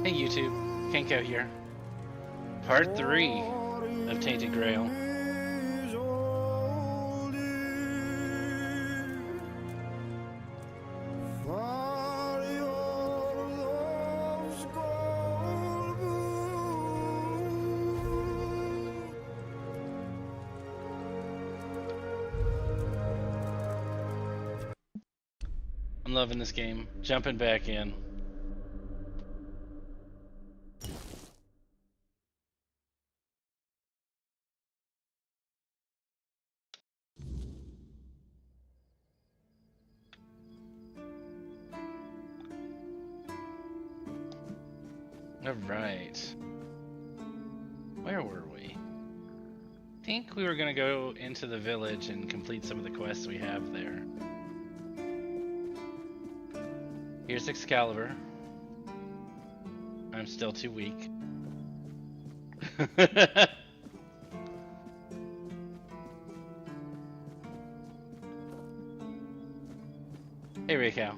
Hey YouTube, Kenko here. Part 3 of Tainted Grail. I'm loving this game. Jumping back in. Alright. Where were we? I think we were gonna go into the village and complete some of the quests we have there. Here's Excalibur. I'm still too weak. Hey Raycow.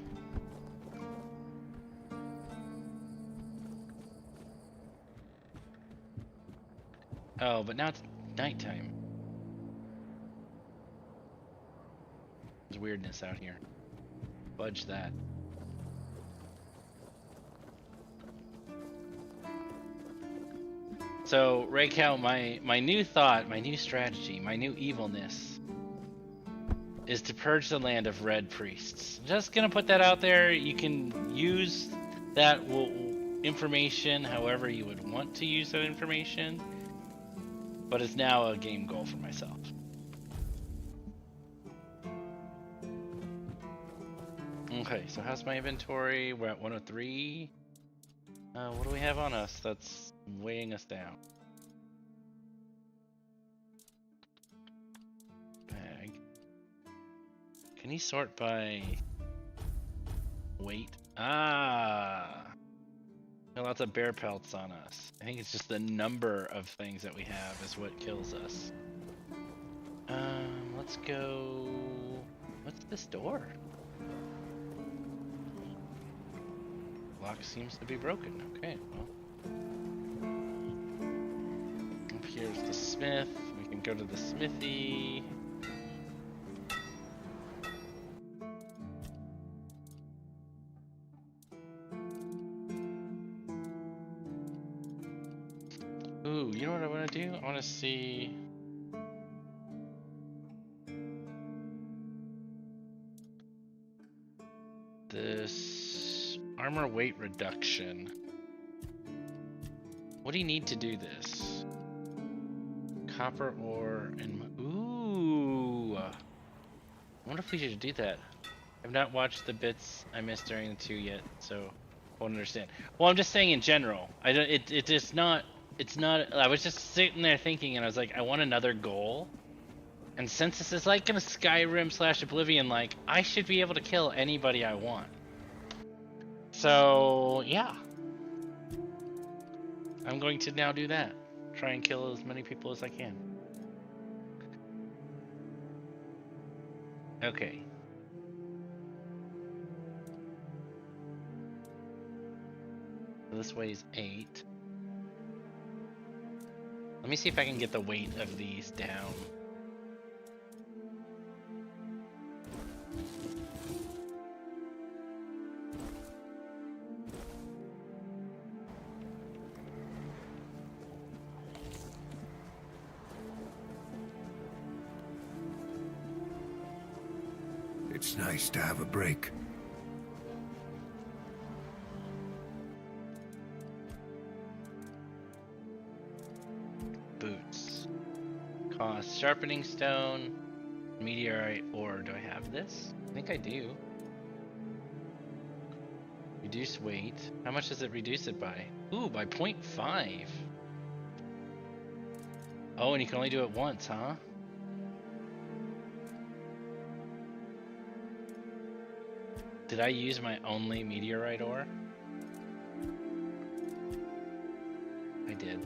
Oh, but now it's nighttime. There's weirdness out here. Fudge that. So, Raycow, my new thought, my new strategy, my new evilness is to purge the land of red priests. Just gonna put that out there. You can use that information however you would want to use that information, but it's now a game goal for myself. Okay, so how's my inventory? We're at 103. What do we have on us that's weighing us down? Bag. Can he sort by weight? Ah! Got lots of bear pelts on us. I think it's just the number of things that we have is what kills us. Let's go... What's this door? Lock seems to be broken. Okay, well. Up here's the smith. We can go to the smithy. Ooh, you know what I want to do? I want to see... this armor weight reduction. What do you need to do this? Copper ore and... Ooh! I wonder if we should do that. I've not watched the bits I missed during the 2 yet, so I won't understand. Well, I'm just saying in general. I don't... It's not... It's not... I was just sitting there thinking, and I was like, I want another goal. And since this is like in a Skyrim / Oblivion, like, I should be able to kill anybody I want. So, yeah. I'm going to now do that. Try and kill as many people as I can. Okay. This weighs 8. Let me see if I can get the weight of these down. It's nice to have a break. Boots. Cost sharpening stone, meteorite ore. Do I have this? I think I do. Reduce weight. How much does it reduce it by? Ooh, by 0.5. Oh, and you can only do it once, huh? Did I use my only meteorite ore? I did.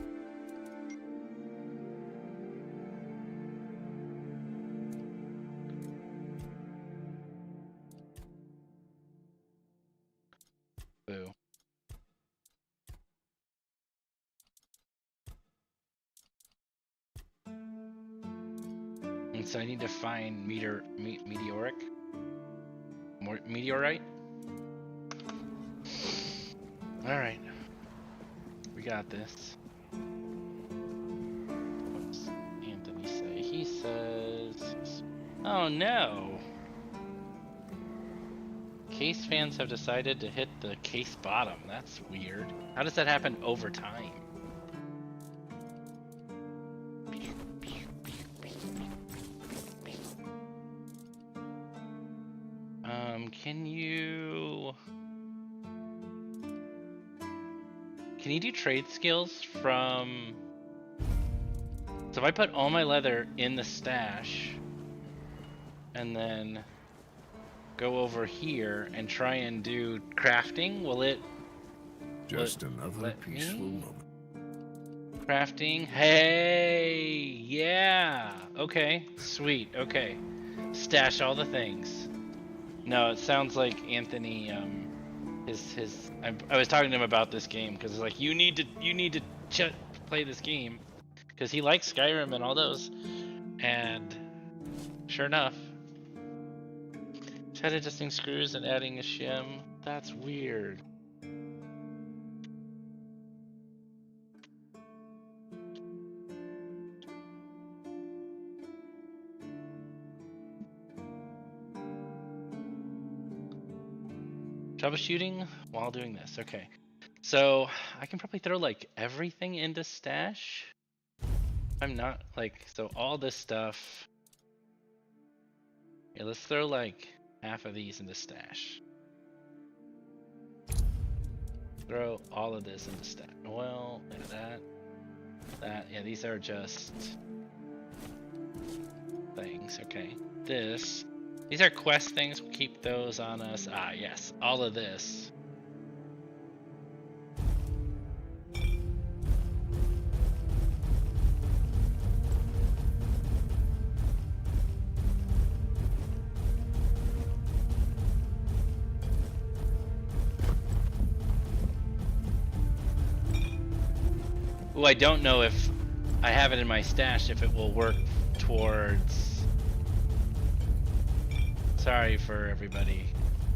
Boo. And so I need to find meteorite. All right, we got this. What's Anthony say? He says, "Oh no! Case fans have decided to hit the case bottom. That's weird. How does that happen over time?" Can you do trade skills from... So if I put all my leather in the stash and then go over here and try and do crafting, will it... Just another peaceful moment. Crafting. Hey, yeah. Okay, sweet. Okay, stash all the things. No, it sounds like Anthony. I was talking to him about this game because it's like you need to play this game because he likes Skyrim and all those, and sure enough, tried adjusting screws and adding a shim. That's weird. Troubleshooting while doing this. Okay, so I can probably throw like everything into stash. I'm not like, so all this stuff. Yeah, let's throw like half of these into stash. Throw all of this into stash. Well, that. Yeah, these are just things. Okay, these are quest things. We'll keep those on us. Ah, yes, all of this. Ooh, I don't know if I have it in my stash, if it will work towards... Sorry for everybody.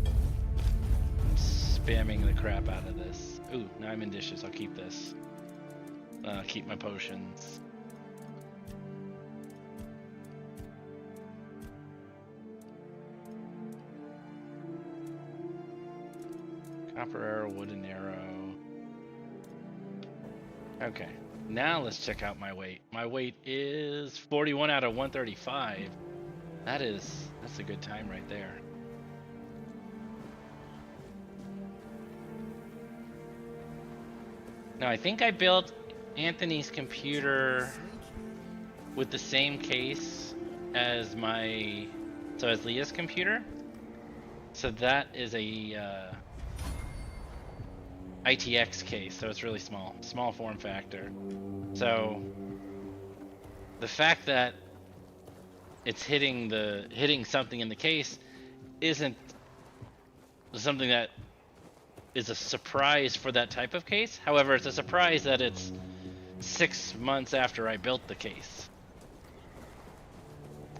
I'm spamming the crap out of this. Ooh, now I'm in dishes. I'll keep this. Keep my potions. Copper arrow, wooden arrow. Okay, now let's check out my weight. My weight is 41 out of 135. That's a good time right there. Now I think I built Anthony's computer with the same case as as Leah's computer. So that is a ITX case, so it's really small form factor. So the fact that it's hitting something in the case isn't something that is a surprise for that type of case. However, it's a surprise that it's 6 months after I built the case.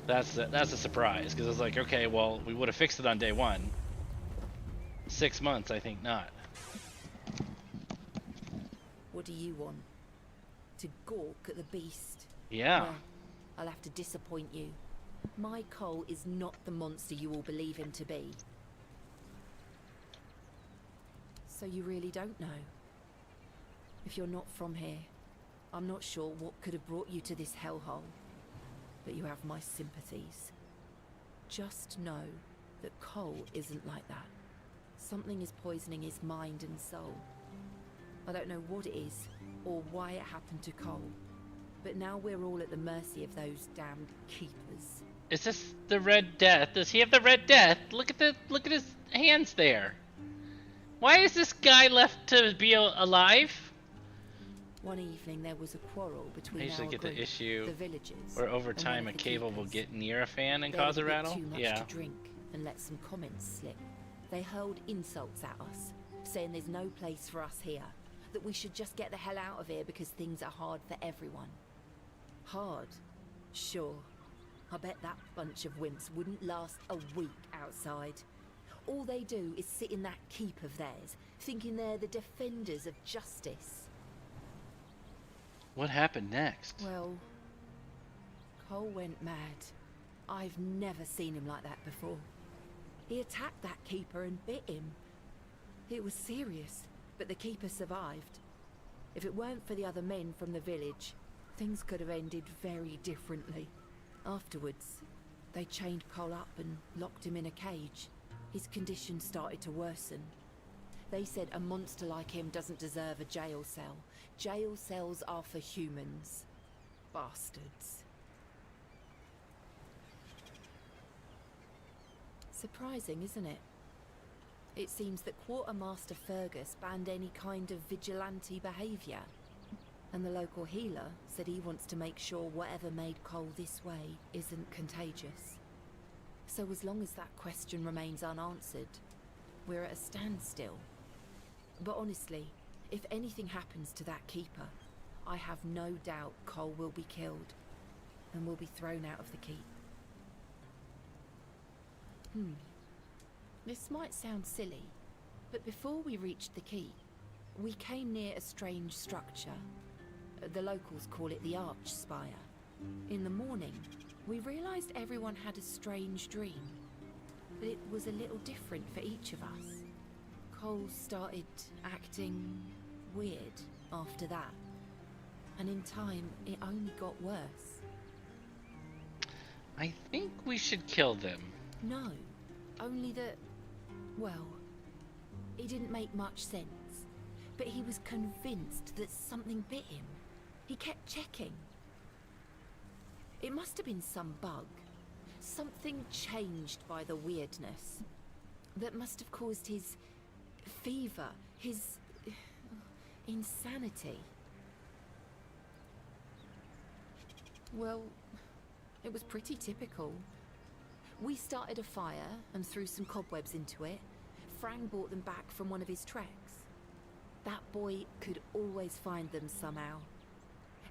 That's a surprise, because it's like, okay, well, we would have fixed it on day one. 6 months, I think not. What do you want? To gawk at the beast? Yeah. Well, I'll have to disappoint you. My Cole is not the monster you all believe him to be. So you really don't know? If you're not from here, I'm not sure what could have brought you to this hellhole. But you have my sympathies. Just know that Cole isn't like that. Something is poisoning his mind and soul. I don't know what it is, or why it happened to Cole. But now we're all at the mercy of those damned keepers. Is this the Red Death? Does he have the Red Death? Look at his hands there. Why is this guy left to be alive? One evening there was a quarrel between I usually our get group, the issue the villagers, where over and time one a of the cable will keepers. get near a fan and They cause a had bit rattle. too much Yeah. to drink and let some comments slip. They hurled insults at us, saying there's no place for us here, that we should just get the hell out of here because things are hard for everyone. Hard, sure, I bet that bunch of wimps wouldn't last a week outside. All they do is sit in that keep of theirs, thinking they're the defenders of justice. What happened next? Well, Cole went mad. I've never seen him like that before. He attacked that keeper and bit him. It was serious, but the keeper survived. If it weren't for the other men from the village, things could have ended very differently. Afterwards, they chained Cole up and locked him in a cage. His condition started to worsen. They said a monster like him doesn't deserve a jail cell. Jail cells are for humans. Bastards. Surprising, isn't it? It seems that Quartermaster Fergus banned any kind of vigilante behaviour. And the local healer said he wants to make sure whatever made Cole this way isn't contagious. So as long as that question remains unanswered, we're at a standstill. But honestly, if anything happens to that keeper, I have no doubt Cole will be killed and will be thrown out of the keep. This might sound silly, but before we reached the keep, we came near a strange structure. The locals call it the Arch Spire. In the morning, we realised everyone had a strange dream, but it was a little different for each of us. Cole started acting weird after that, and in time, it only got worse. I think we should kill them. No, only that, well, it didn't make much sense, but he was convinced that something bit him. He kept checking. It must have been some bug. Something changed by the weirdness that must have caused his fever, his insanity. Well, it was pretty typical. We started a fire and threw some cobwebs into it. Frang brought them back from one of his treks. That boy could always find them somehow.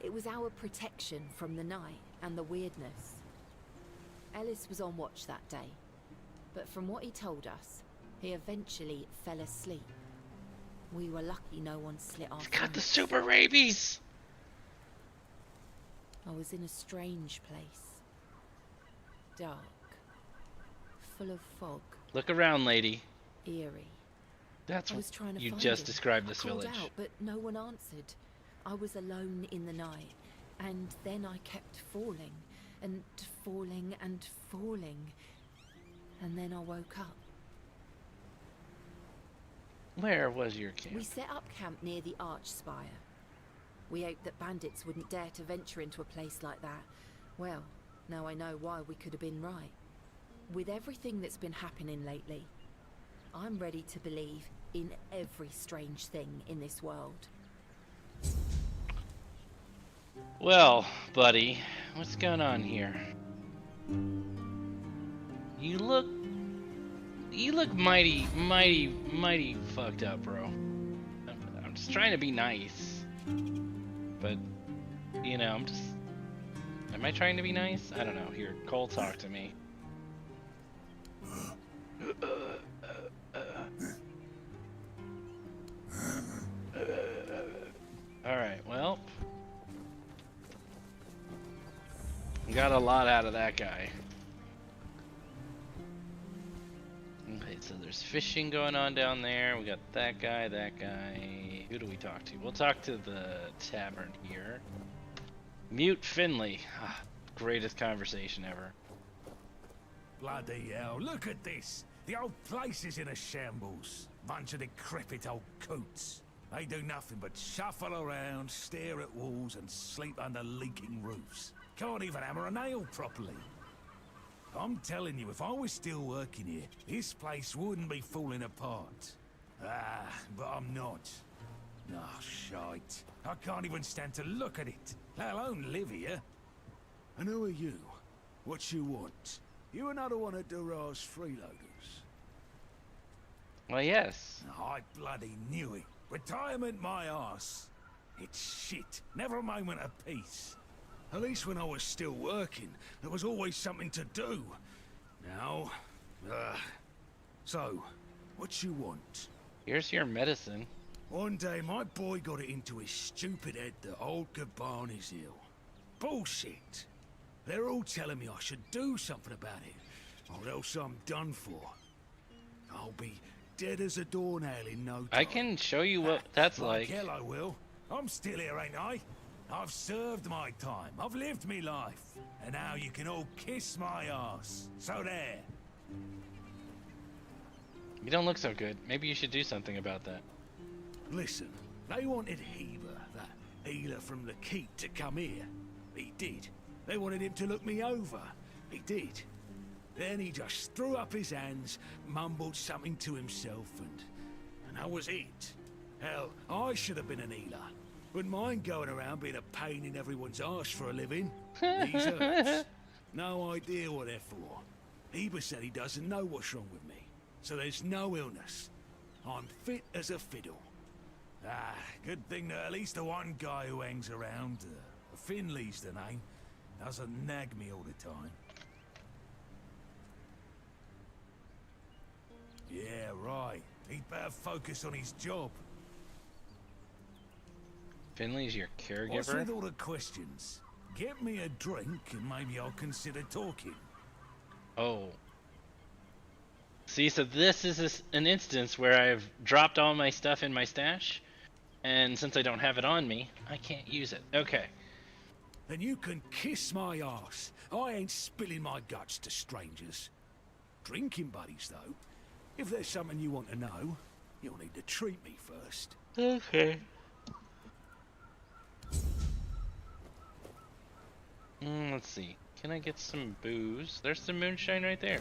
It was our protection from the night and the weirdness. Ellis was on watch that day, but from what he told us, he eventually fell asleep. We were lucky no one slit our He's got the throats. super rabies! I was in a strange place. Dark. Full of fog. Look around, lady. Eerie. That's I what was trying to you find just him. described this I called village. out, but no one answered. I was alone in the night, and then I kept falling, and falling, and falling, and then I woke up. Where was your camp? We set up camp near the Arch Spire. We hoped that bandits wouldn't dare to venture into a place like that. Well, now I know why we could have been right. With everything that's been happening lately, I'm ready to believe in every strange thing in this world. Well, buddy, what's going on here? You look mighty fucked up, bro. I'm just trying to be nice, but you know, am I trying to be nice? I don't know. Here, Cole, talk to me. Alright, well, got a lot out of that guy. Okay, so there's fishing going on down there. We got that guy, that guy. Who do we talk to? We'll talk to the tavern here. Mute Finley. Ah, greatest conversation ever. Bloody hell, look at this! The old place is in a shambles. Bunch of decrepit old coots. They do nothing but shuffle around, stare at walls, and sleep under leaking roofs. Can't even hammer a nail properly. I'm telling you, if I was still working here, this place wouldn't be falling apart. Ah, but I'm not. Oh, shite. I can't even stand to look at it, let alone live here. And who are you? What you want? You another one of Durar's freeloaders? Well, yes. I bloody knew it. Retirement my arse. It's shit. Never a moment of peace. At least when I was still working, there was always something to do. Now, so, what you want? Here's your medicine. One day, my boy got it into his stupid head that old Gaban is ill. Bullshit. They're all telling me I should do something about it, or else I'm done for. I'll be dead as a doornail in no time. I can show you what that's like. Hell I will. I'm still here, ain't I? I've served my time. I've lived me life. And now you can all kiss my ass. So there. You don't look so good. Maybe you should do something about that. Listen, they wanted Heber, that healer from the keep, to come here. He did. They wanted him to look me over. He did. Then he just threw up his hands, mumbled something to himself, and that was it. Hell, I should have been an healer. Wouldn't mind going around being a pain in everyone's arse for a living. These herbs. No idea what they're for. Heber said he doesn't know what's wrong with me, so there's no illness. I'm fit as a fiddle. Ah, good thing that at least the one guy who hangs around, Finley's the name, doesn't nag me all the time. Yeah, right. He'd better focus on his job. Finley's your What's with caregiver? all the questions? Get me a drink and maybe I'll consider talking. Oh. See, so this is an instance where I've dropped all my stuff in my stash, and since I don't have it on me, I can't use it. Okay. Then you can kiss my ass. I ain't spilling my guts to strangers. Drinking buddies, though. If there's something you want to know, you'll need to treat me first. Okay. Let's see. Can I get some booze? There's some moonshine right there.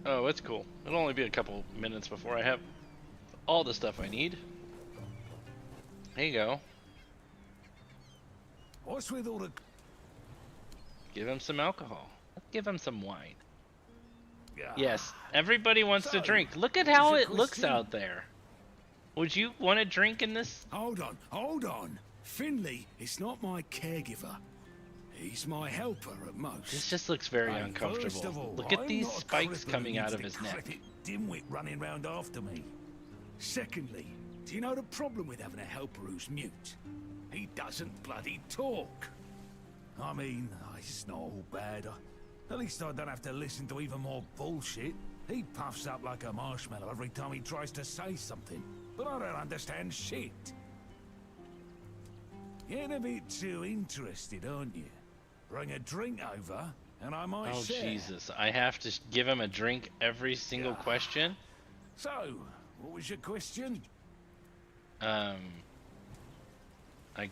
Oh, it's cool. It'll only be a couple minutes before I have all the stuff I need. There you go. What's with all the... Give him some alcohol. Let's give him some wine. Ah, Yes, everybody wants to So, drink. Look at what's how your it looks question? out there. Would you want to drink in this? Hold on. Finley is not my caregiver. He's my helper at most. This just looks very Hey, first of uncomfortable. all, Look at I'm these not a spikes cripple coming who out needs of a his neck. decrepit dimwit running round after me. Secondly, do you know the problem with having a helper who's mute? He doesn't bloody talk. I mean, it's not all bad. At least I don't have to listen to even more bullshit. He puffs up like a marshmallow every time he tries to say something. But I don't understand shit. Getting a bit too interested, aren't you? Bring a drink over, and I might Oh, share. Jesus. I have to give him a drink every single Yeah. question? So, what was your question? I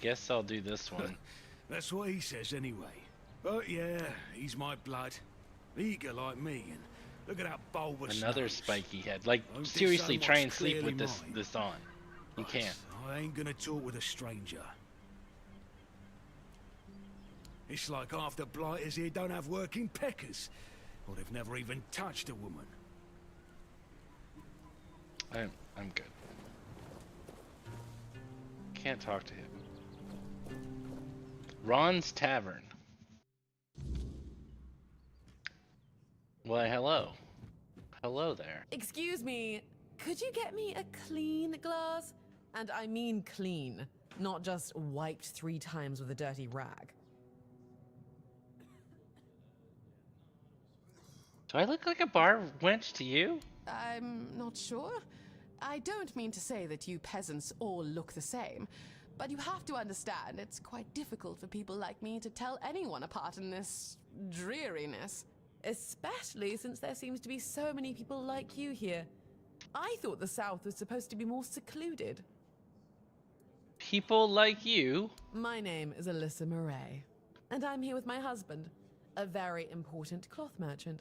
guess I'll do this one. That's what he says anyway. But yeah, he's my blood. Eager like me, and look at that bulbous Another nose. spiky head. Like, Don't seriously, decide try what's and sleep clearly with mine. this on. You Right, can't. I ain't gonna talk with a stranger. It's like half the blighters here don't have working peckers. Or they've never even touched a woman. I'm good. Can't talk to him. Ron's Tavern. Why, hello. Hello there. Excuse me, could you get me a clean glass? And I mean clean, not just wiped 3 times with a dirty rag. Do I look like a bar wench to you? I'm not sure. I don't mean to say that you peasants all look the same, but you have to understand it's quite difficult for people like me to tell anyone apart in this dreariness. Especially since there seems to be so many people like you here. I thought the South was supposed to be more secluded. People like you? My name is Alyssa Murray, and I'm here with my husband, a very important cloth merchant.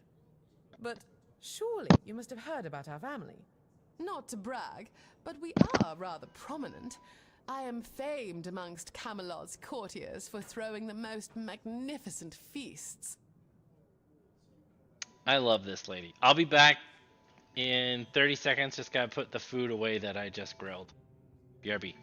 But surely you must have heard about our family. Not to brag, but we are rather prominent. I am famed amongst Camelot's courtiers for throwing the most magnificent feasts. I love this lady. I'll be back in 30 seconds. Just gotta put the food away that I just grilled. BRB.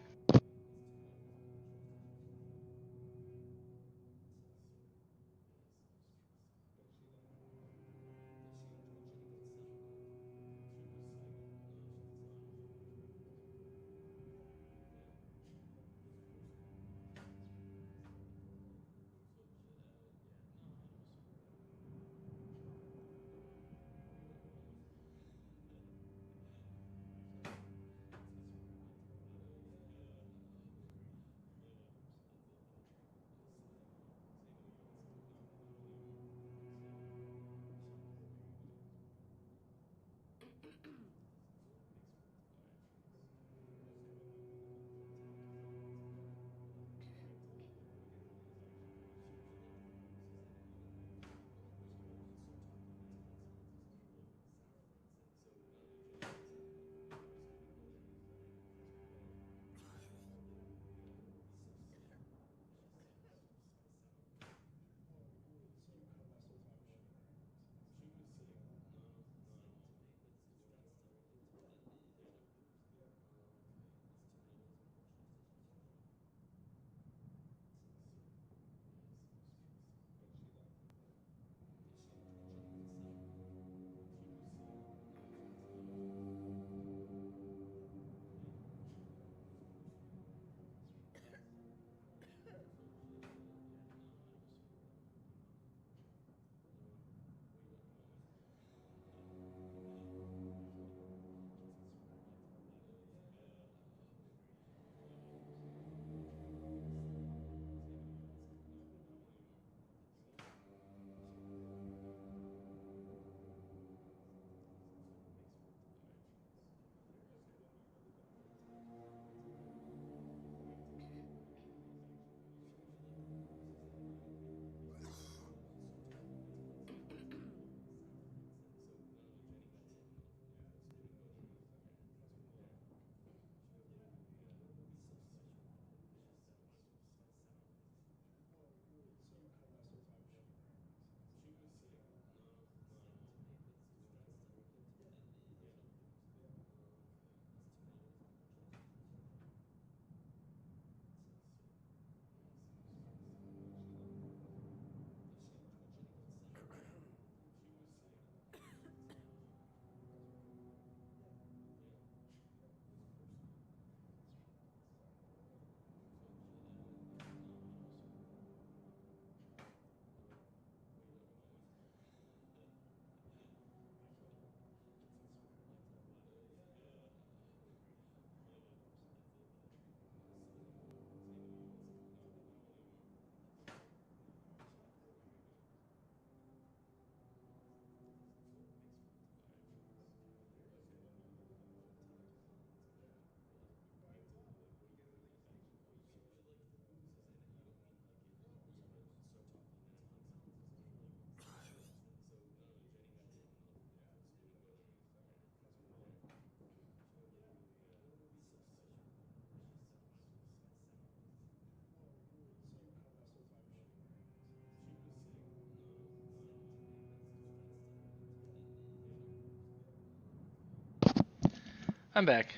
I'm back.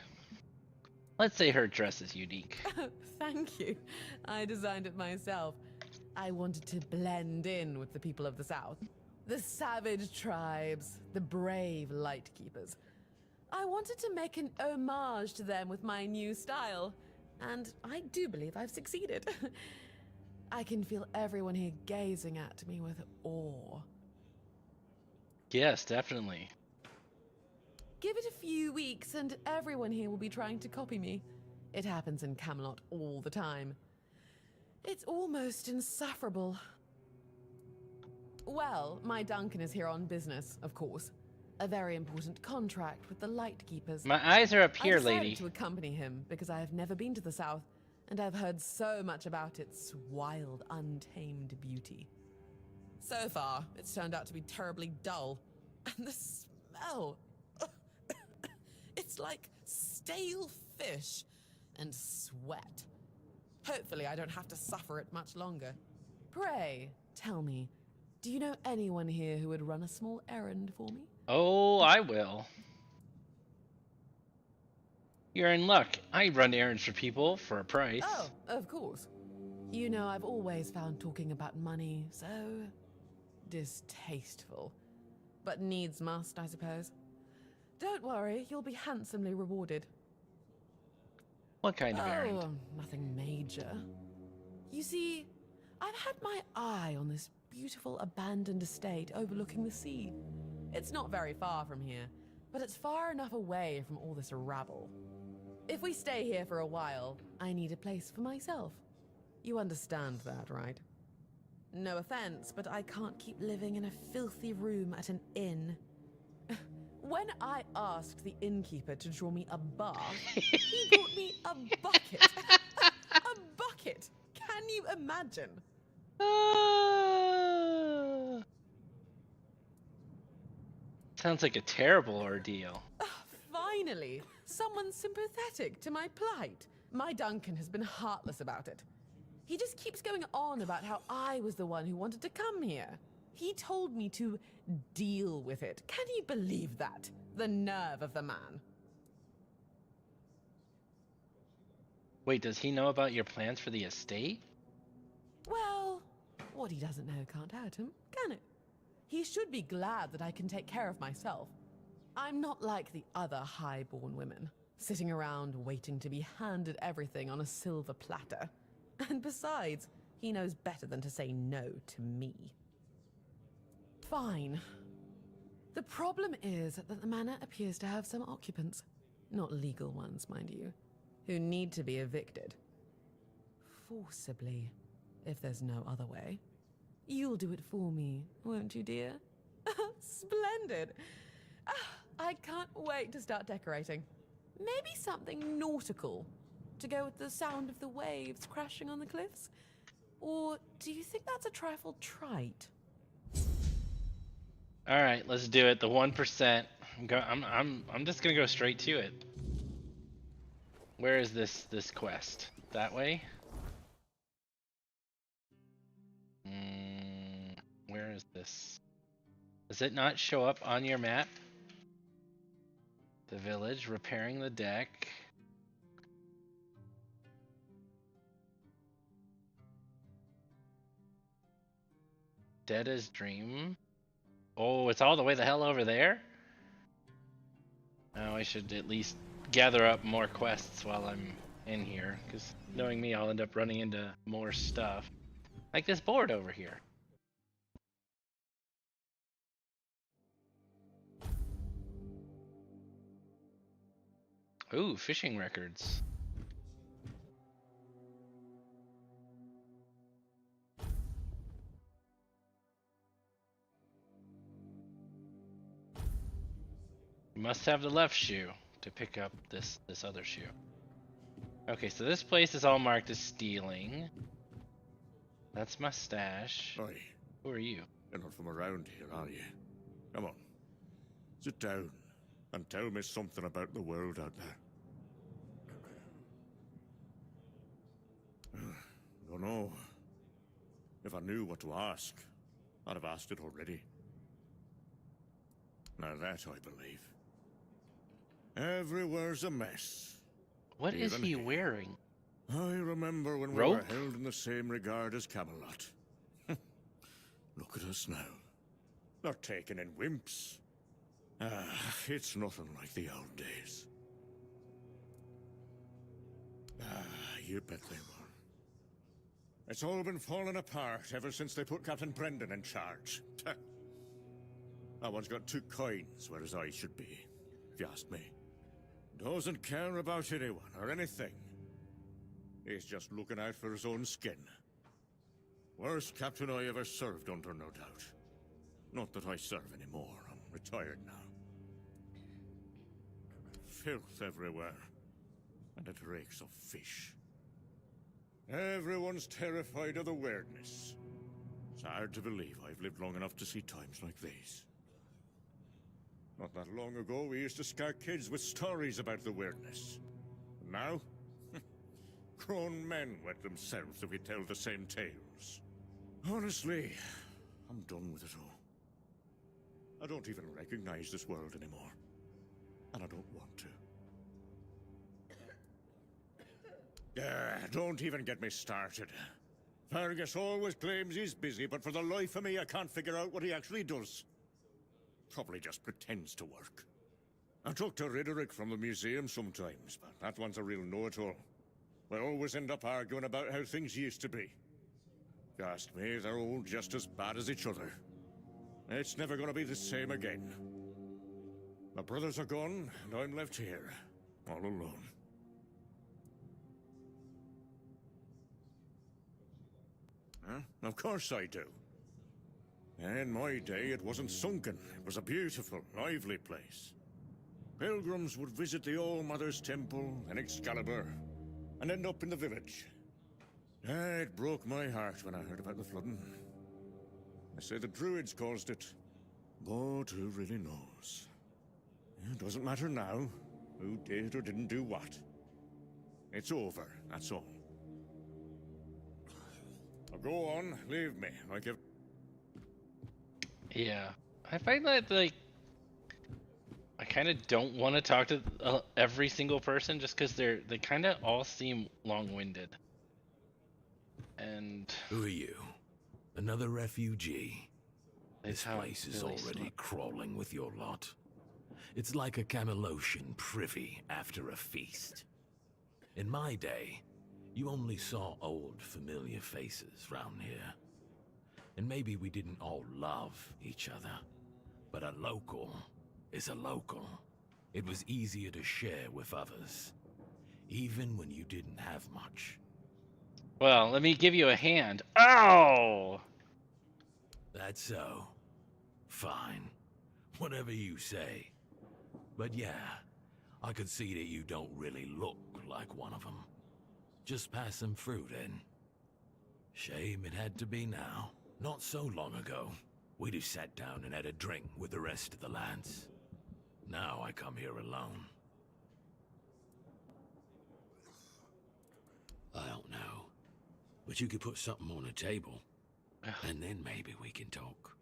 Let's say her dress is unique. Thank you. I designed it myself. I wanted to blend in with the people of the South. The savage tribes, the brave Lightkeepers. I wanted to make an homage to them with my new style, and I do believe I've succeeded. I can feel everyone here gazing at me with awe. Yes, definitely. Give it a few weeks and everyone here will be trying to copy me. It happens in Camelot all the time. It's almost insufferable. Well, my Duncan is here on business, of course. A very important contract with the Lightkeepers. My eyes are up here, I decided lady. to accompany him because I have never been to the South, and I've heard so much about its wild, untamed beauty. So far, it's turned out to be terribly dull. And the smell... it's like stale fish and sweat. Hopefully I don't have to suffer it much longer. Pray, tell me, do you know anyone here who would run a small errand for me? Oh, I will. You're in luck. I run errands for people for a price. Oh, of course. You know, I've always found talking about money so distasteful. But needs must, I suppose. Don't worry, you'll be handsomely rewarded. What kind of errand? Oh, nothing major. You see, I've had my eye on this beautiful abandoned estate overlooking the sea. It's not very far from here, but it's far enough away from all this rabble. If we stay here for a while, I need a place for myself. You understand that, right? No offense, but I can't keep living in a filthy room at an inn. When I asked the innkeeper to draw me a bath, he brought me a bucket. A bucket! Can you imagine? Sounds like a terrible ordeal. Finally, someone sympathetic to my plight. My Duncan has been heartless about it. He just keeps going on about how I was the one who wanted to come here. He told me to deal with it. Can you believe that? The nerve of the man. Wait, does he know about your plans for the estate? Well, what he doesn't know can't hurt him, can it? He should be glad that I can take care of myself. I'm not like the other high-born women, sitting around waiting to be handed everything on a silver platter. And besides, he knows better than to say no to me. Fine. The problem is that the manor appears to have some occupants, not legal ones, mind you, who need to be evicted. Forcibly, if there's no other way. You'll do it for me, won't you, dear? Splendid! I can't wait to start decorating. Maybe something nautical, to go with the sound of the waves crashing on the cliffs? Or do you think that's a trifle trite? All right, let's do it. The 1%. I'm just gonna go straight to it. Where is this quest? That way? Where is this? Does it not show up on your map? The village, repairing the deck. Dead as Dream. Oh, it's all the way the hell over there? Oh, I should at least gather up more quests while I'm in here, because knowing me, I'll end up running into more stuff. Like this board over here. Ooh, fishing records. You must have the left shoe to pick up this other shoe. Okay, so this place is all marked as stealing. That's my stash. Oi, Who are you? you're not from around here, are you? Come on. Sit down and tell me something about the world out there. Don't know. If I knew what to ask, I'd have asked it already. Now that I believe. Everywhere's a mess. What is Even he here. wearing? I remember when we Rope? were held in the same regard as Camelot. Look at us now. Not taken in wimps. It's nothing like the old days. You bet they were. It's all been falling apart ever since they put Captain Brendan in charge. That one's got 2 coins where his eyes should be, if you ask me. Doesn't care about anyone or anything. He's just looking out for his own skin. Worst captain I ever served under, no doubt. Not that I serve anymore. I'm retired now. Filth everywhere. And it reeks of fish. Everyone's terrified of the weirdness. It's hard to believe I've lived long enough to see times like these. Not that long ago, we used to scare kids with stories about the weirdness. And now? Grown men wet themselves if we tell the same tales. Honestly, I'm done with it all. I don't even recognize this world anymore. And I don't want to. Don't even get me started. Fergus always claims he's busy, but for the life of me, I can't figure out what he actually does. Probably just pretends to work. I talk to Riderick from the museum sometimes, but that one's a real know-it-all. We always end up arguing about how things used to be. If you ask me, they're all just as bad as each other. It's never gonna be the same again. My brothers are gone, and I'm left here, all alone. Huh? Of course I do. In my day, it wasn't sunken. It was a beautiful, lively place. Pilgrims would visit the All-Mother's Temple and Excalibur, and end up in the village. It broke my heart when I heard about the flooding. They say the Druids caused it, but who really knows? It doesn't matter now, who did or didn't do what. It's over, that's all. Now go on, leave me, like if... Yeah, I find that like I kind of don't want to talk to every single person just because they kind of all seem long-winded. And Who are you? Another refugee? This Place is already crawling with your lot. It's like a Camelosian privy after a feast. In my day, you only saw old, familiar faces round here. And maybe we didn't all love each other, but a local is a local. It was easier to share with others, even when you didn't have much. Well, let me give you a hand. Oh! That's so. Fine. Whatever you say. But yeah, I could see that you don't really look like one of them. Just pass them through then. Shame it had to be now. Not so long ago, we'd have sat down and had a drink with the rest of the lads. Now I come here alone. I don't know. But you could put something on the table, and then maybe we can talk.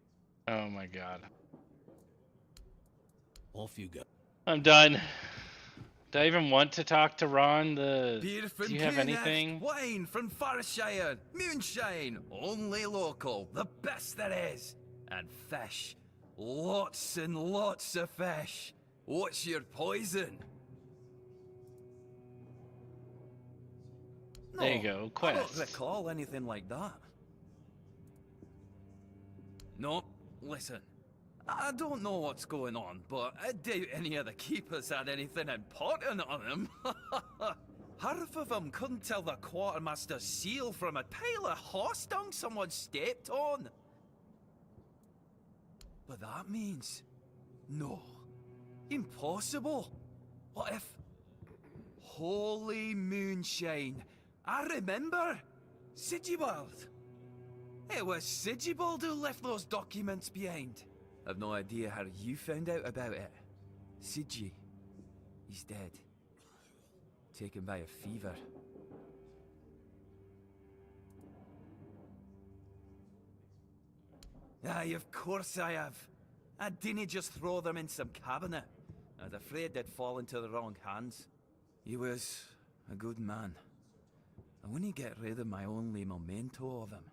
Oh my god. Off you go. I'm done. Do I even want to talk to Ron? Beer from Do you have anything? Wine from Forestshire, moonshine, only local, the best there is. And fish, lots and lots of fish. What's your poison? There you go, I don't quest. recall anything like that. No, listen. I don't know what's going on, but I doubt any of the keepers had anything important on them. Half of them couldn't tell the quartermaster's seal from a pile of horse dung someone stepped on. But that means... no. Impossible. What if... holy moonshine. I remember. Sigibald. It was Sigibald who left those documents behind. I've no idea how you found out about it. Sigi. He's dead. Taken by a fever. Aye, of course I have. I didn't just throw them in some cabinet. I was afraid they'd fall into the wrong hands. He was a good man. I wouldn't get rid of my only memento of him.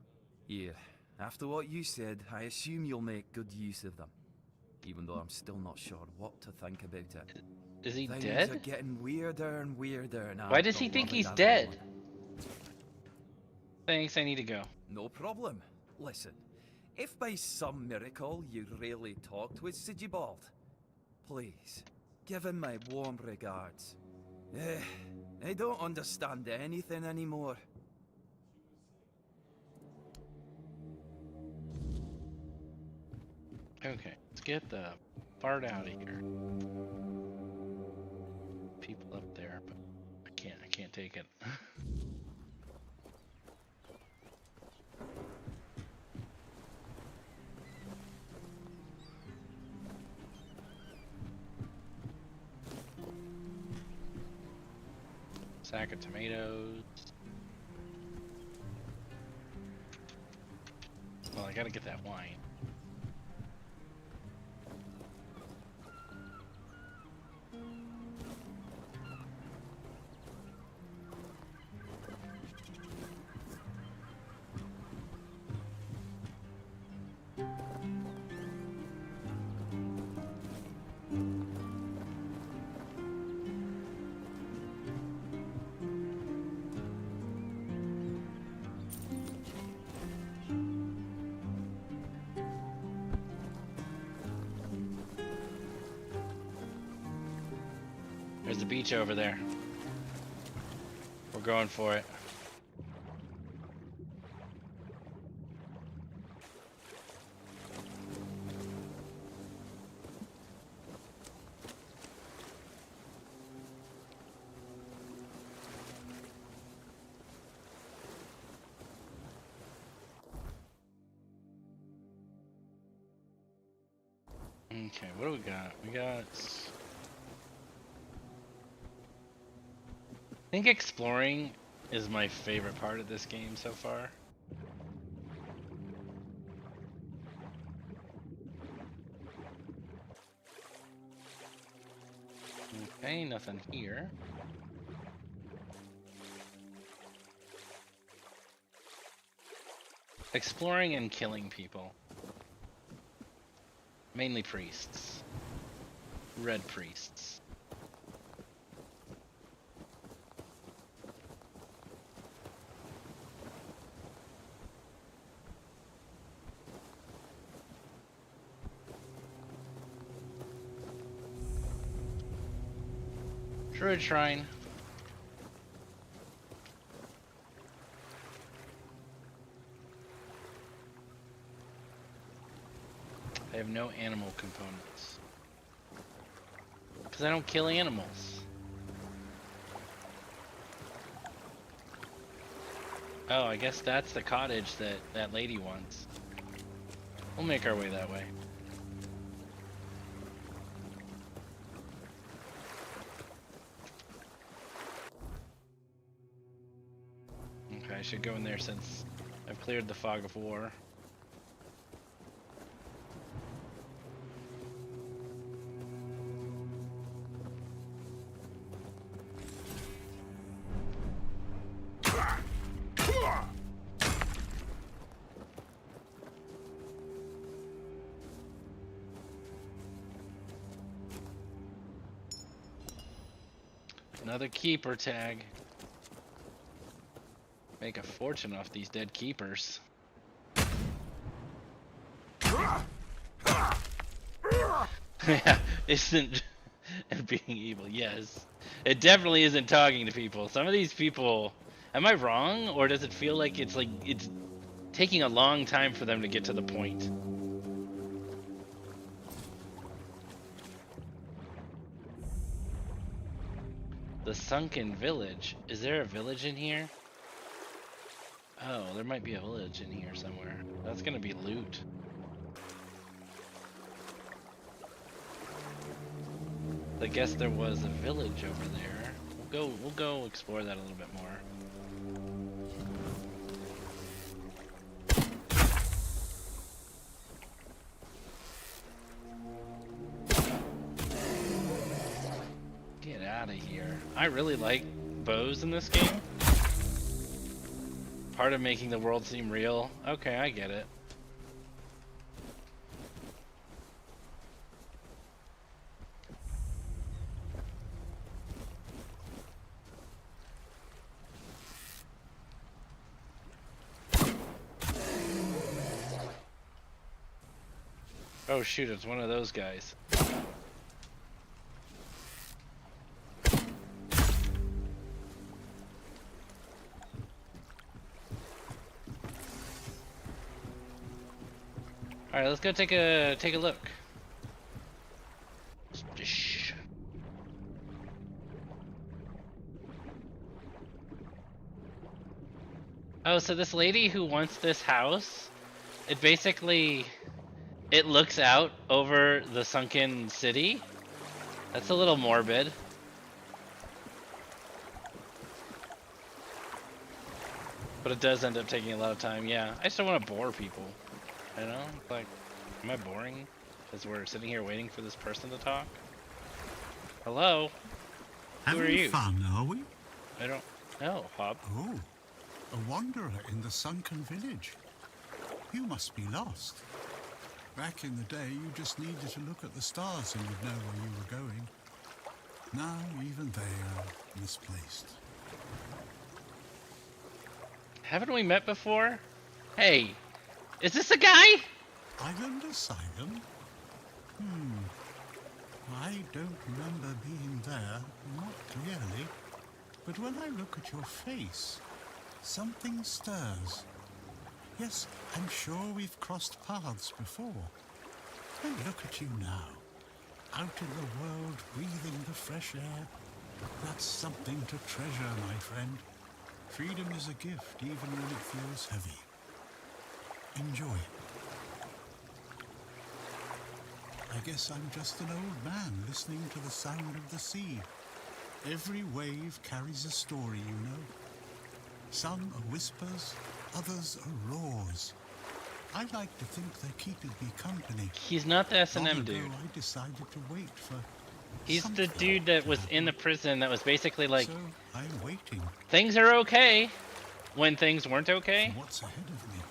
Here, after what you said, I assume you'll make good use of them. Even though I'm still not sure what to think about it. Is he Things dead? are getting weirder and weirder now. Why does he think he's dead? Thanks, I need to go. No problem. Listen, if by some miracle you really talked with Sigibald, please, give him my warm regards. I don't understand anything anymore. Okay, let's get the fart out of here. People up there, but I can't take it. Sack of tomatoes. Well, I gotta get that wine. There's the beach over there. We're going for it. Okay, what do we got? We got... I think exploring is my favorite part of this game so far. Okay, nothing here. Exploring and killing people. Mainly priests. Red priests. Druid Shrine. I have no animal components. Because I don't kill animals. Oh, I guess that's the cottage that that lady wants. We'll make our way that way. Okay, I should go in there since I've cleared the fog of war. Another keeper tag. Make a fortune off these dead keepers. Yeah, isn't being evil, yes. It definitely isn't talking to people. Some of these people, am I wrong? Or does it feel like it's taking a long time for them to get to the point? The sunken village. Is there a village in here? Oh, there might be a village in here somewhere. That's gonna be loot. I guess there was a village over there. We'll go explore that a little bit more. I really like bows in this game. Part of making the world seem real. Okay, I get it. Oh shoot, it's one of those guys. All right, let's go take a look. Shh. Oh, so this lady who wants this house, it basically it looks out over the sunken city. That's a little morbid. But it does end up taking a lot of time, yeah. I just don't want to bore people. You know? Like, am I boring? Because we're sitting here waiting for this person to talk? Hello? Who are you? Having fun, are we? I don't know, Hob. Oh, a wanderer in the sunken village. You must be lost. Back in the day, you just needed to look at the stars and you'd know where you were going. Now, even they are misplaced. Haven't we met before? Hey, is this a guy? Island Asylum? I don't remember being there, not clearly. But when I look at your face, something stirs. Yes, I'm sure we've crossed paths before. And look at you now, out in the world, breathing the fresh air. That's something to treasure, my friend. Freedom is a gift, even when it feels heavy. Enjoy it. I guess I'm just an old man listening to the sound of the sea. Every wave carries a story, you know. Some are whispers, others are roars. I like to think they're keeping me company. He's not the S&M Long ago, dude. I decided to wait for He's the something dude that to was happen. in the prison that was basically like, So I'm waiting things are okay when things weren't okay. for what's ahead of me.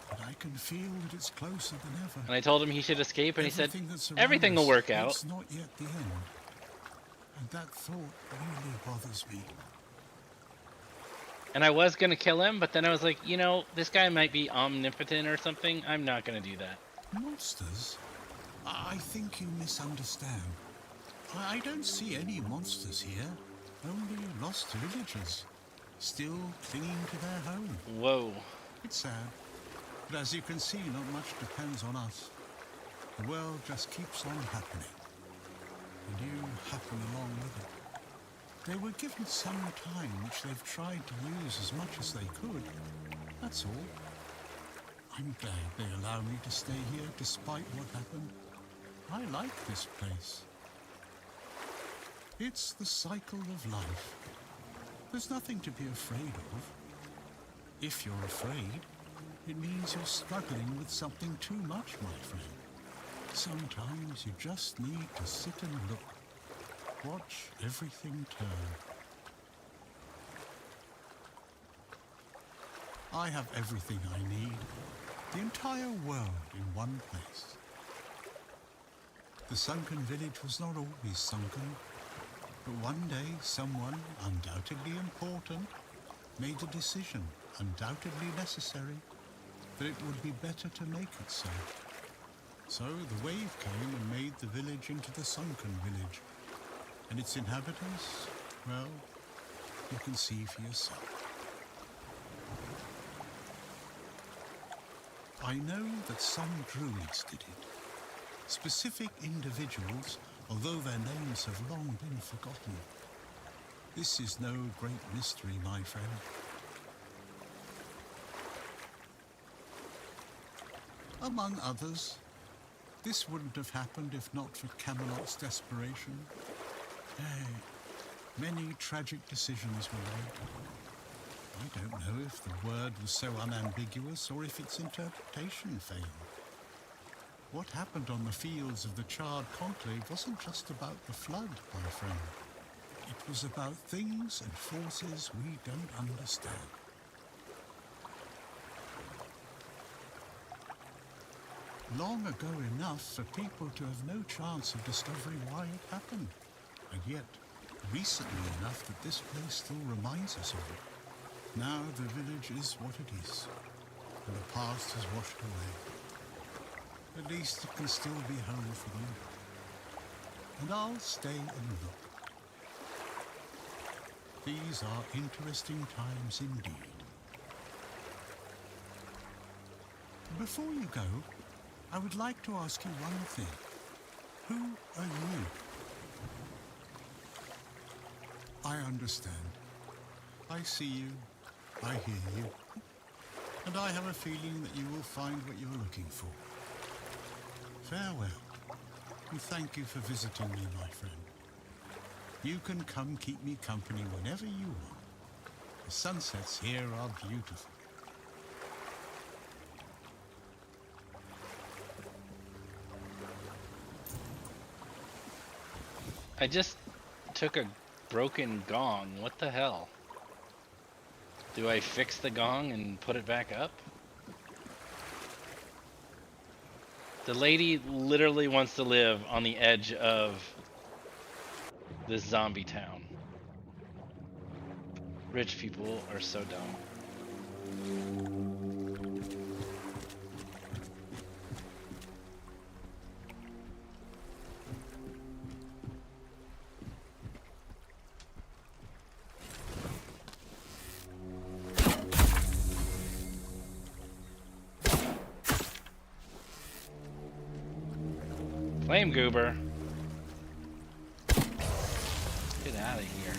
But I can feel that it's closer than ever. And I told him he should escape, and he said, Everything that's around everything will us, work out. It's not yet the end. And that thought really bothers me. And I was gonna kill him, but then I was like, you know, this guy might be omnipotent or something. I'm not gonna do that. Monsters? I think you misunderstand. I don't see any monsters here. Only lost villagers. Still clinging to their home. Whoa. It's sad. But as you can see, not much depends on us. The world just keeps on happening. And you happen along with it. They were given some time, which they've tried to use as much as they could. That's all. I'm glad they allow me to stay here despite what happened. I like this place. It's the cycle of life. There's nothing to be afraid of. If you're afraid, it means you're struggling with something too much, my friend. Sometimes you just need to sit and look. Watch everything turn. I have everything I need. The entire world in one place. The sunken village was not always sunken. But one day, someone, undoubtedly important, made a decision, undoubtedly necessary, that it would be better to make it so. So the wave came and made the village into the sunken village. And its inhabitants, well, you can see for yourself. I know that some druids did it. Specific individuals, although their names have long been forgotten. This is no great mystery, my friend. Among others, this wouldn't have happened if not for Camelot's desperation. Many tragic decisions were made. I don't know if the word was so unambiguous or if its interpretation failed. What happened on the fields of the charred conclave wasn't just about the flood, my friend. It was about things and forces we don't understand. Long ago enough for people to have no chance of discovering why it happened. And yet, recently enough that this place still reminds us of it. Now the village is what it is, and the past is washed away. At least it can still be home for them. And I'll stay and look. These are interesting times indeed. Before you go, I would like to ask you one thing. Who are you? I understand. I see you. I hear you. And I have a feeling that you will find what you're looking for. Farewell. And thank you for visiting me, my friend. You can come keep me company whenever you want. The sunsets here are beautiful. I just took a broken gong. What the hell? Do I fix the gong and put it back up? The lady literally wants to live on the edge of this zombie town. Rich people are so dumb. Flame goober. Get out of here.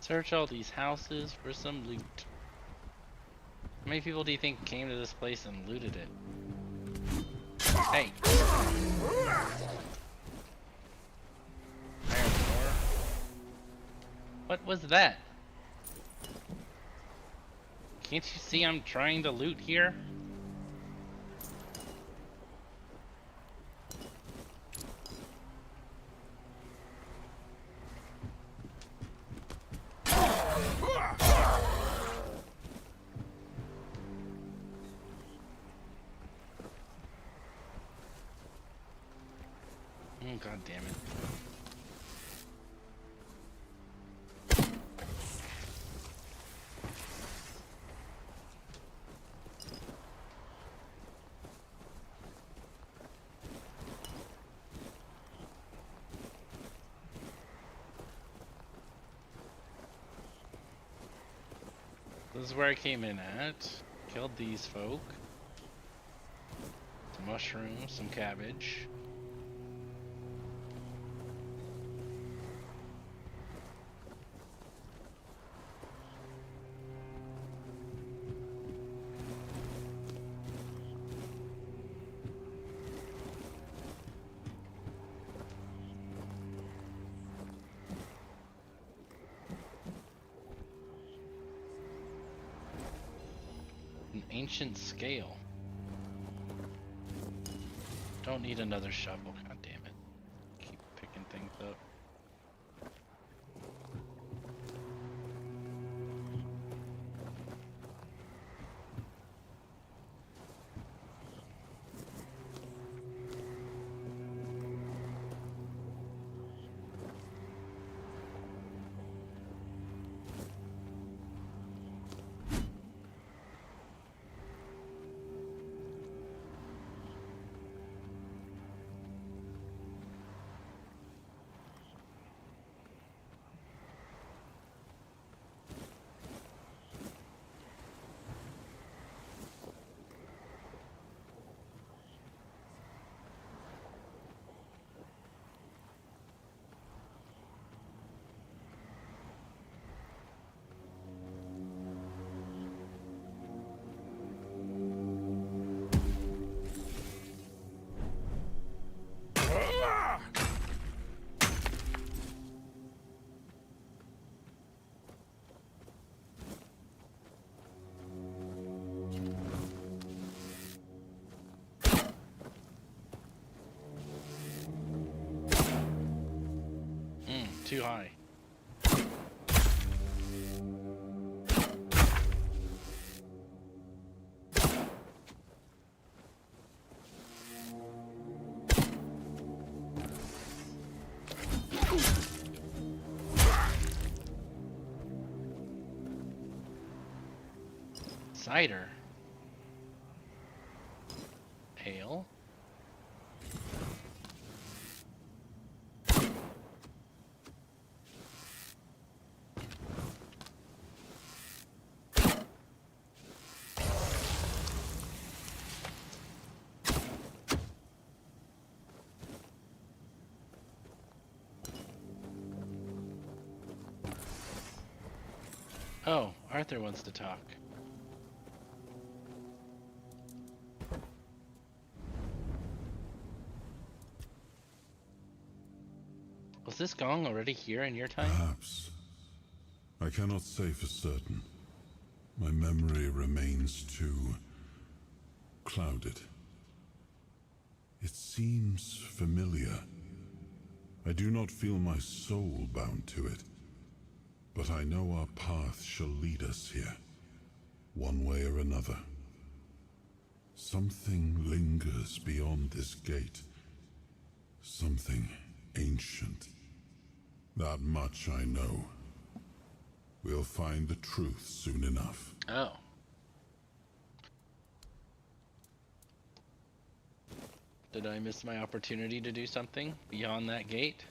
Search all these houses for some loot. How many people do you think came to this place and looted it? Hey! Iron ore. What was that? Can't you see I'm trying to loot here? Oh, God damn it. This is where I came in at. Killed these folk. Some mushrooms, some cabbage. An ancient scale. Don't need another shovel, god damn it. Keep picking things up. too high. Cider. Ale. Oh, Arthur wants to talk. Was this gong already here in your time? Perhaps. I cannot say for certain. My memory remains too clouded. It seems familiar. I do not feel my soul bound to it, but I know our path shall lead us here, one way or another. Something lingers beyond this gate. Something ancient. That much I know. We'll find the truth soon enough. Oh. Did I miss my opportunity to do something beyond that gate?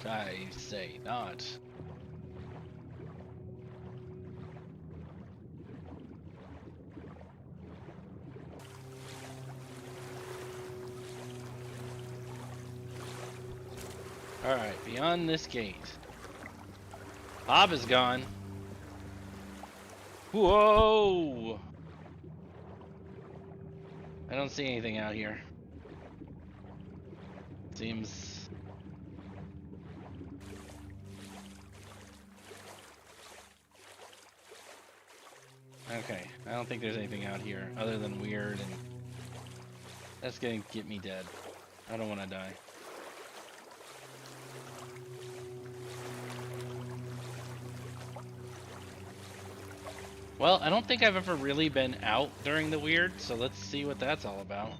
I say not. Alright, beyond this gate. Bob is gone. Whoa! I don't see anything out here. Seems... Okay, I don't think there's anything out here other than weird, and that's gonna get me dead. I don't want to die. Well, I don't think I've ever really been out during the weird, so let's see what that's all about.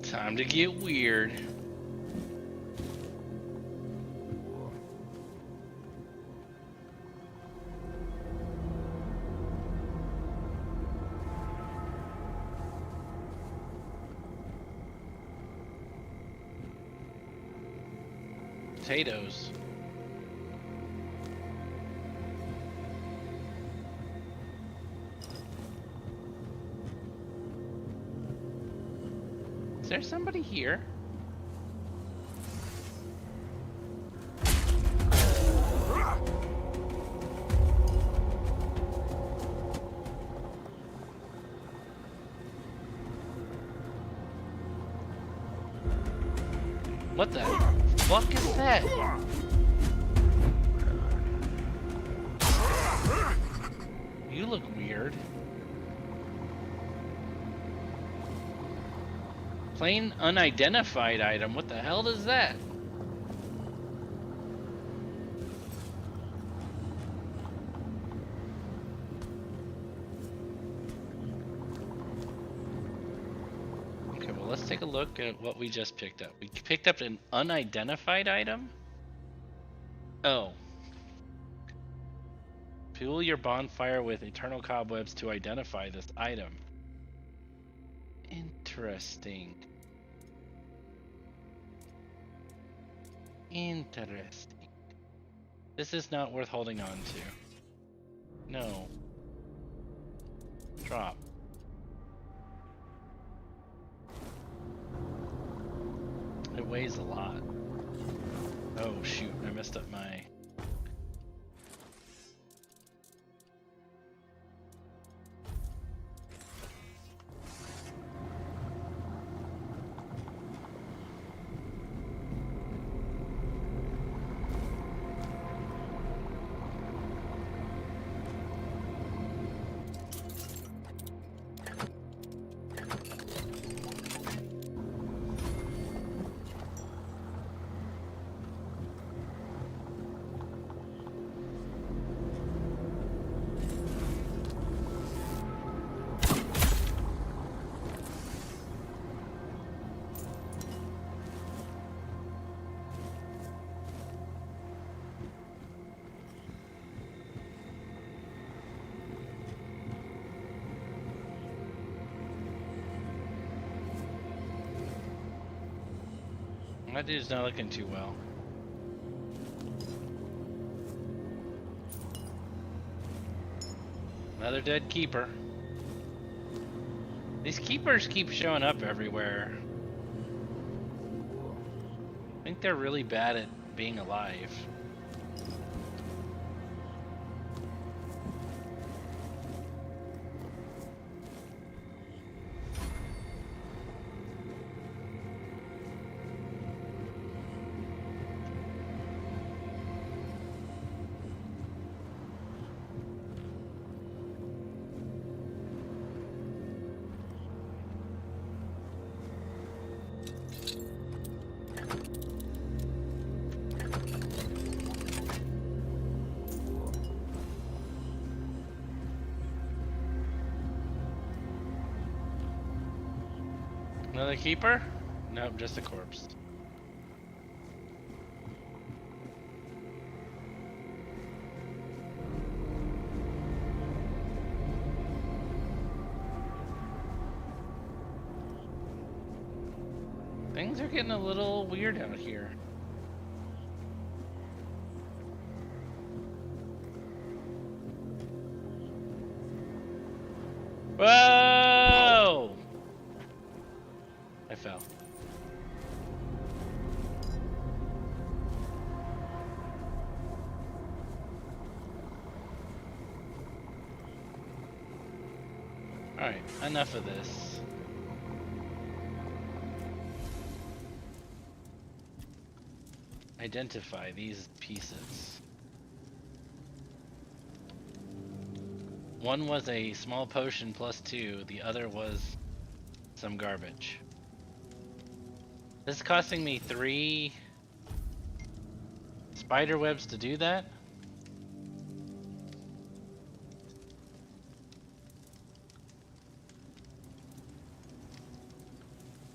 Time to get weird. Potatoes. Is there somebody here? What the fuck is that? You look weird. Plain unidentified item. What the hell is that? Okay, well, let's take a look at what we just picked up. We picked up an unidentified item? Oh. Fuel your bonfire with eternal cobwebs to identify this item. Interesting. Interesting. This is not worth holding on to. No. Drop. It weighs a lot. Oh shoot, I messed up my... That dude's not looking too well. Another dead keeper. These keepers keep showing up everywhere. I think they're really bad at being alive. Another keeper? Nope, just a corpse. Things are getting a little weird out here. Whoa! I fell. Alright, enough of this. Identify these pieces. One was a small potion +2, the other was some garbage. This is costing me 3 spider webs to do that.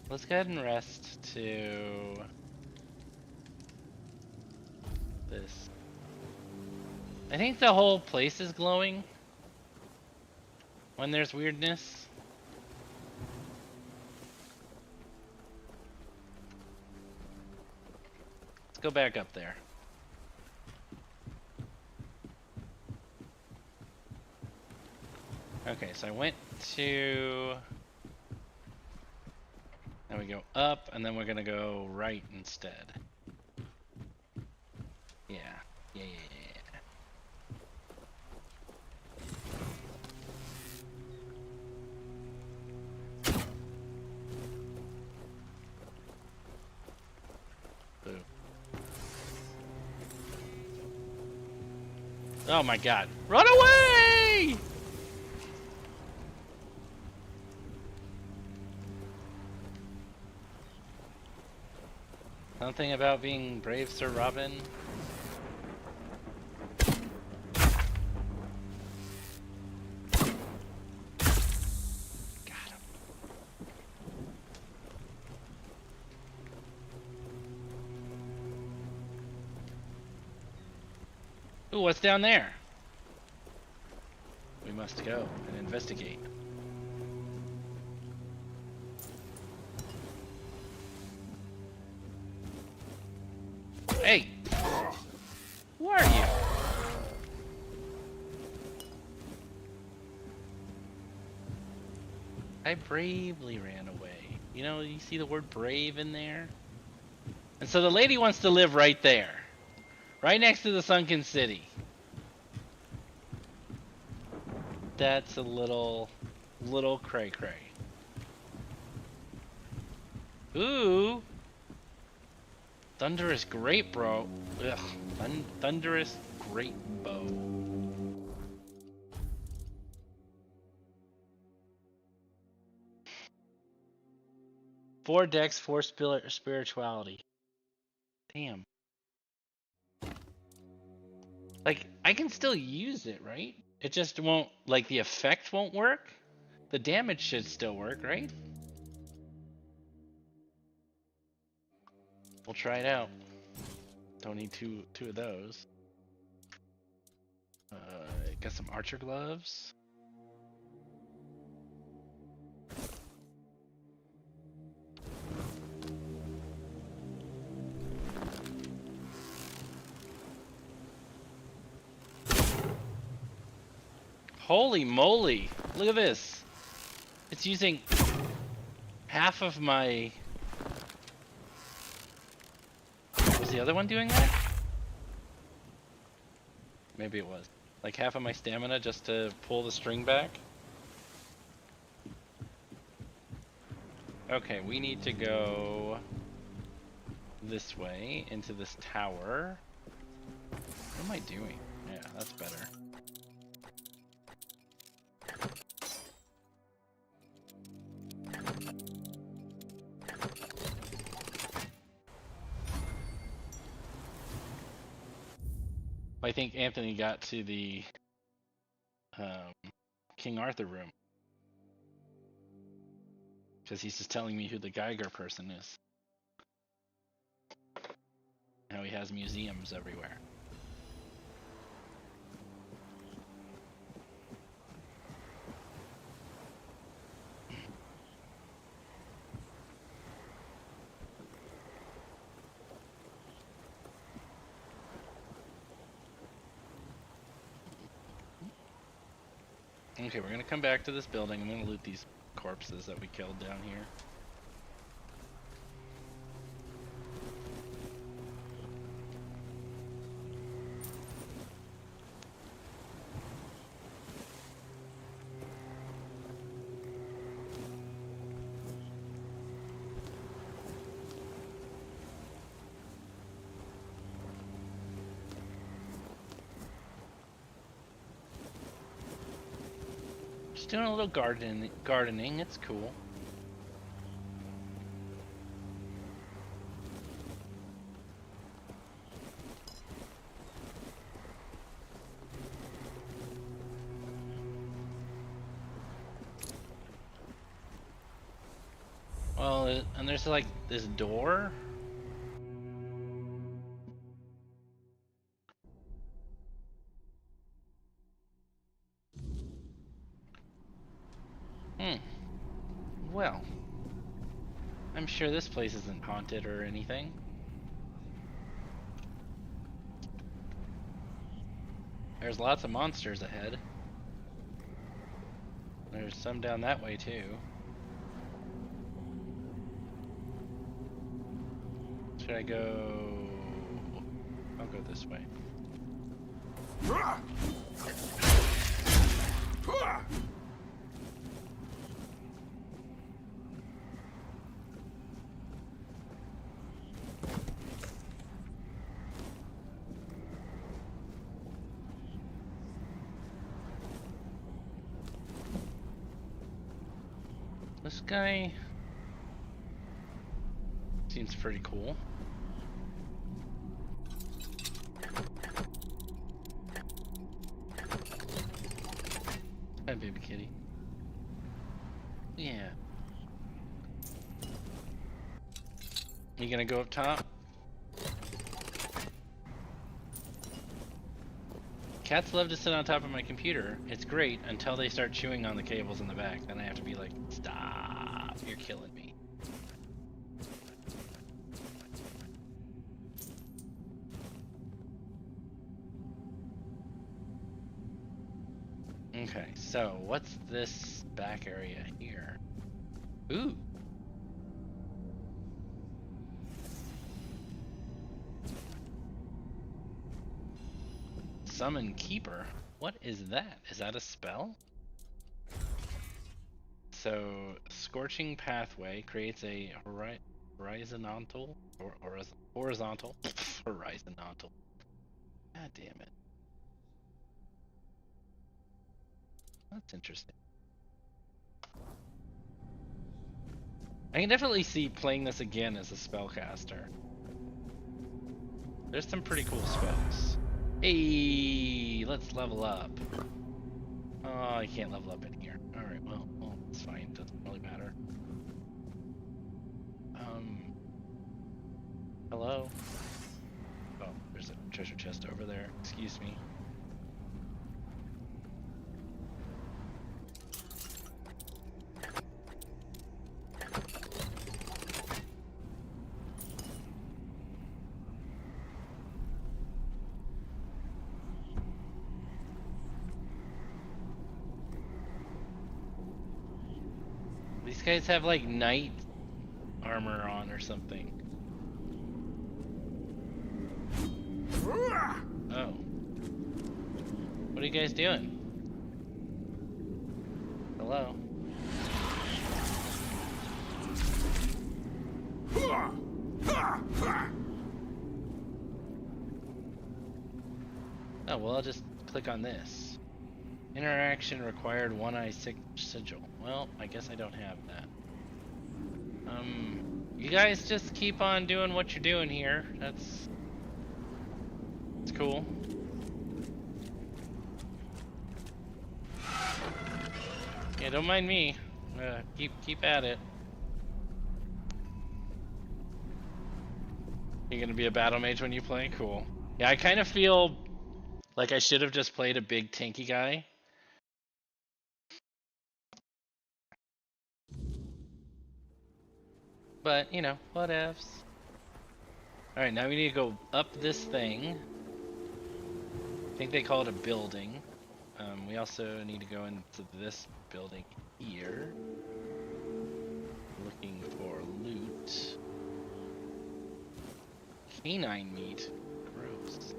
Let's go ahead and rest to this. I think the whole place is glowing when there's weirdness. Let's go back up there. Okay, so I went to... Now we go up, and then we're gonna go right instead. Yeah. Boo. Oh my god. Run away! Something about being brave, Sir Robin. Got him. Ooh, what's down there? We must go and investigate. Hey! Who are you? I bravely ran away. You know, you see the word brave in there? And so the lady wants to live right there. Right next to the sunken city. That's a little cray cray. Ooh! Thunderous great bro. Ugh. Thunderous great bow. Four decks, four spirituality. Damn. Like, I can still use it, right? It just won't, like, the effect won't work? The damage should still work, right? We'll try it out. Don't need two of those. Got some archer gloves. Holy moly! Look at this. It's using half of my... Was the other one doing that? Maybe it was. Like half of my stamina just to pull the string back. Okay, we need to go this way into this tower. What am I doing? Yeah, that's better. I think Anthony got to the King Arthur room. Because he's just telling me who the Geiger person is. How he has museums everywhere. Okay, we're gonna come back to this building. I'm gonna loot these corpses that we killed down here. Just doing a little gardening, it's cool. Well, and there's like this door. Well, I'm sure this place isn't haunted or anything. There's lots of monsters ahead. There's some down that way too. Should I go? I'll go this way. This guy seems pretty cool. Yeah. You gonna go up top? Cats love to sit on top of my computer. It's great until they start chewing on the cables in the back. Then I have to be like, stop, you're killing me. Okay, so what's this back area here? Ooh. Summon Keeper. What is that? Is that a spell? So, Scorching Pathway creates a horizontal or horizontal horizontal. God damn it. That's interesting. I can definitely see playing this again as a spellcaster. There's some pretty cool spells. Hey, let's level up. Oh, I can't level up in here. Alright, well, it's fine. Doesn't really matter. Hello? Oh, there's a treasure chest over there. Excuse me. These guys have like knight armor on or something. Oh. What are you guys doing? Hello? Oh, well, I'll just click on this. Interaction required one-eye sigil. Well, I guess I don't have that. You guys just keep on doing what you're doing here. It's cool. Yeah, don't mind me. Keep at it. You're gonna be a battle mage when you play? Cool. Yeah, I kind of feel like I should have just played a big tanky guy. But, you know, whatevs. Alright, now we need to go up this thing. I think they call it a building. We also need to go into this building here. Looking for loot. Canine meat. Gross.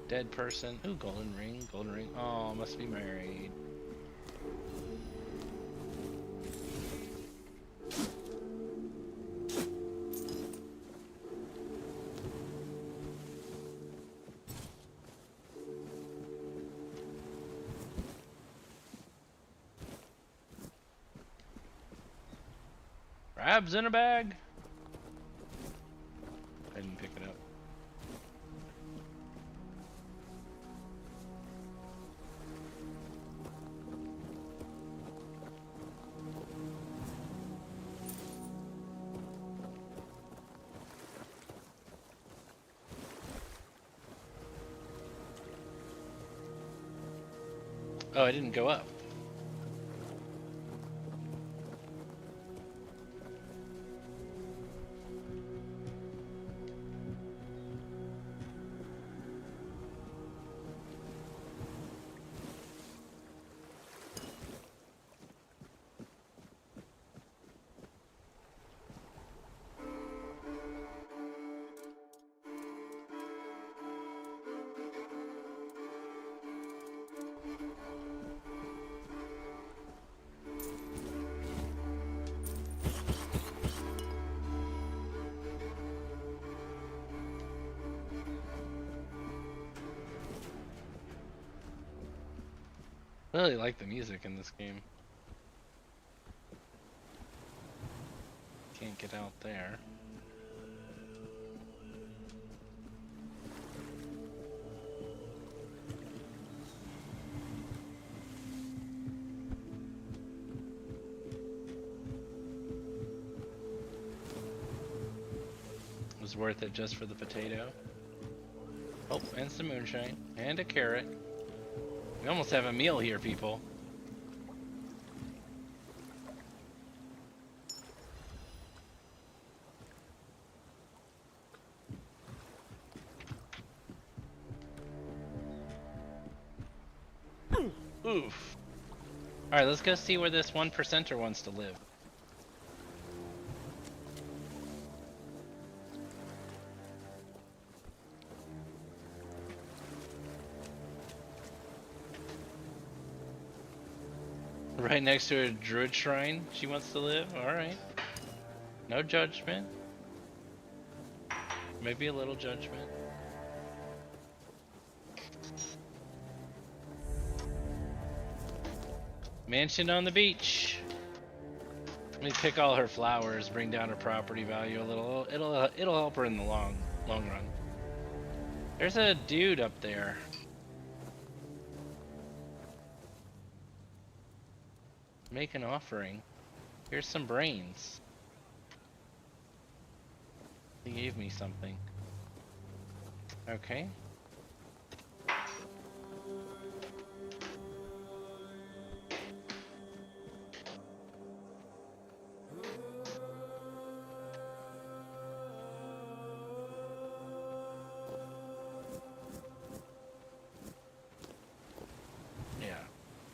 Dead person. Ooh, golden ring. Golden ring. Oh, must be married. Crabs in a bag. I didn't pick it up. Oh, I didn't go up. I really like the music in this game. can't get out there. It was worth it just for the potato. Oh, and some moonshine. And a carrot. We almost have a meal here, people. Oof. Alright, let's go see where this 1%er wants to live. Right next to a druid shrine, she wants to live? Alright. No judgment. Maybe a little judgment. Mansion on the beach. Let me pick all her flowers, bring down her property value a little. It'll help her in the long run. There's a dude up there. Make an offering. Here's some brains. He gave me something. Okay.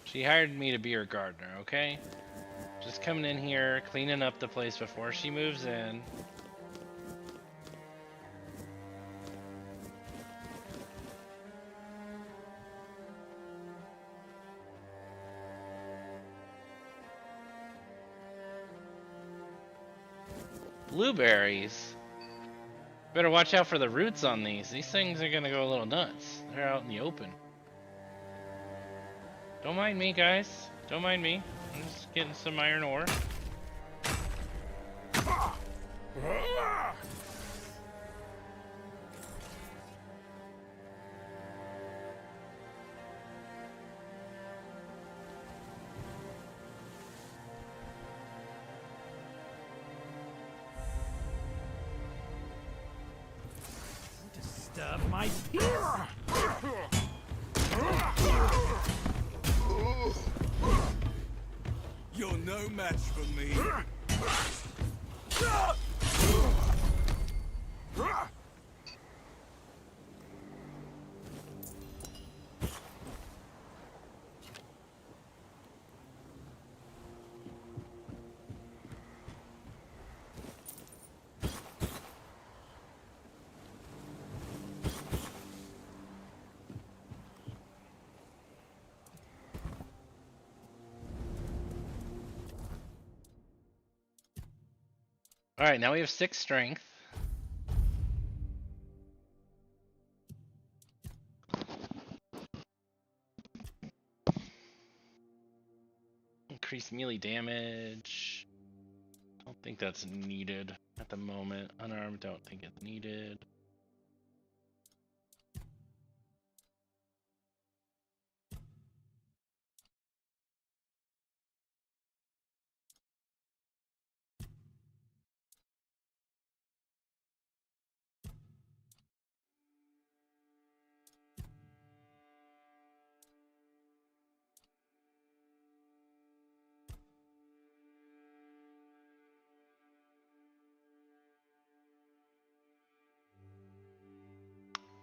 She hired me to be her gardener, okay? Just coming in here, cleaning up the place before she moves in. Blueberries. Better watch out for the roots on these. These things are gonna go a little nuts. They're out in the open. Don't mind me, guys. Don't mind me. I'm just getting some iron ore. Disturb my peace. You're no match for me. Alright, now we have 6 strength. Increased melee damage. Don't think that's needed at the moment. Unarmed, don't think it's needed.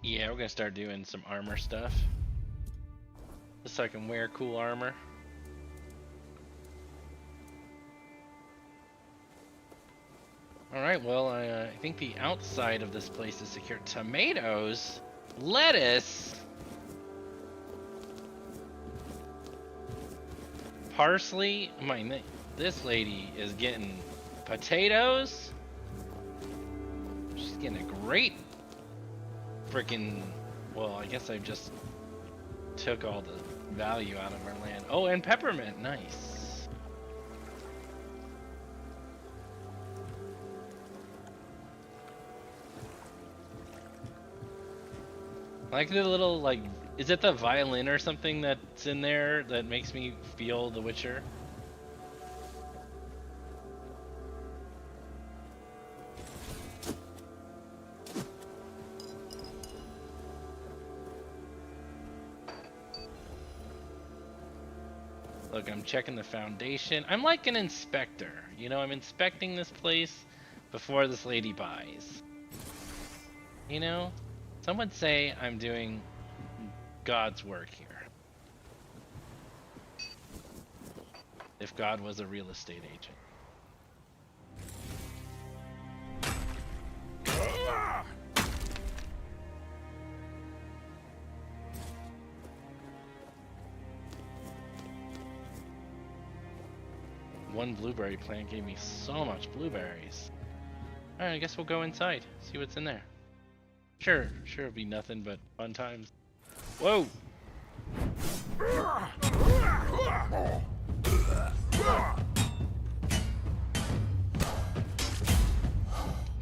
Yeah, we're gonna start doing some armor stuff. Just so I can wear cool armor. Alright, well, I think the outside of this place is secure. Tomatoes? Lettuce? Parsley? This lady is getting potatoes? She's getting a great freaking, well, I guess I just took all the value out of our land. Oh, and peppermint, nice. Like the little, like, is it the violin or something that's in there that makes me feel The Witcher? Look, I'm checking the foundation. I'm like an inspector. You know, I'm inspecting this place before this lady buys. You know? Some would say I'm doing God's work here. If God was a real estate agent. One blueberry plant gave me so much blueberries. Alright, I guess we'll go inside, see what's in there. Sure it'll be nothing but fun times. Whoa!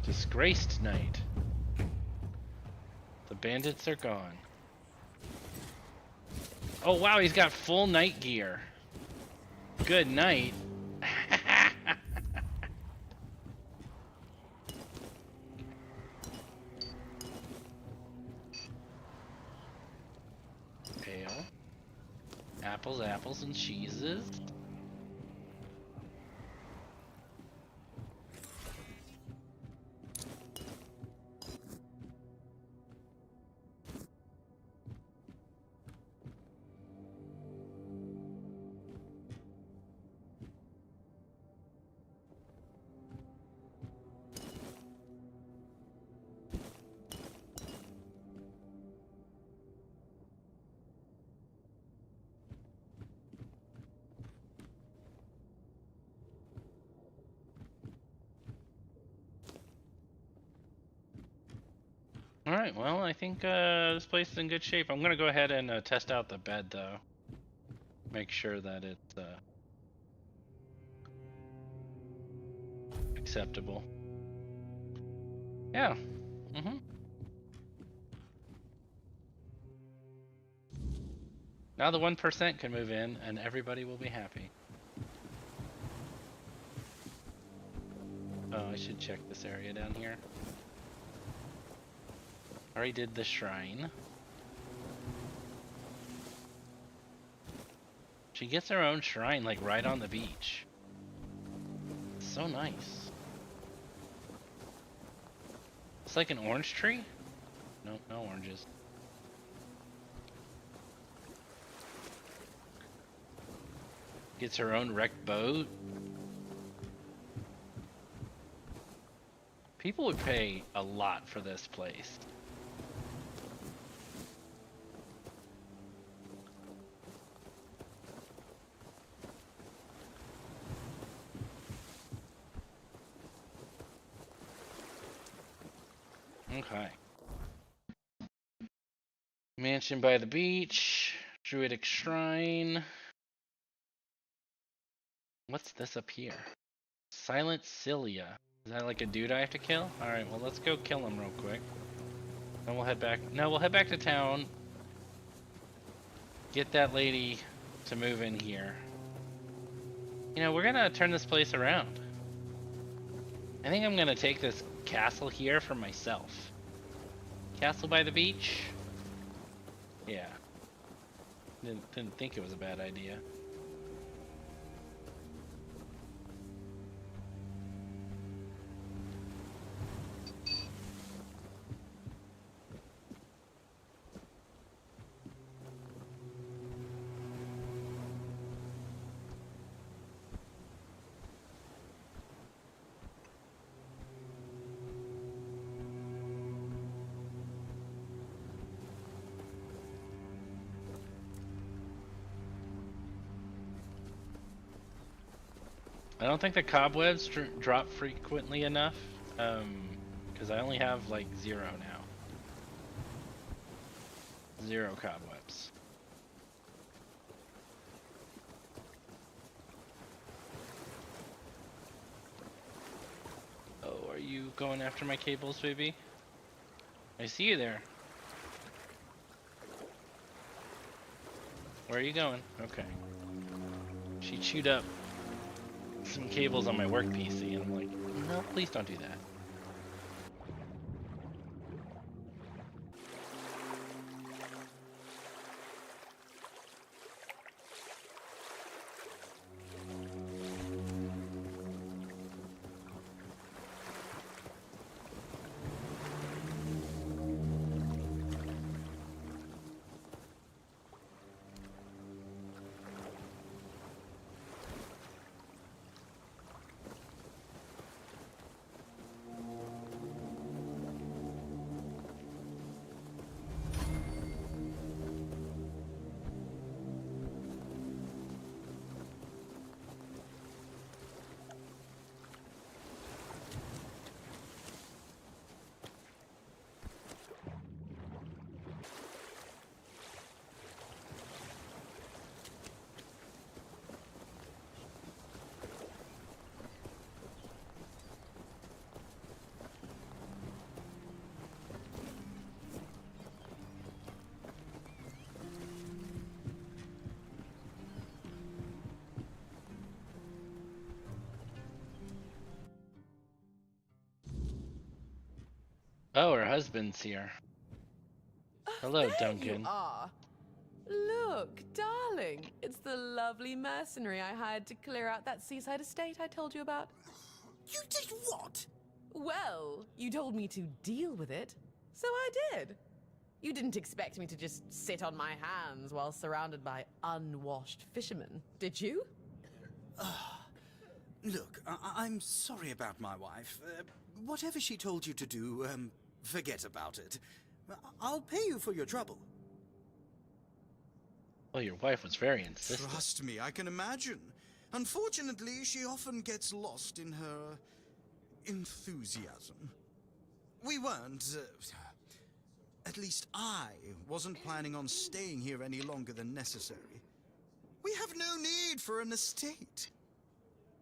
Disgraced night. The bandits are gone. Oh wow, he's got full night gear. Good night. Ale. Apples, and cheeses. Alright, well, I think this place is in good shape. I'm gonna go ahead and test out the bed, though. Make sure that it's acceptable. Yeah. Now the 1% can move in, and everybody will be happy. Oh, I should check this area down here. Already did the shrine. She gets her own shrine, like, right on the beach. So nice. It's like an orange tree? No, no oranges. Gets her own wrecked boat. People would pay a lot for this place. Okay. Mansion by the beach. Druidic shrine. What's this up here? Silent Cilia. Is that like a dude I have to kill? Alright, well let's go kill him real quick. Then we'll head back. No, we'll head back to town. Get that lady to move in here. You know, we're gonna turn this place around. I think I'm gonna take this castle here for myself. Castle by the beach? Yeah. Didn't think it was a bad idea. I don't think the cobwebs drop frequently enough, because I only have like 0 now. 0 cobwebs. Oh, are you going after my cables, baby? I see you there. Where are you going? Okay. She chewed up some cables on my work PC, and I'm like, no, please don't do that. Oh, her husband's here. Hello, There Duncan. you are. Look, darling, it's the lovely mercenary I hired to clear out that seaside estate I told you about. You did what? Well, you told me to deal with it, so I did. You didn't expect me to just sit on my hands while surrounded by unwashed fishermen, did you? Look, I'm sorry about my wife. Whatever she told you to do, forget about it. I'll pay you for your trouble. Well, your wife was very insistent. Trust me, I can imagine. Unfortunately, she often gets lost in her enthusiasm. We weren't, at least I wasn't planning on staying here any longer than necessary. We have no need for an estate.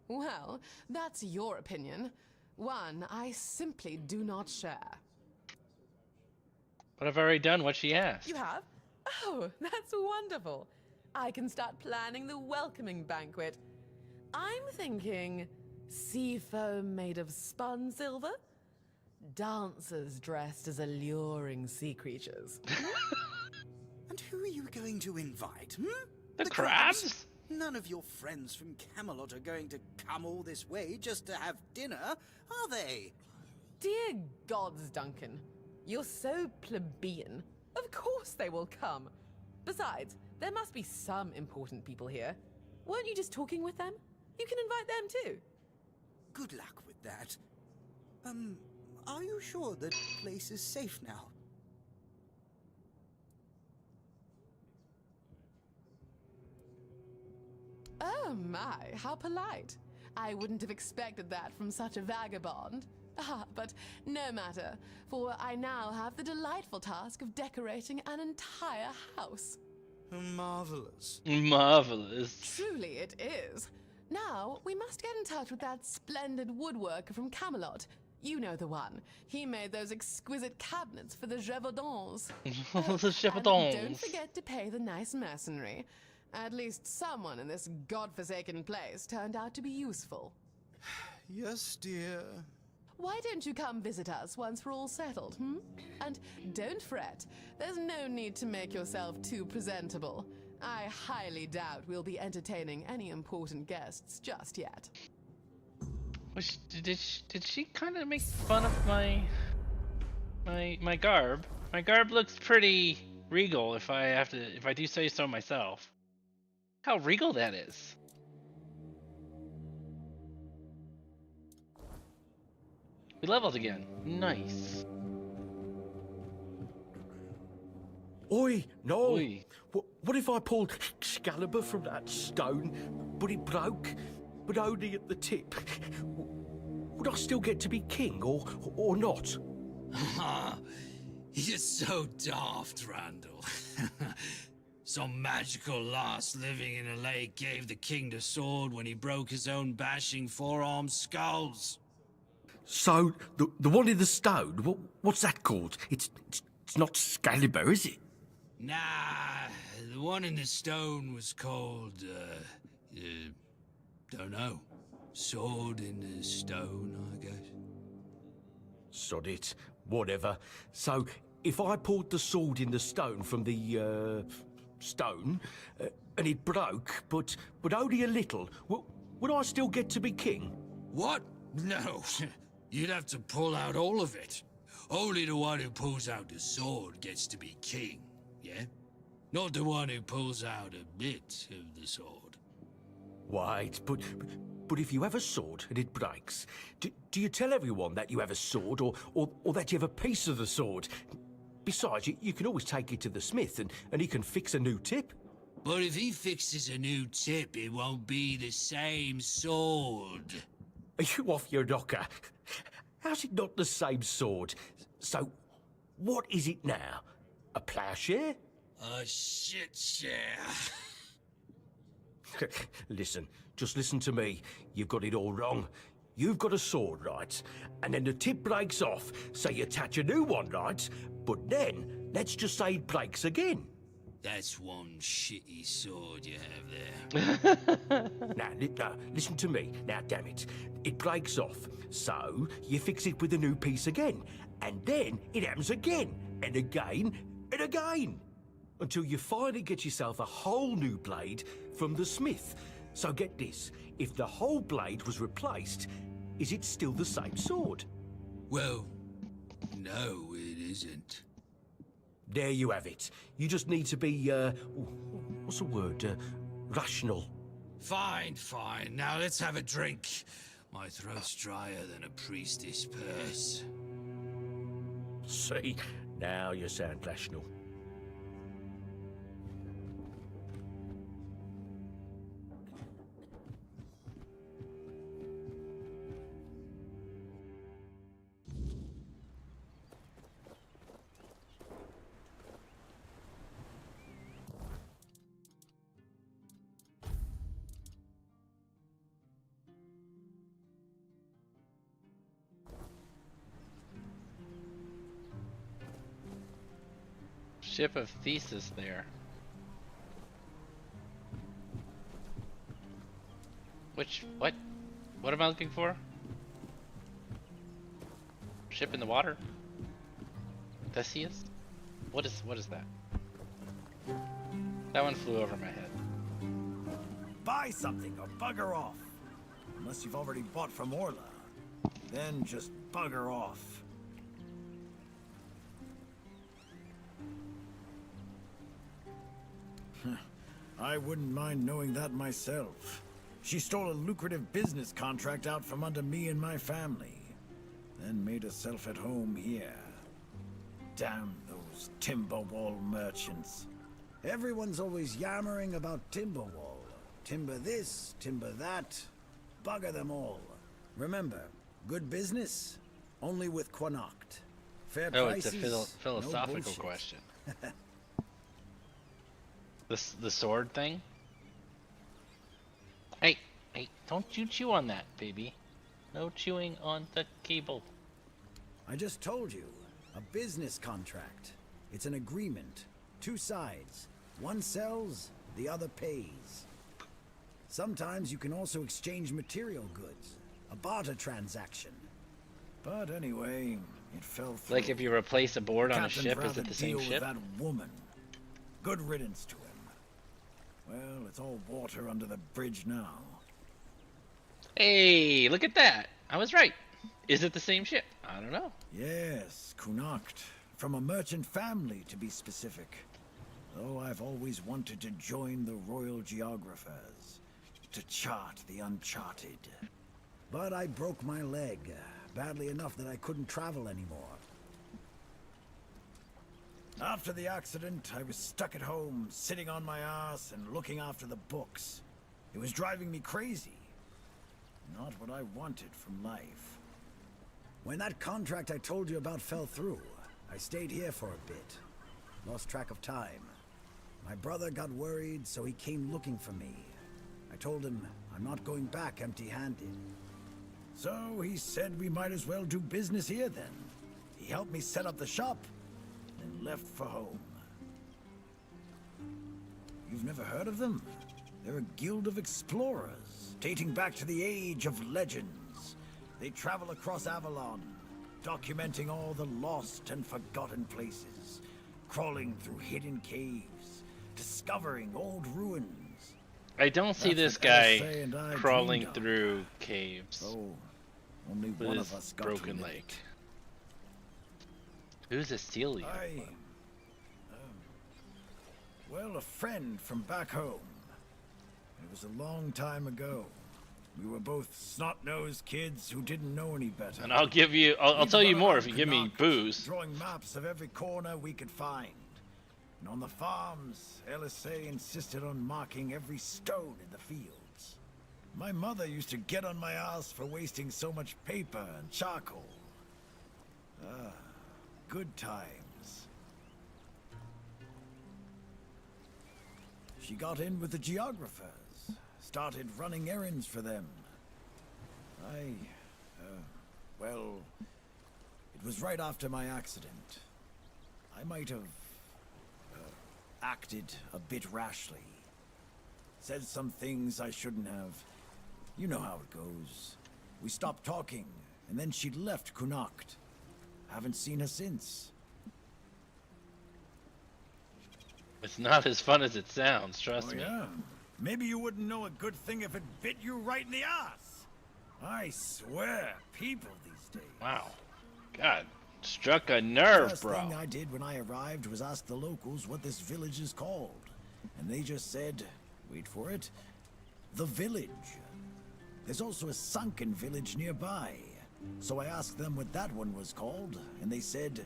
Well, that's your opinion. One I simply do not share. But I've already done what she asked. You have? Oh, that's wonderful. I can start planning the welcoming banquet. I'm thinking sea foam made of spun silver, dancers dressed as alluring sea creatures. And who are you going to invite, The crabs? None of your friends from Camelot are going to come all this way just to have dinner, are they? Dear gods, Duncan, you're so plebeian. Of course they will come. Besides, there must be some important people here. Weren't you just talking with them? You can invite them too. Good luck with that. Are you sure the place is safe now? Oh my, how polite. I wouldn't have expected that from such a vagabond. Ah, but no matter, for I now have the delightful task of decorating an entire house. Marvelous. Marvelous. Truly it is. Now, we must get in touch with that splendid woodworker from Camelot. You know the one. He made those exquisite cabinets for the Gévaudan. The And Gévaudan. don't forget to pay the nice mercenary. At least someone in this godforsaken place turned out to be useful. Yes, dear. Why don't you come visit us once we're all settled, And don't fret. There's no need to make yourself too presentable. I highly doubt we'll be entertaining any important guests just yet. Did she kind of make fun of my garb? My garb looks pretty regal, if I do say so myself. How regal that is. We leveled again. Nice. Oi, no. Oi. What if I pulled Excalibur from that stone, but it broke, but only at the tip? Would I still get to be king, or not? You're so daft, Randall. Some magical lass living in a lake gave the king the sword when he broke his own bashing four-armed skulls. So, the one in the stone, what's that called? It's not Excalibur, is it? Nah, the one in the stone was called, don't know. Sword in the stone, I guess. Sod it. Whatever. So, if I pulled the sword in the stone from the, stone, and it broke, but only a little, would I still get to be king? What? No. You'd have to pull out all of it. Only the one who pulls out the sword gets to be king, yeah? Not the one who pulls out a bit of the sword. Wait, but if you have a sword and it breaks, do you tell everyone that you have a sword or that you have a piece of the sword? Besides, you can always take it to the smith and he can fix a new tip. But if he fixes a new tip, it won't be the same sword. Are you off your knocker? How's it not the same sword? So, what is it now? A ploughshare? A shit share. Listen, just listen to me. You've got it all wrong. You've got a sword, right? And then the tip breaks off, so you attach a new one, right? But then, let's just say it breaks again. That's one shitty sword you have there. Now, listen to me. Now, damn it. It breaks off, so you fix it with a new piece again. And then it happens again, and again, and again. Until you finally get yourself a whole new blade from the smith. So get this, if the whole blade was replaced, is it still the same sword? Well, no, it isn't. There you have it. You just need to be, what's the word? Rational. Fine. Now let's have a drink. My throat's drier than a priestess purse. See, now you sound rational. Ship of Thesis there. What? What am I looking for? Ship in the water? Theseus? What is that? That one flew over my head. Buy something or bugger off. Unless you've already bought from Orla. Then just bugger off. I wouldn't mind knowing that myself. She stole a lucrative business contract out from under me and my family, then made herself at home here. Damn those Timberwall merchants. Everyone's always yammering about Timberwall. Timber this, timber that. Bugger them all. Remember, good business, only with Quanacht. Fair prices, it's a philosophical no bullshit. question. The sword thing? Hey, don't you chew on that, baby. No chewing on the cable. I just told you, a business contract. It's an agreement. Two sides. One sells, the other pays. Sometimes you can also exchange material goods. A barter transaction. But anyway, it fell through. Like if you replace a board on a Captain's ship, is rather it the same deal with ship? that woman. Good riddance to him. Well, it's all water under the bridge now. Hey, look at that. I was right. Is it the same ship? I don't know. Yes, Kunacht. From a merchant family, to be specific. Though I've always wanted to join the Royal Geographers. To chart the uncharted. But I broke my leg. Badly enough that I couldn't travel anymore. After the accident, I was stuck at home, sitting on my ass and looking after the books. It was driving me crazy. Not what I wanted from life. When that contract I told you about fell through, I stayed here for a bit. Lost track of time. My brother got worried, so he came looking for me. I told him I'm not going back empty-handed. So he said we might as well do business here then. He helped me set up the shop, and left for home. You've never heard of them? They're a guild of explorers, dating back to the age of legends. They travel across Avalon, documenting all the lost and forgotten places, crawling through hidden caves, discovering old ruins. I don't see That's this what guy LSA and I crawling dreamed of. through caves Oh, only with one his of us got broken to live leg. it. Who's Estelia? Well, a friend from back home. It was a long time ago. We were both snot-nosed kids who didn't know any better. And I'll give you, I'll We'd tell you run more around if you give me Connacht, booze. drawing maps of every corner we could find. And on the farms, LSA insisted on marking every stone in the fields. My mother used to get on my ass for wasting so much paper and charcoal. Ah, good times. She got in with the geographers, started running errands for them. Well, it was right after my accident. I might have acted a bit rashly. Said some things I shouldn't have. You know how it goes. We stopped talking, and then she left Connacht. Haven't seen her since. It's not as fun as it sounds, trust me. Yeah. Maybe you wouldn't know a good thing if it bit you right in the ass. I swear, people these days. Wow. God, struck a nerve, First bro. thing I did when I arrived was ask the locals what this village is called. And they just said, wait for it, the village. There's also a sunken village nearby. So I asked them what that one was called, and they said,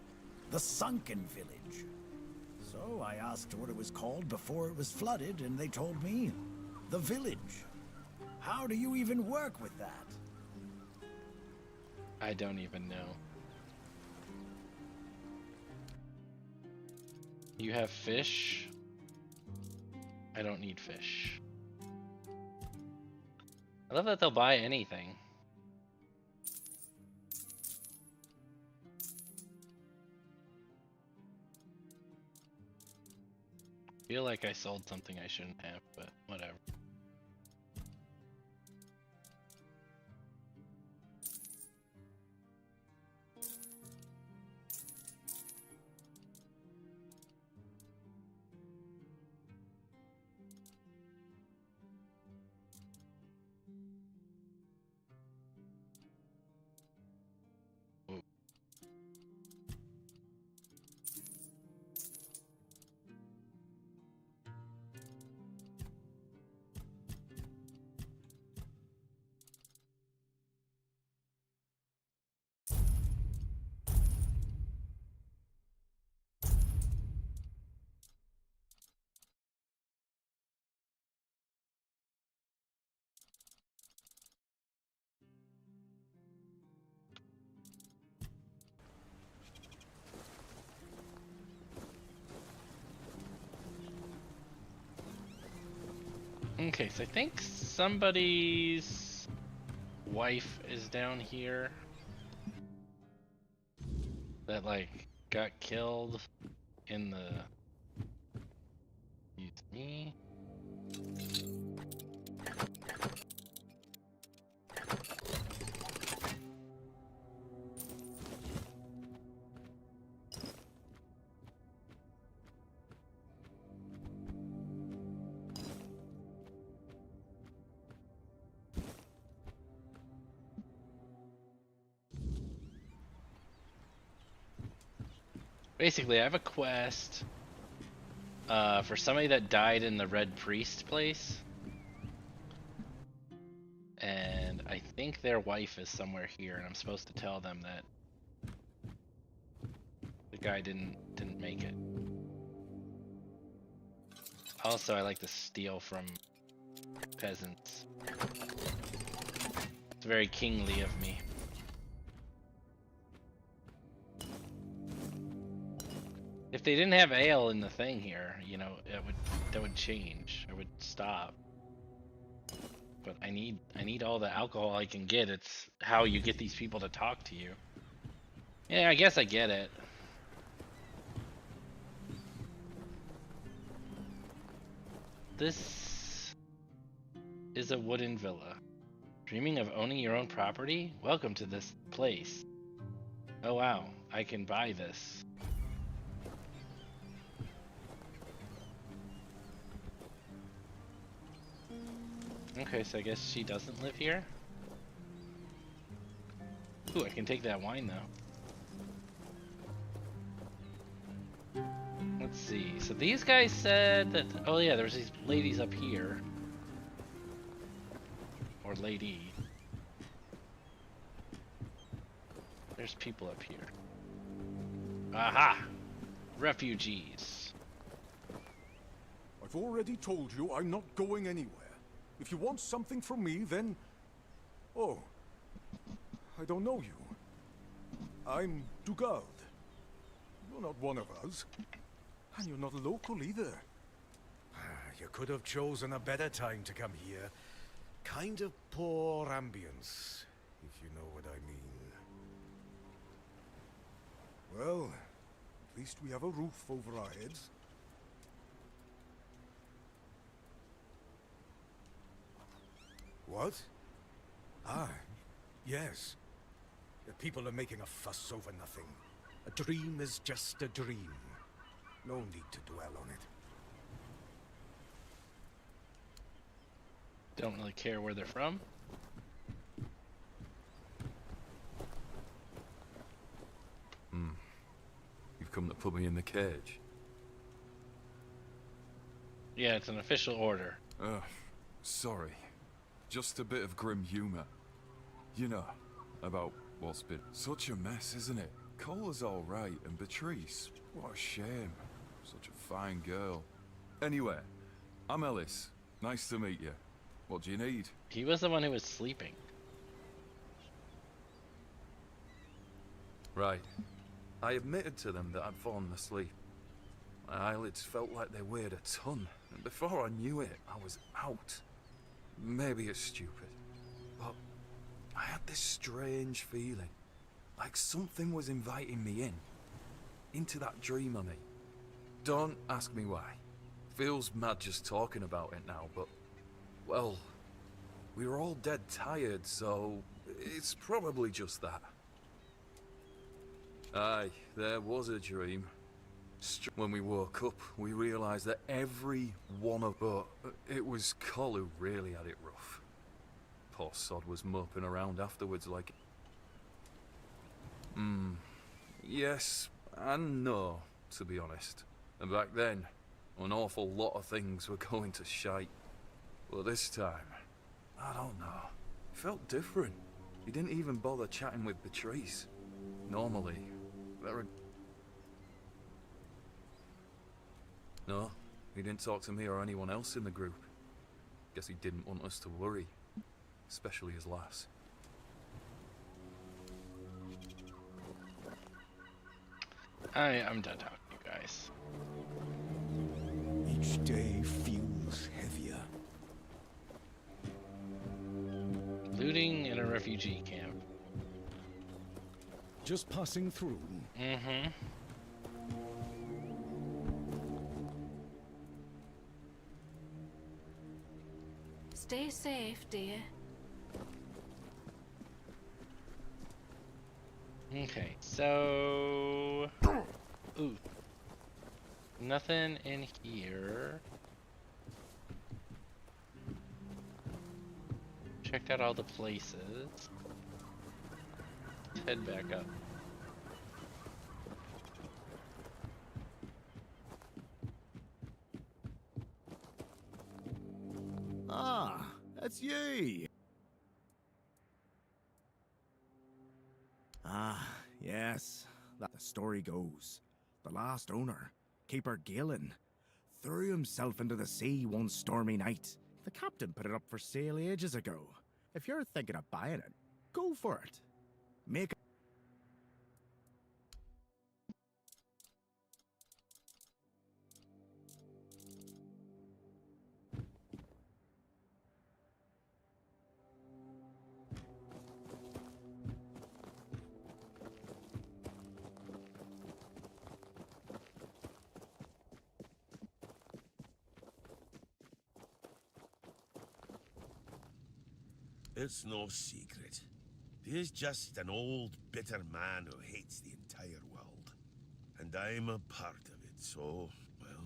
the sunken village. So I asked what it was called before it was flooded, and they told me, the village. How do you even work with that? I don't even know. You have fish? I don't need fish. I love that they'll buy anything. Feel like I sold something I shouldn't have, but whatever. Okay, so I think somebody's wife is down here that like got killed in the me. Basically, I have a quest for somebody that died in the Red Priest place. And I think their wife is somewhere here, and I'm supposed to tell them that the guy didn't make it. Also, I like to steal from peasants. It's very kingly of me. If they didn't have ale in the thing here, you know, that would change. I would stop. But I need all the alcohol I can get. It's how you get these people to talk to you. Yeah, I guess I get it. This is a wooden villa. Dreaming of owning your own property? Welcome to this place. Oh wow, I can buy this. Okay, so I guess she doesn't live here? Ooh, I can take that wine though. Let's see. So these guys said that. Oh yeah, there's these ladies up here. Or lady. There's people up here. Aha! Refugees. I've already told you I'm not going anywhere. If you want something from me, then... Oh, I don't know you. I'm Dugard. You're not one of us. And you're not local either. You could have chosen a better time to come here. Kind of poor ambience, if you know what I mean. Well, at least we have a roof over our heads. What? Ah, yes. The people are making a fuss over nothing. A dream is just a dream. No need to dwell on it. Don't really care where they're from. You've come to put me in the cage. Yeah, it's an official order. Sorry. Just a bit of grim humor. You know, about what's been such a mess, isn't it? Cola's alright, and Beatrice, what a shame. Such a fine girl. Anyway, I'm Ellis. Nice to meet you. What do you need? He was the one who was sleeping. Right. I admitted to them that I'd fallen asleep. My eyelids felt like they weighed a ton, and before I knew it, I was out. Maybe it's stupid, but I had this strange feeling, like something was inviting me into that dream I mean. Don't ask me why. Feels mad just talking about it now, but, well, we were all dead tired, so it's probably just that. Aye, there was a dream. When we woke up, we realised that every one of us, it was Col who really had it rough. Poor sod was moping around afterwards like... Yes and no, to be honest. And back then, an awful lot of things were going to shite. But this time, I don't know. It felt different. He didn't even bother chatting with Beatrice. Normally, they're a... No, he didn't talk to me or anyone else in the group. Guess he didn't want us to worry, especially his lass. I'm done talking to you guys. Each day feels heavier. Looting in a refugee camp. Just passing through. Mm-hmm. Stay safe, dear. Okay, so... Ooh. Nothing in here. Checked out all the places. Let's head back up. Ah, that's you. Ah, yes. That the story goes. The last owner, Keeper Galen, threw himself into the sea one stormy night. The captain put it up for sale ages ago. If you're thinking of buying it, go for it. Make It's no secret. He's just an old, bitter man who hates the entire world. And I'm a part of it, so, well,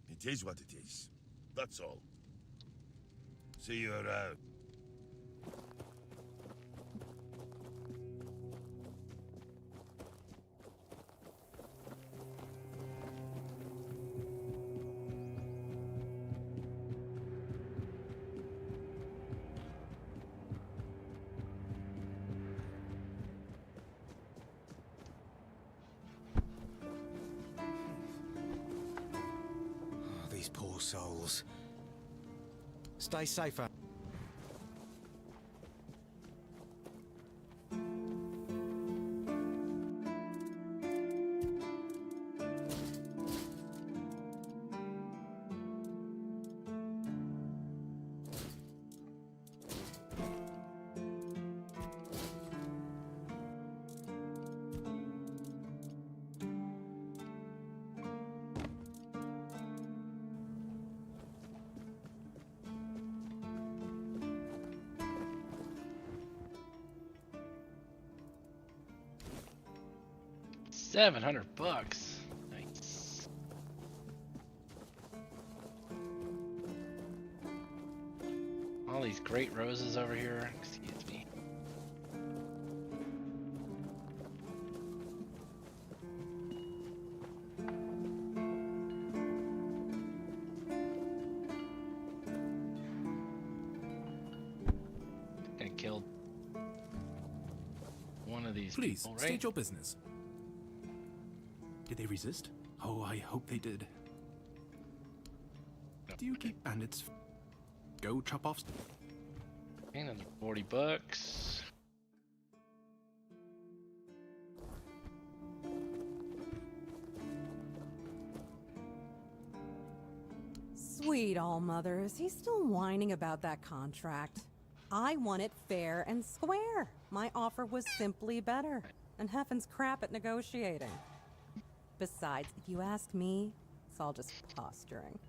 it is what it is. That's all. See you around. These poor souls. Stay safe out. $700. Nice. All these great roses over here. Excuse me. I killed one of these Please, people, right? state your business. Did they resist? Oh, I hope they did. Do you keep bandits? Go chop off. Another $40. Sweet all-mothers, he's still whining about that contract. I want it fair and square. My offer was simply better, and Heffen's crap at negotiating. Besides, if you ask me, it's all just posturing.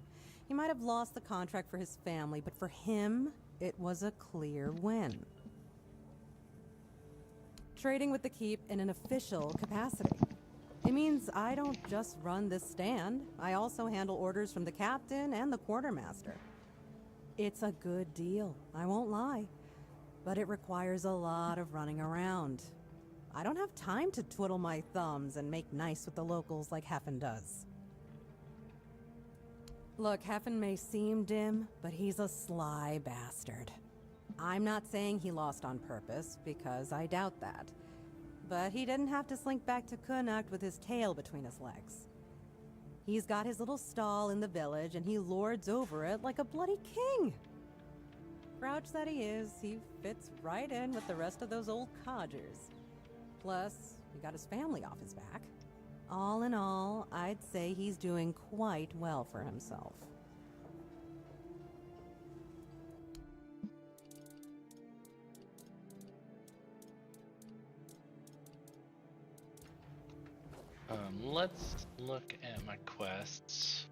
He might have lost the contract for his family, but for him, it was a clear win. Trading with the Keep in an official capacity. It means I don't just run this stand. I also handle orders from the captain and the quartermaster. It's a good deal, I won't lie. But it requires a lot of running around. I don't have time to twiddle my thumbs and make nice with the locals like Heffen does. Look, Heffen may seem dim, but he's a sly bastard. I'm not saying he lost on purpose, because I doubt that. But he didn't have to slink back to Connacht with his tail between his legs. He's got his little stall in the village, and he lords over it like a bloody king. Grouch that he is, he fits right in with the rest of those old codgers. Plus, he got his family off his back. All in all, I'd say he's doing quite well for himself. Let's look at my quests.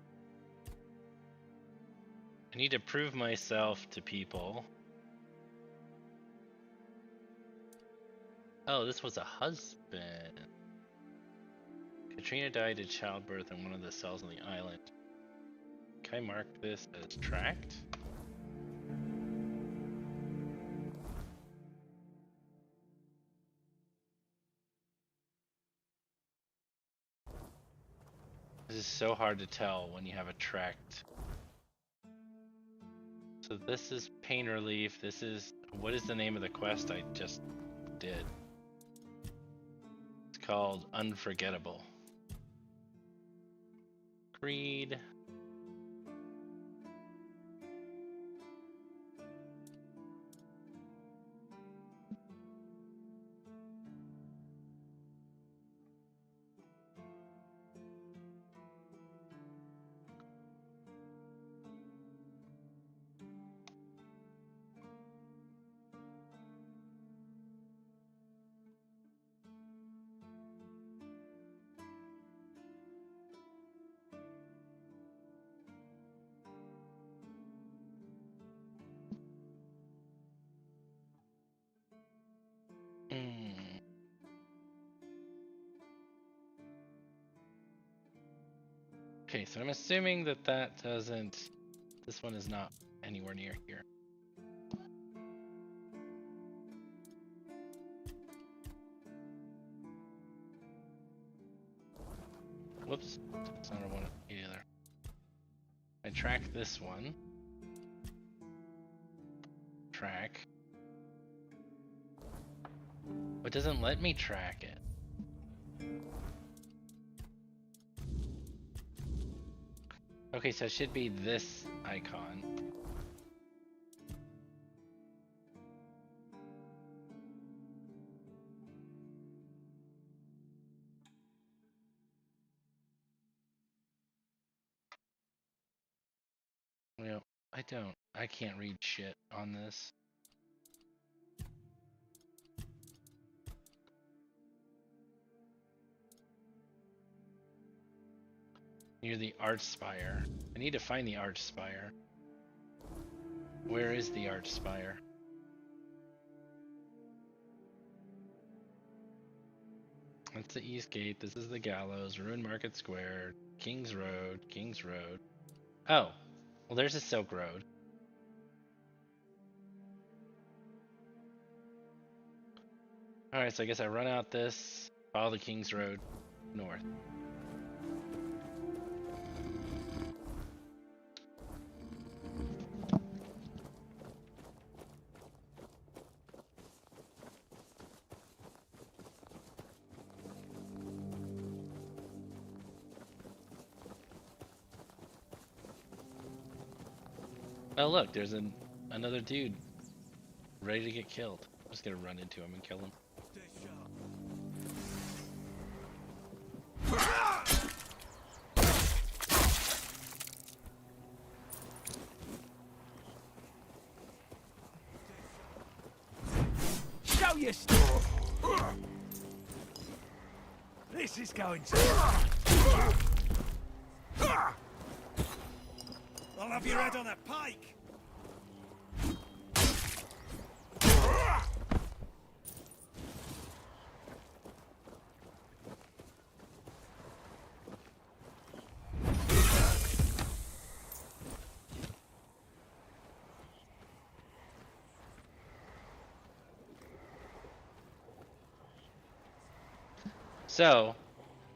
I need to prove myself to people. Oh, this was a husband. Katrina died at childbirth in one of the cells on the island. Can I mark this as tracked? This is so hard to tell when you have a tracked. So this is pain relief. This is, what is the name of the quest I just did? It's called Unforgettable. Creed. Okay, so I'm assuming that that doesn't... This one is not anywhere near here. Whoops, that's not one either. I track this one. Track. But doesn't let me track it. Okay, so it should be this icon. Well, I can't read shit on this. Near the Arch Spire. I need to find the Arch Spire. Where is the Arch Spire? That's the East Gate. This is the Gallows. Ruined Market Square. King's Road. King's Road. Oh. Well, there's a Silk Road. Alright, so I guess I run out this. Follow the King's Road north. Oh look, there's another dude ready to get killed. I'm just gonna run into him and kill him. Show your stuff! This is going to... I'll have your head on a pike! So,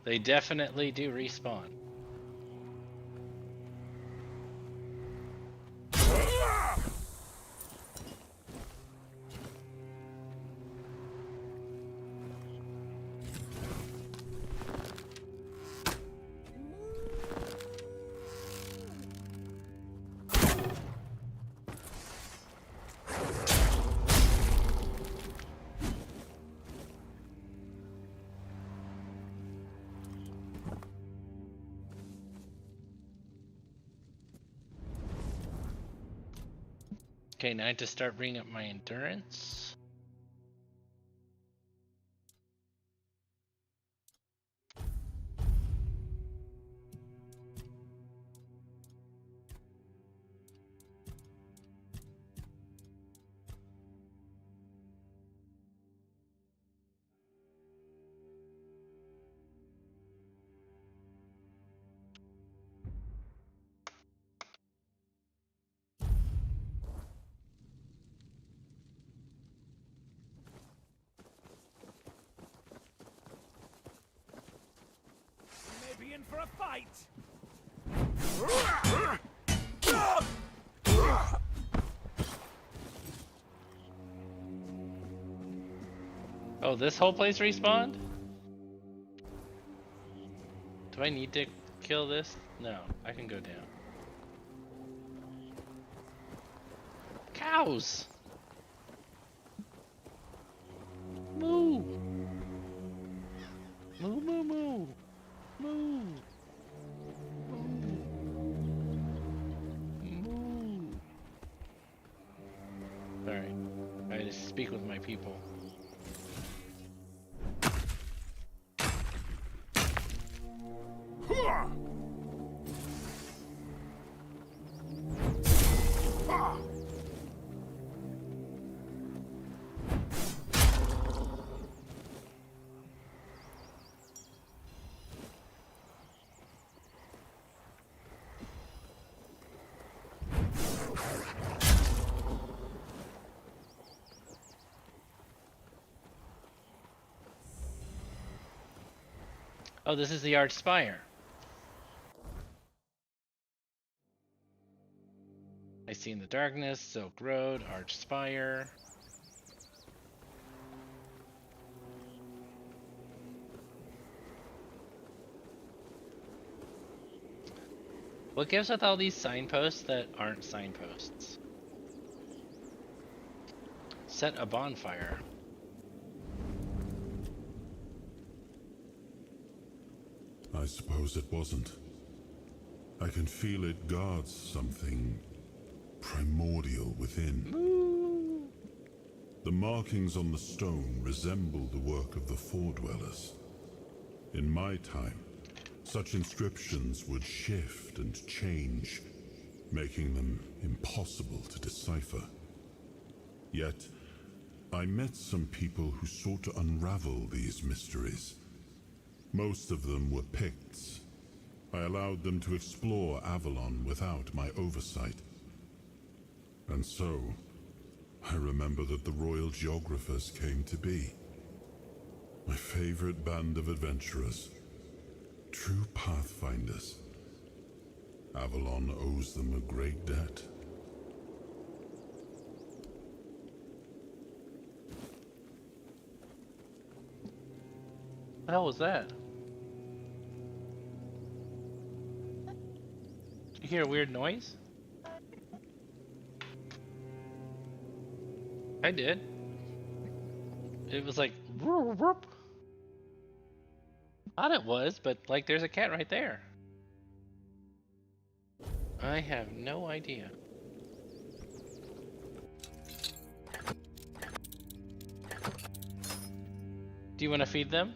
they definitely do respawn. Okay, now I have to start bringing up my endurance. Maybe in for a fight! Oh, this whole place respawned? Do I need to kill this? No, I can go down. Cows! Moo! Moo, moo, moo! Moo! Moo! Sorry, I just speak with my people. Oh, this is the Arch Spire. I see in the darkness, Silk Road, Arch Spire. What gives with all these signposts that aren't signposts? Set a bonfire. I suppose it wasn't. I can feel it guards something primordial within. The markings on the stone resemble the work of the Foredwellers. In my time, such inscriptions would shift and change, making them impossible to decipher. Yet, I met some people who sought to unravel these mysteries. Most of them were Picts. I allowed them to explore Avalon without my oversight. And so, I remember that the royal geographers came to be. My favorite band of adventurers. True pathfinders. Avalon owes them a great debt. What the hell was that? Did you hear a weird noise? I did. It was like whoop, whoop. Thought it was, but like there's a cat right there. I have no idea. Do you want to feed them?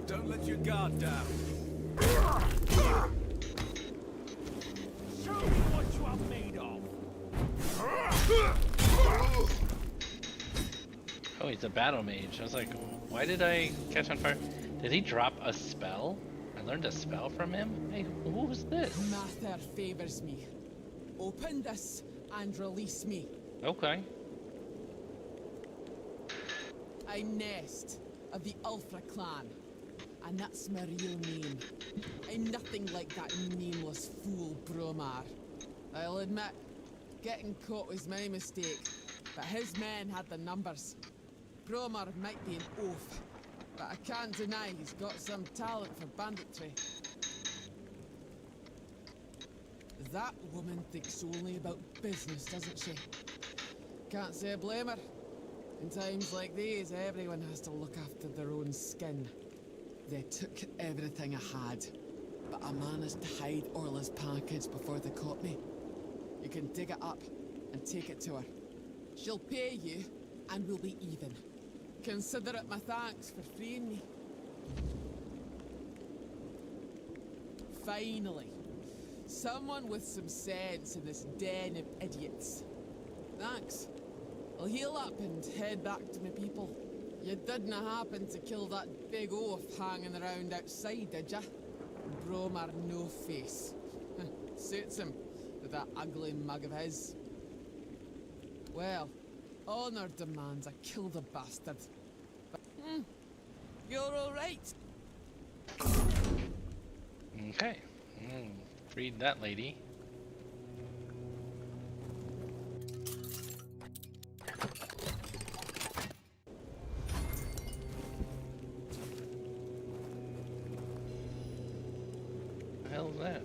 Don't let your guard down. Show me what you are made of. Oh, he's a battle mage. I was like, why did I catch on fire? Did he drop a spell? I learned a spell from him? Hey, who was this? Master favors me. Open this and release me. Okay. I'm Nest of the Ulfra clan, and that's my real name. I'm nothing like that nameless fool Bromar. I'll admit, getting caught was my mistake, but his men had the numbers. Bromar might be an oaf, but I can't deny he's got some talent for banditry. That woman thinks only about business, doesn't she? Can't say I blame her. In times like these, everyone has to look after their own skin. They took everything I had, but I managed to hide Orla's package before they caught me. You can dig it up and take it to her. She'll pay you, and we'll be even. Consider it my thanks for freeing me. Finally, someone with some sense in this den of idiots. Thanks. I'll heal up and head back to my people. You didn't happen to kill that big oaf hanging around outside, did ya? Bromar no face. Suits him, with that ugly mug of his. Well, honor demands I kill the bastard. But, you'll all right. Okay. Freed that lady. The hell is that?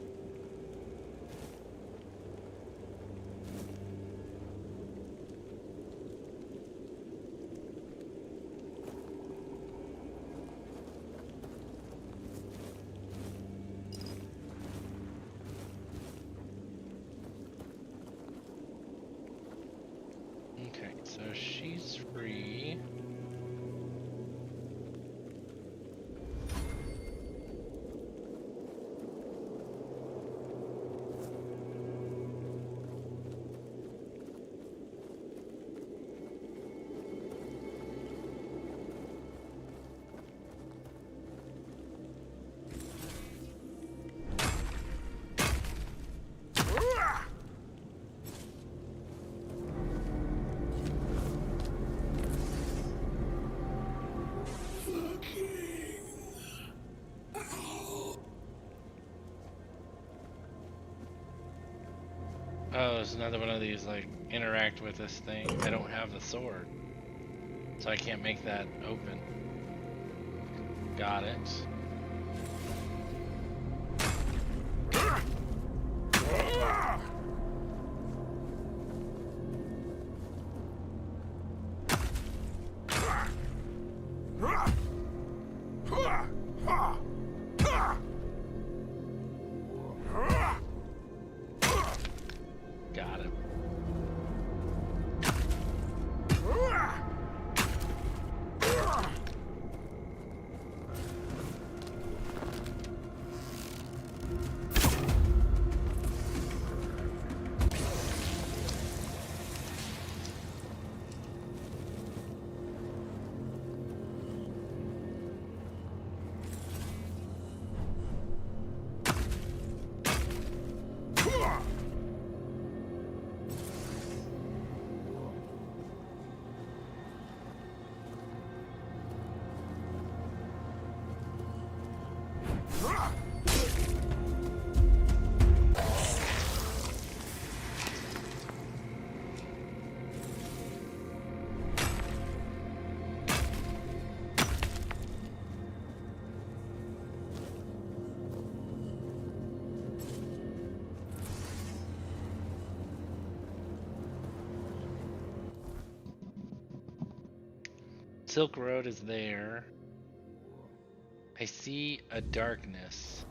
Okay, so she's free. Oh, it's another one of these, like, interact with this thing. I don't have the sword, so I can't make that open. Got it. Got him. Silk Road is there. I see a darkness.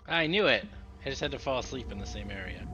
I knew it. I just had to fall asleep in the same area.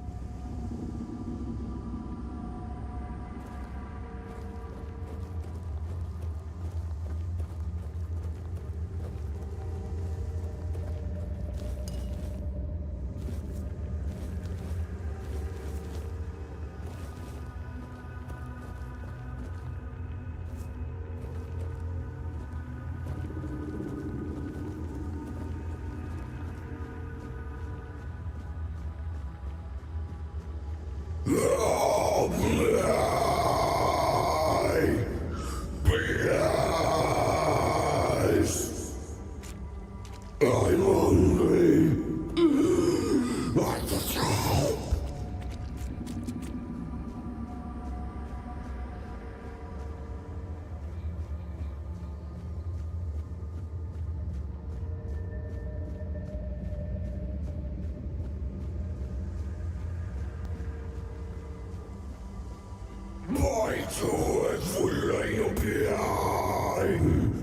too will lay you behind.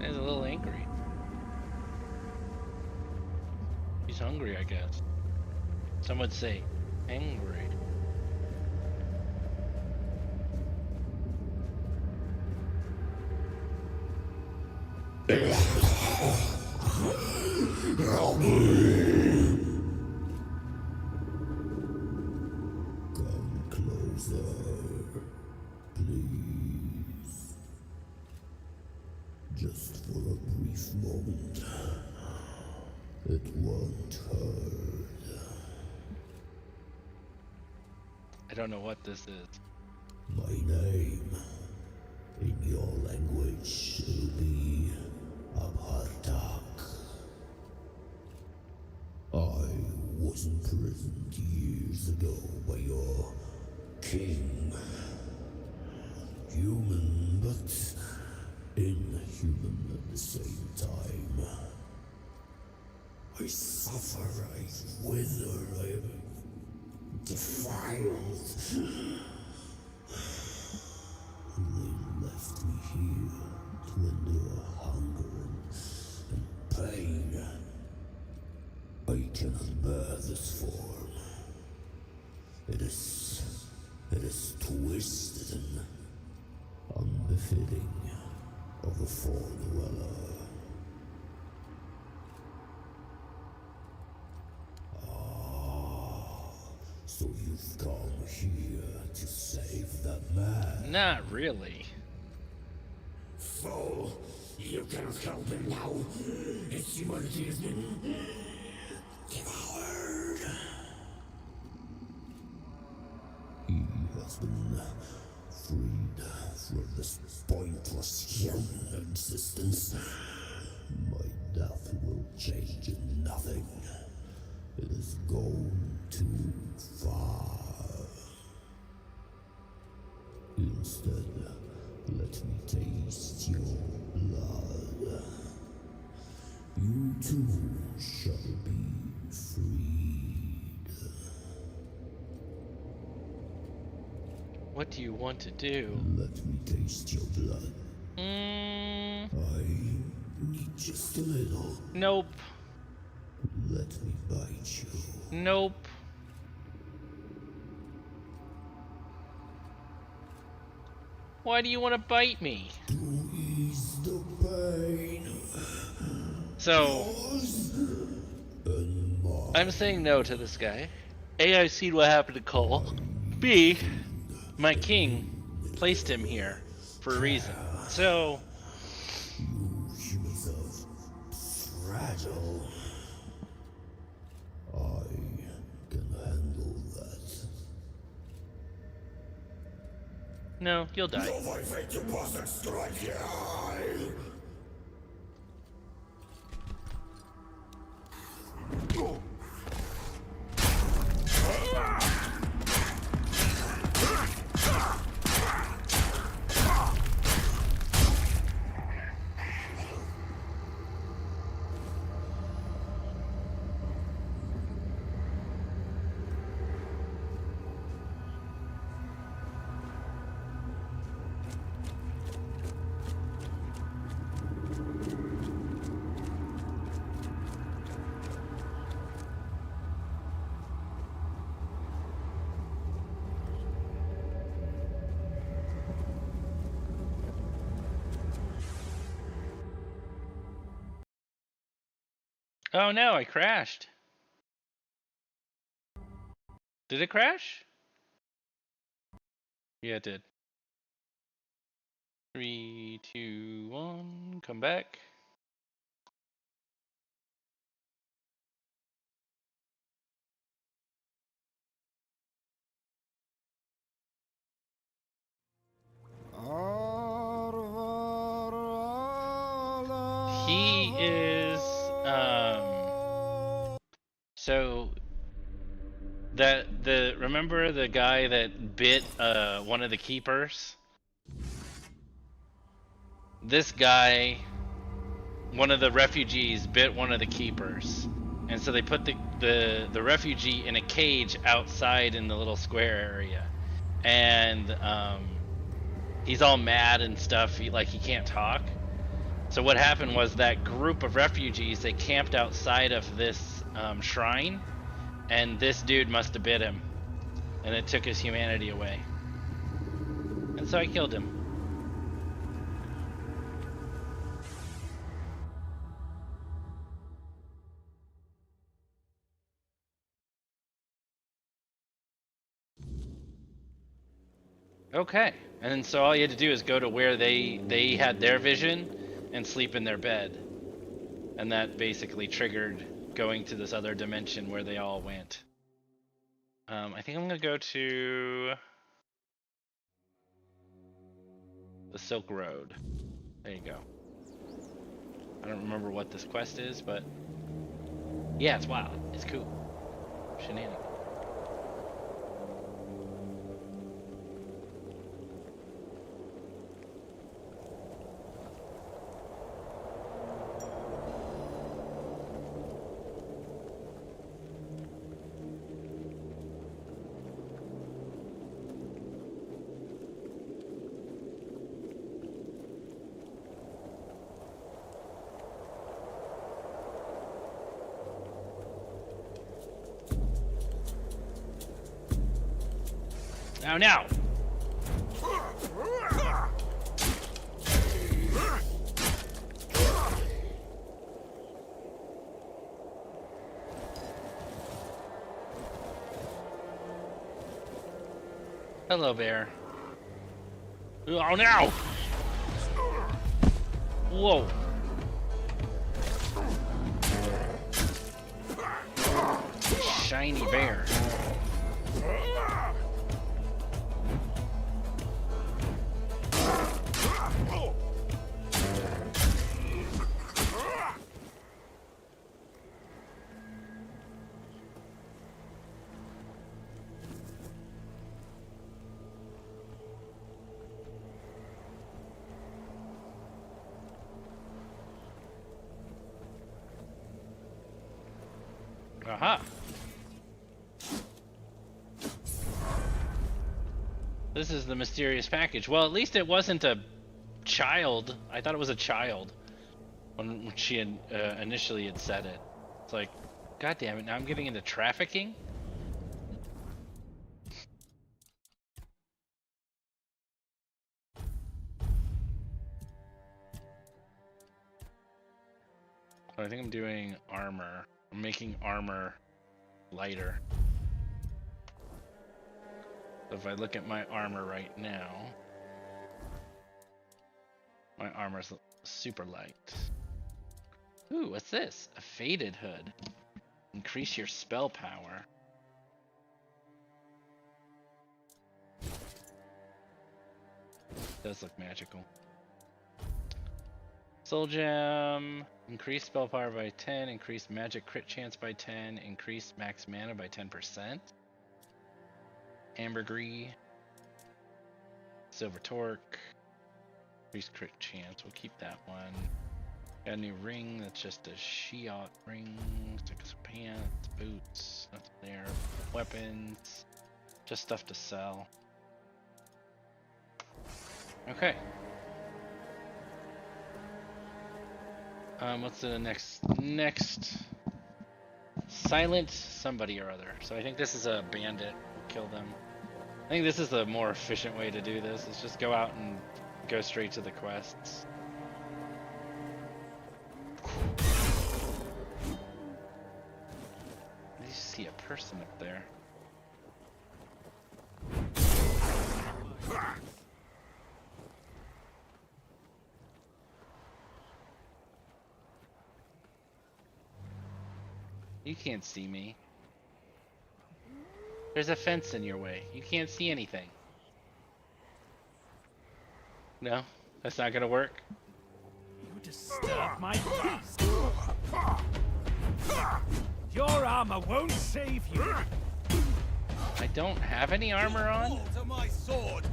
He's a little angry. He's hungry, I guess. Some would say angry. Help me. Come closer, please. Just for a brief moment. It won't hurt. I don't know what this is. My name, in your language, will be Abhartak. I was imprisoned years ago by your king. Human, but inhuman at the same time. I suffer, I wither, I am defiled. And they left me here to endure hunger and pain. I cannot bear this form. It is twisted and unbefitting of a Fall Dweller. So you've come here to save that man? Not really. Fool, you cannot help him now. Its humanity has been devoured. He has been freed from this pointless human existence. My death will change nothing. It has gone too far. Instead, let me taste your blood. You too shall be freed. What do you want to do? Let me taste your blood. I need just a little. Nope. Let me bite you. Nope. Why do you want to bite me? To ease the pain. So, I'm saying no to this guy. A, I've seen what happened to Cole. B, my king placed him here for a reason. So, You humans are fragile. I can handle that. no, you'll die. No, I fate to pass and strike here. Oh no, I crashed. Did it crash? Yeah, it did. 3, 2, 1, come back. He is, so remember the guy that bit one of the keepers? This guy, one of the refugees, bit one of the keepers, and so they put the refugee in a cage outside in the little square area, and he's all mad and stuff. He can't talk. So what happened was that group of refugees, they camped outside of this shrine, and this dude must have bit him, and it took his humanity away. And so I killed him. Okay, and then so all you had to do is go to where they had their vision and sleep in their bed, and that basically triggered going to this other dimension where they all went. I think I'm gonna go to the Silk Road. There you go. I don't remember what this quest is, but yeah, it's wild. It's cool. Shenanigans. Now! Hello, bear. Oh, now! Whoa. Shiny bear. Aha. This is the mysterious package. Well, at least it wasn't a child. I thought it was a child when she had initially had said it. It's like, God damn it! Now I'm getting into trafficking. I think I'm doing armor. I'm making armor lighter. So if I look at my armor right now, my armor's super light. Ooh, what's this? A faded hood. Increase your spell power. Does look magical. Soul Gem. Increase spell power by 10. Increase magic crit chance by 10. Increase max mana by 10%. Ambergris. Silver Torque. Increase crit chance. We'll keep that one. Got a new ring that's just a Shiot ring. Stickers, pants, boots. Nothing there. Weapons. Just stuff to sell. Okay. What's the next? Silent somebody or other. So I think this is a bandit. We'll kill them. I think this is the more efficient way to do this. Is just go out and go straight to the quests. I see a person up there. You can't see me. There's a fence in your way. You can't see anything. No? That's not gonna work? You disturb my peace. Your armor won't save you. I don't have any armor on? To my sword.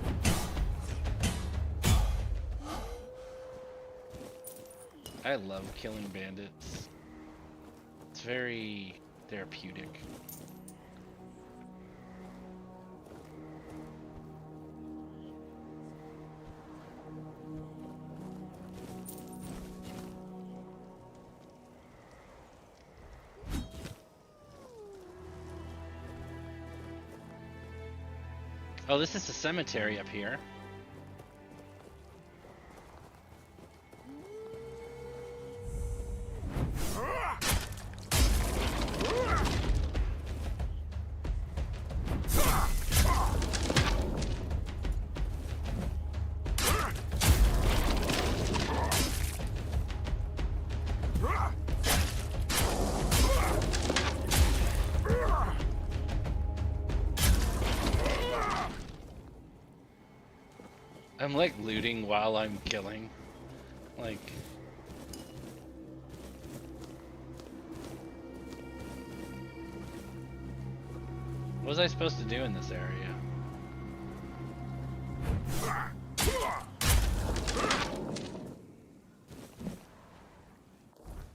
I love killing bandits. It's very therapeutic. Oh, this is a cemetery up here. I'm like looting while I'm killing. Like... What was I supposed to do in this area?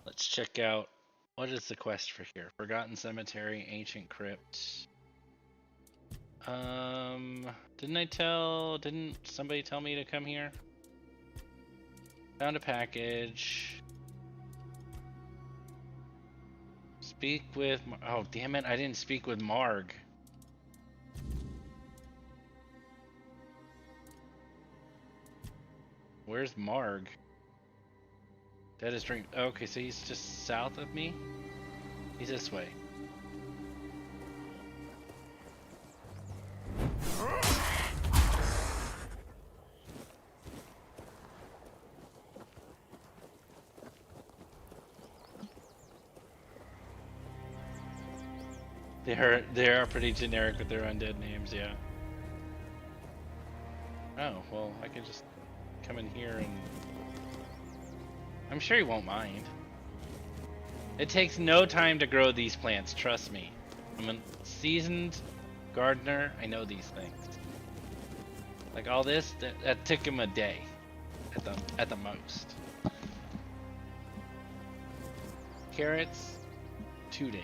Let's check out, what is the quest for here? Forgotten Cemetery, Ancient Crypt. Didn't somebody tell me to come here? Found a package. Speak with, oh damn it, I didn't speak with Marg. Where's Marg? Dead is drink. Okay, so he's just south of me? He's this way. They are pretty generic with their undead names, yeah. Oh, well, I can just come in here and... I'm sure he won't mind. It takes no time to grow these plants, trust me. I'm a seasoned gardener, I know these things. Like all this, that took him a day at the most. Carrots, 2 days.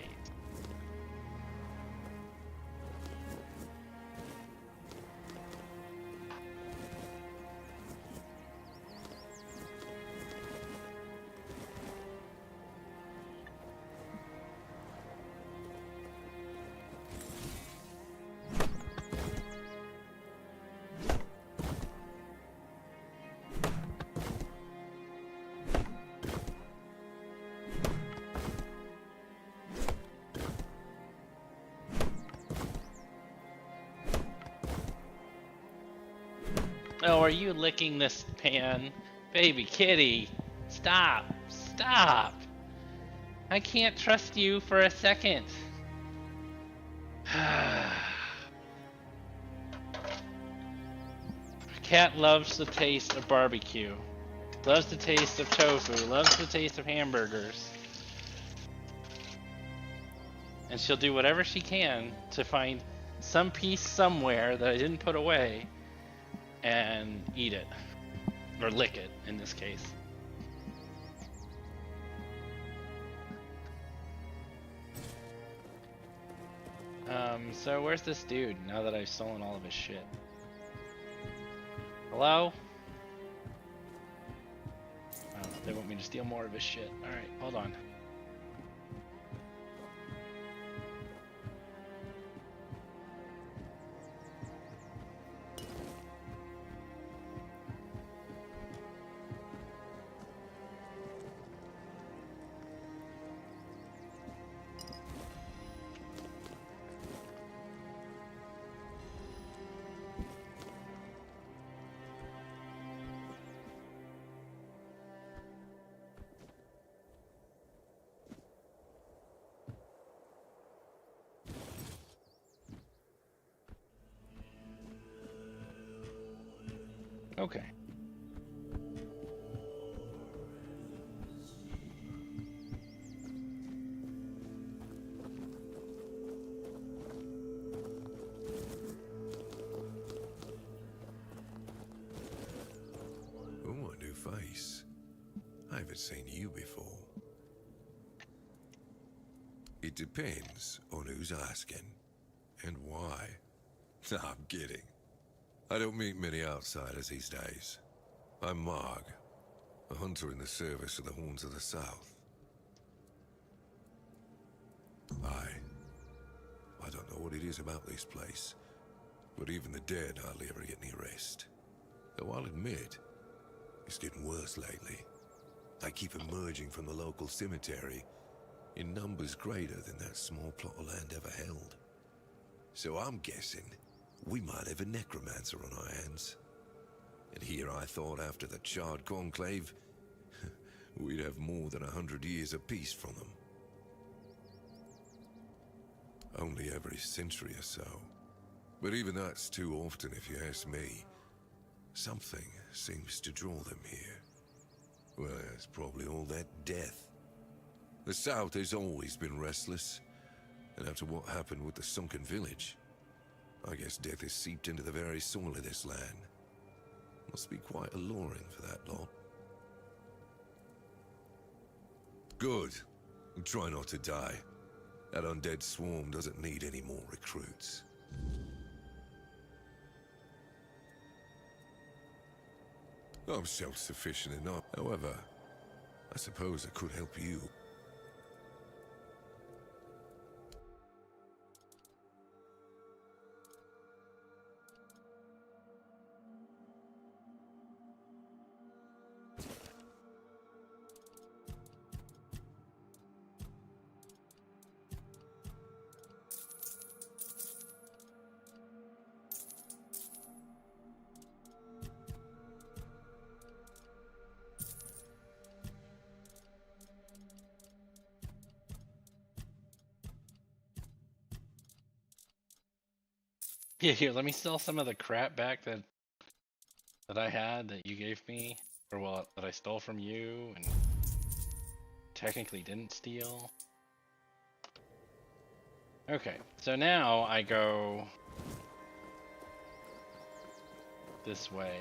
Oh, are you licking this pan? Baby kitty, stop, stop. I can't trust you for a second. Cat loves the taste of barbecue. Loves the taste of tofu. Loves the taste of hamburgers. And she'll do whatever she can to find some piece somewhere that I didn't put away and eat it. Or lick it, in this case. So where's this dude now that I've stolen all of his shit? Hello? Oh, they want me to steal more of his shit. Alright, hold on. Okay. Oh, a new face. I haven't seen you before. It depends on who's asking and why. Nah, I'm kidding. I don't meet many outsiders these days. I'm Marg, a hunter in the service of the Horns of the South. I don't know what it is about this place, but even the dead hardly ever get any rest. Though I'll admit, it's getting worse lately. They keep emerging from the local cemetery in numbers greater than that small plot of land ever held. So I'm guessing we might have a necromancer on our hands. And here I thought after the Charred Conclave, we'd have more than 100 years of peace from them. Only every century or so. But even that's too often if you ask me. Something seems to draw them here. Well, it's probably all that death. The South has always been restless. And after what happened with the sunken village, I guess death has seeped into the very soil of this land. Must be quite alluring for that lot. Good. Try not to die. That undead swarm doesn't need any more recruits. I'm self-sufficient enough. However, I suppose I could help you. Yeah, here, let me sell some of the crap back that I had that you gave me, or well, that I stole from you and technically didn't steal. Okay, so now I go this way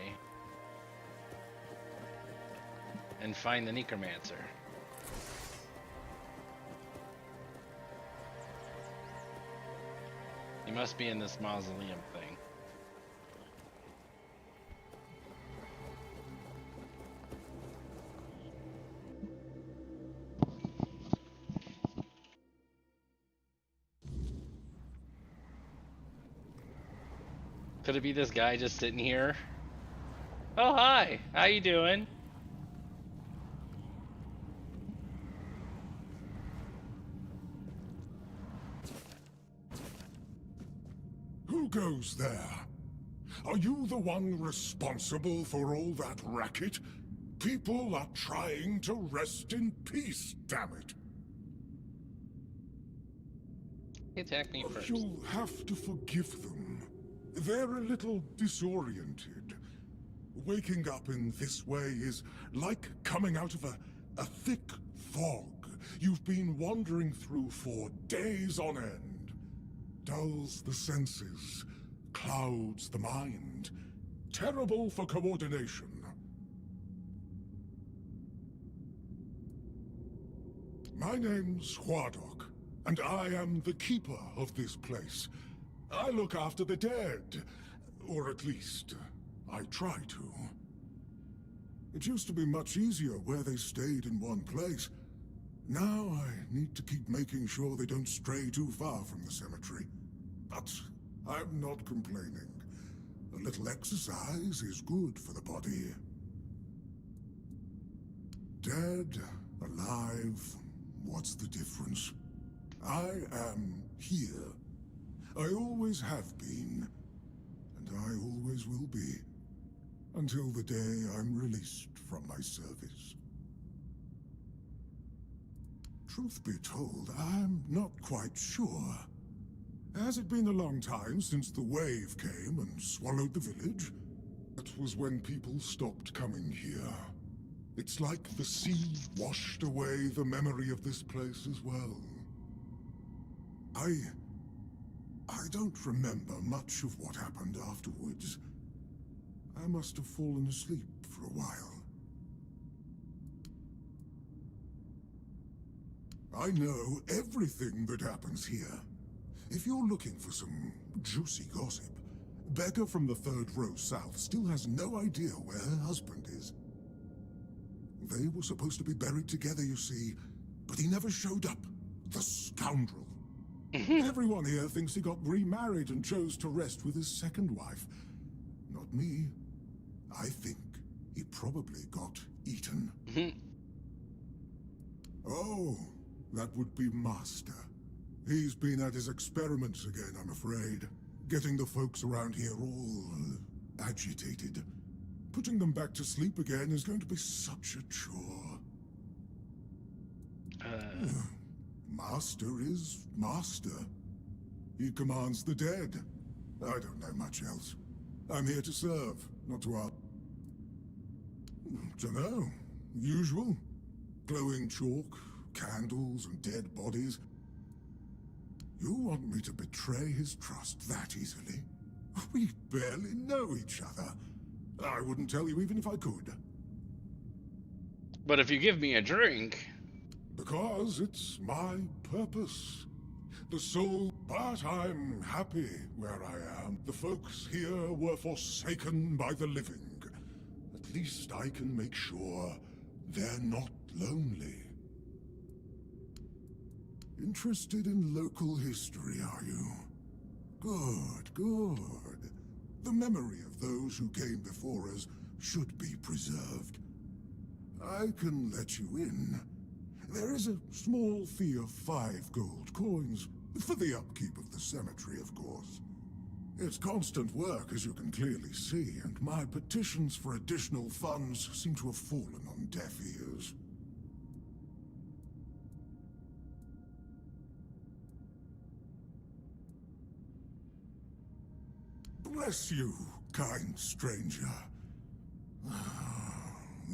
and find the necromancer. He must be in this mausoleum thing. Could it be this guy just sitting here? Oh, hi. How you doing? Who goes there? Are you the one responsible for all that racket? People are trying to rest in peace, damn it. He attacked me first. You'll have to forgive them. They're a little disoriented. Waking up in this way is like coming out of a thick fog you've been wandering through for days on end. Dulls the senses, clouds the mind. Terrible for coordination. My name's Huardok, and I am the keeper of this place. I look after the dead, or at least, I try to. It used to be much easier where they stayed in one place. Now I need to keep making sure they don't stray too far from the cemetery. But I'm not complaining. A little exercise is good for the body. Dead, alive, what's the difference? I am here. I always have been, and I always will be, until the day I'm released from my service. Truth be told, I'm not quite sure. Has it been a long time since the wave came and swallowed the village? That was when people stopped coming here. It's like the sea washed away the memory of this place as well. I don't remember much of what happened afterwards. I must have fallen asleep for a while. I know everything that happens here. If you're looking for some juicy gossip, Becca from the third row south still has no idea where her husband is. They were supposed to be buried together, you see, but he never showed up. The scoundrel. Everyone here thinks he got remarried and chose to rest with his second wife. Not me. I think he probably got eaten. Oh, that would be Master. He's been at his experiments again, I'm afraid. Getting the folks around here all agitated. Putting them back to sleep again is going to be such a chore. Master is Master. He commands the dead. I don't know much else. I'm here to serve, not to ask. Dunno. Usual. Glowing chalk, candles, and dead bodies. You want me to betray his trust that easily? We barely know each other. I wouldn't tell you even if I could. But if you give me a drink... Because it's my purpose. The soul... But I'm happy where I am. The folks here were forsaken by the living. At least I can make sure they're not lonely. Interested in local history, are you? Good, good. The memory of those who came before us should be preserved. I can let you in. There is a small fee of 5 gold coins, for the upkeep of the cemetery, of course. It's constant work, as you can clearly see, and my petitions for additional funds seem to have fallen on deaf ears. Bless you, kind stranger.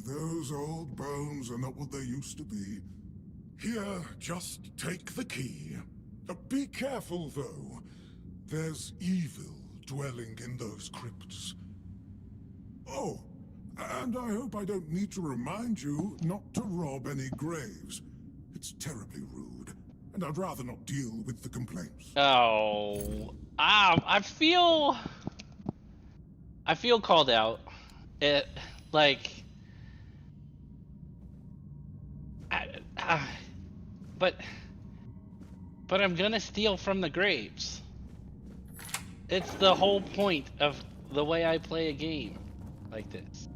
Those old bones are not what they used to be. Here, just take the key. Be careful, though. There's evil dwelling in those crypts. Oh, and I hope I don't need to remind you not to rob any graves. It's terribly rude, and I'd rather not deal with the complaints. Oh, I feel called out. It like, but I'm gonna steal from the graves. It's the whole point of the way I play a game like this.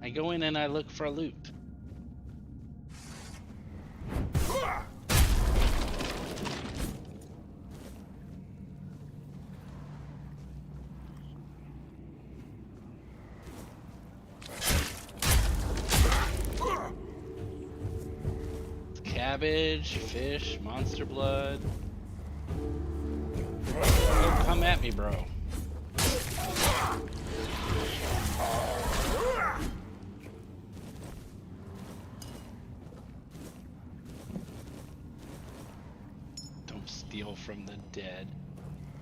I go in and I look for loot. Cabbage, fish, monster blood. Don't come at me, bro. Don't steal from the dead.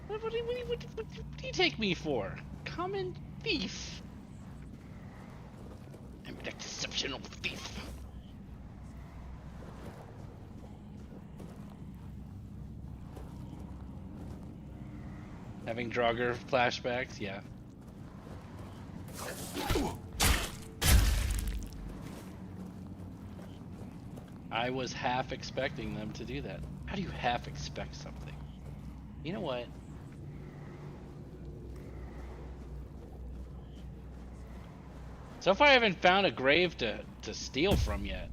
What do you take me for? Common thief. I'm an exceptional thief. Having Draugr flashbacks, yeah. I was half expecting them to do that. How do you half expect something? You know what? So far I haven't found a grave to steal from yet.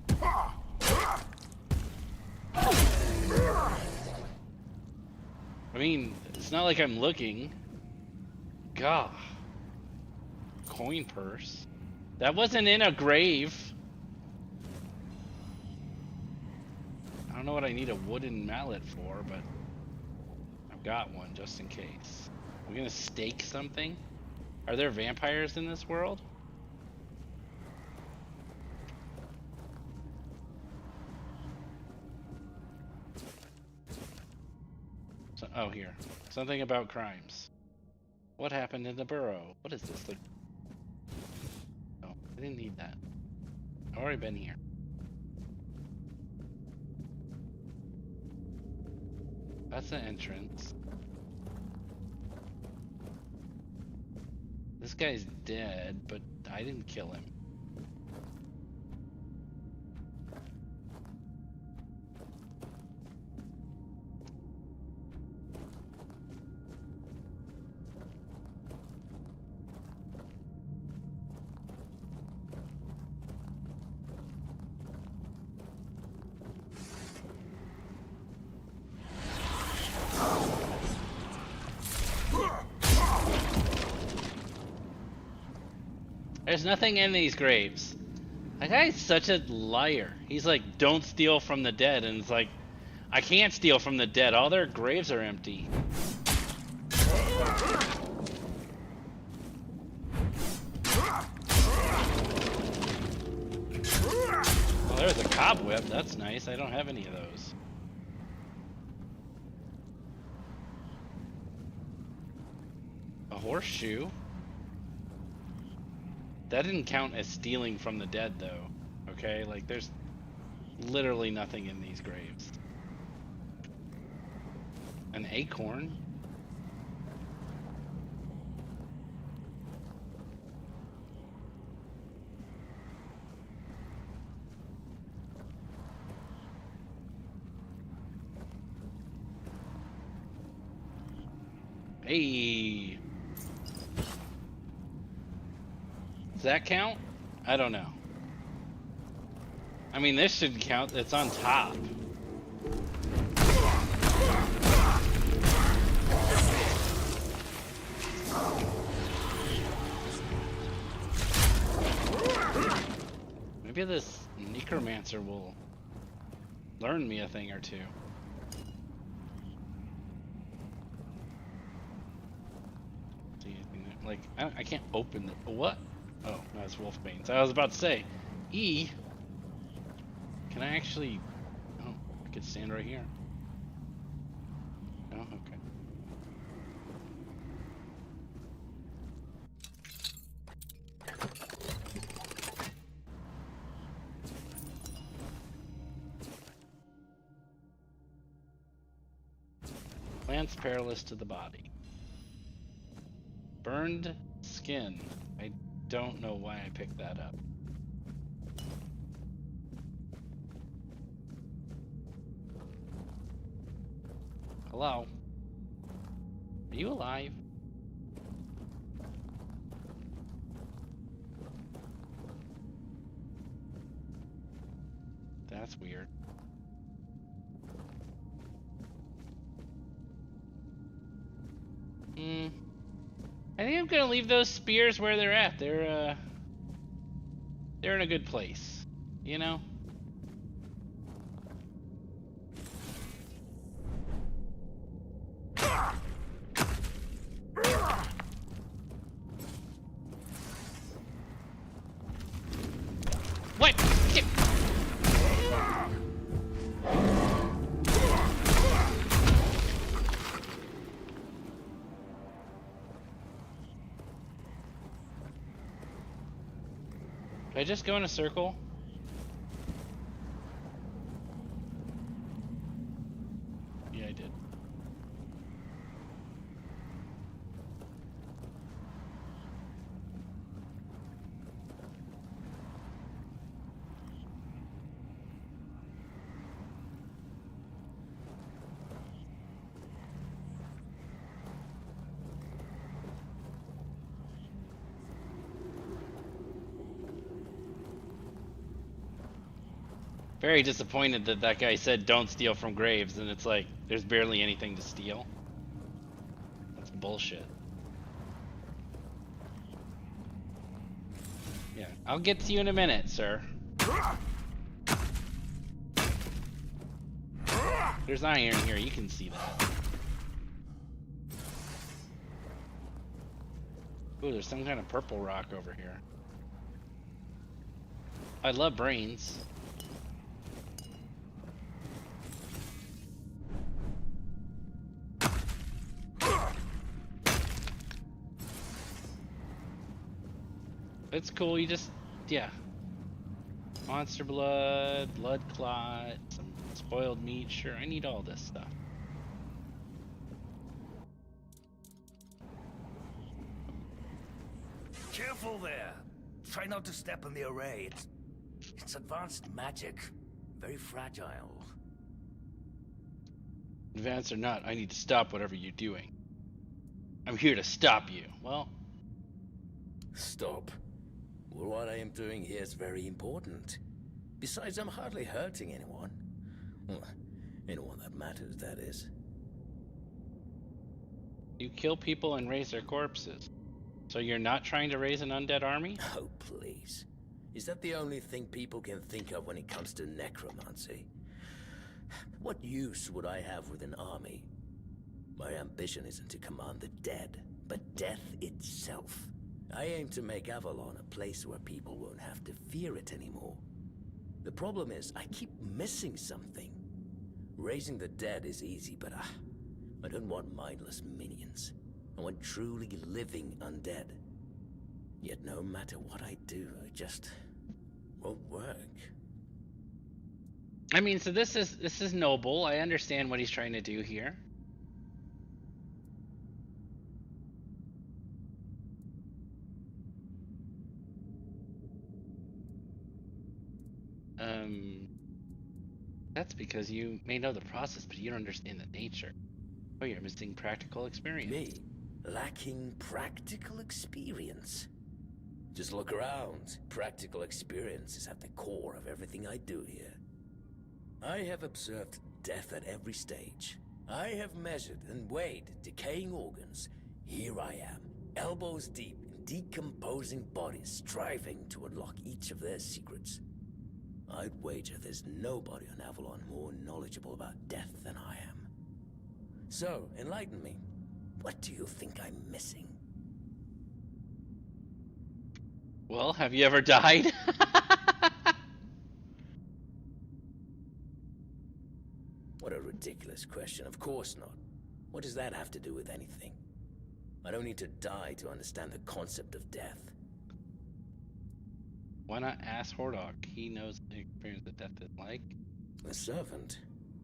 I mean, it's not like I'm looking. Gah. Coin purse. That wasn't in a grave. I don't know what I need a wooden mallet for, but I've got one just in case. We're gonna stake something? Are there vampires in this world? Oh, here. Something about crimes. What happened in the burrow? What is this? Oh, I didn't need that. I've already been here. That's the entrance. This guy's dead, but I didn't kill him. There's nothing in these graves. That guy's such a liar. He's like, don't steal from the dead, and it's like, I can't steal from the dead. All their graves are empty. Well, there's a cobweb. That's nice. I don't have any of those. A horseshoe? That didn't count as stealing from the dead, though. Okay? Like, there's literally nothing in these graves. An acorn? Hey! Does that count? I don't know. I mean, this should count. It's on top. Maybe this necromancer will learn me a thing or two. See anything there? Like, I can't open the what? Oh, no, it's Wolfbane's. I was about to say, E. Can I actually? Oh, I could stand right here. Oh, okay. Plants perilous to the body. Burned skin. I don't know why I picked that up. Hello? Are you alive? That's weird. I think I'm gonna leave those spears where they're at. They're in a good place, you know? What? Shit. Did I just go in a circle? Yeah, I did. Very disappointed that that guy said don't steal from graves, and it's like there's barely anything to steal. That's bullshit. Yeah, I'll get to you in a minute, sir. There's iron here, you can see that. Ooh, there's some kind of purple rock over here. I love brains. It's cool, you just, yeah. Monster blood, blood clot, some spoiled meat, sure, I need all this stuff. Careful there. Try not to step on the array. It's advanced magic. Very fragile. Advanced or not, I need to stop whatever you're doing. I'm here to stop you. Well. Stop. Well, what I am doing here is very important. Besides, I'm hardly hurting anyone. Well, anyone that matters, that is. You kill people and raise their corpses. So you're not trying to raise an undead army? Oh, please. Is that the only thing people can think of when it comes to necromancy? What use would I have with an army? My ambition isn't to command the dead, but death itself. I aim to make Avalon a place where people won't have to fear it anymore. The problem is, I keep missing something. Raising the dead is easy, but I don't want mindless minions. I want truly living undead. Yet no matter what I do, it just won't work. I mean, so this is noble. I understand what he's trying to do here. That's because you may know the process, but you don't understand the nature. Oh, you're missing practical experience. Me? Lacking practical experience? Just look around. Practical experience is at the core of everything I do here. I have observed death at every stage. I have measured and weighed decaying organs. Here I am, elbows deep in decomposing bodies, striving to unlock each of their secrets. I'd wager there's nobody on Avalon more knowledgeable about death than I am. So, enlighten me. What do you think I'm missing? Well, have you ever died? What a ridiculous question. Of course not. What does that have to do with anything? I don't need to die to understand the concept of death. Why not ask Hordok? He knows the experience that death is like. The servant?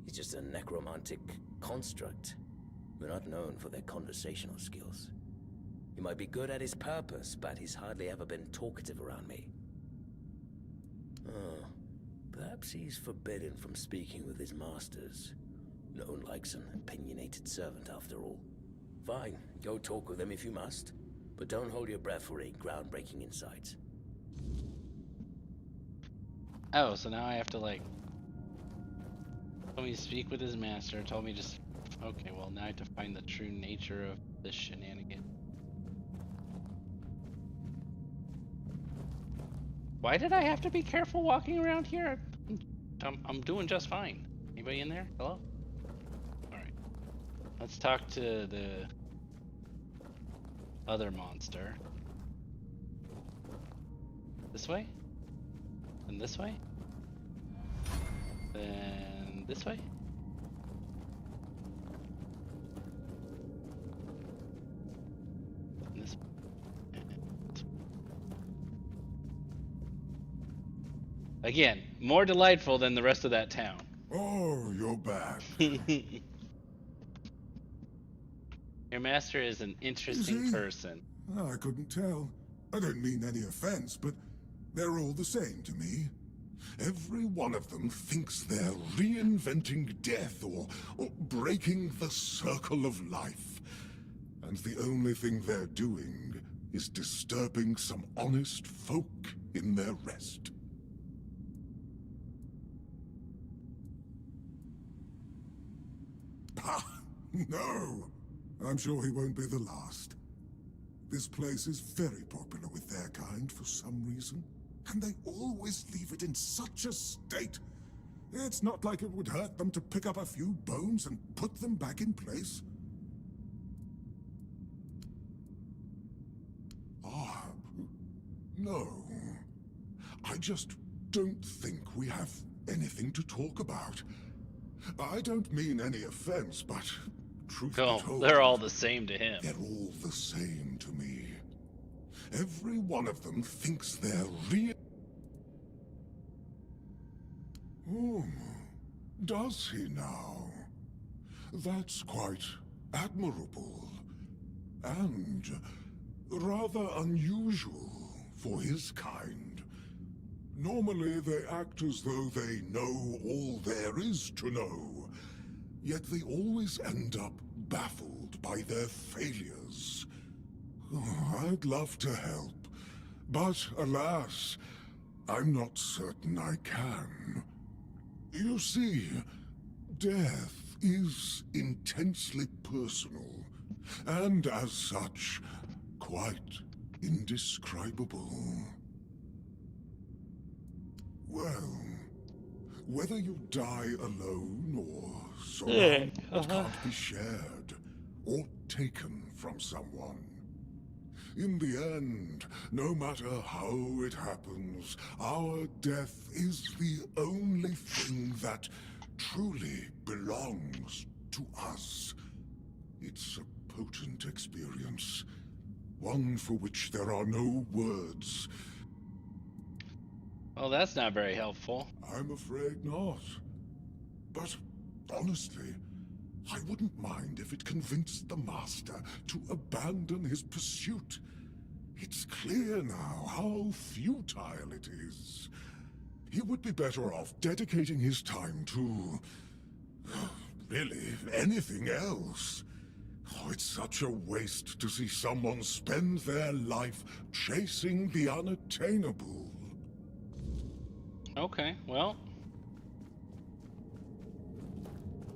He's just a necromantic construct. We're not known for their conversational skills. He might be good at his purpose, but he's hardly ever been talkative around me. Oh, perhaps he's forbidden from speaking with his masters. No one likes an opinionated servant, after all. Fine, go talk with him if you must, but don't hold your breath for any groundbreaking insights. Oh, so now I have to, like... Told me to speak with his master, told me just... Okay, well, now I have to find the true nature of this shenanigan. Why did I have to be careful walking around here? I'm doing just fine. Anybody in there? Hello? Alright. Let's talk to the other monster. This way? Then this way? Then this way? And this way. Again, more delightful than the rest of that town. Oh, you're back. Your master is an interesting person. Oh, I couldn't tell. I don't mean any offense, but they're all the same to me. Every one of them thinks they're reinventing death or breaking the circle of life. And the only thing they're doing is disturbing some honest folk in their rest. Ah, no. I'm sure he won't be the last. This place is very popular with their kind for some reason, and they always leave it in such a state. It's not like it would hurt them to pick up a few bones and put them back in place. Ah, no. I just don't think we have anything to talk about. I don't mean any offense, but truth be told, they're all the same to him. They're all the same to me. Every one of them thinks they're real. Oh, does he now? That's quite admirable. And rather unusual for his kind. Normally they act as though they know all there is to know, yet they always end up baffled by their failures. Oh, I'd love to help, but alas, I'm not certain I can. You see, death is intensely personal, and as such, quite indescribable. Well, whether you die alone or surrounded but can't be shared or taken from someone. In the end, no matter how it happens, our death is the only thing that truly belongs to us. It's a potent experience, one for which there are no words. Well, that's not very helpful. I'm afraid not. But honestly, I wouldn't mind if it convinced the Master to abandon his pursuit. It's clear now how futile it is. He would be better off dedicating his time to... really, anything else. Oh, it's such a waste to see someone spend their life chasing the unattainable. Okay, well.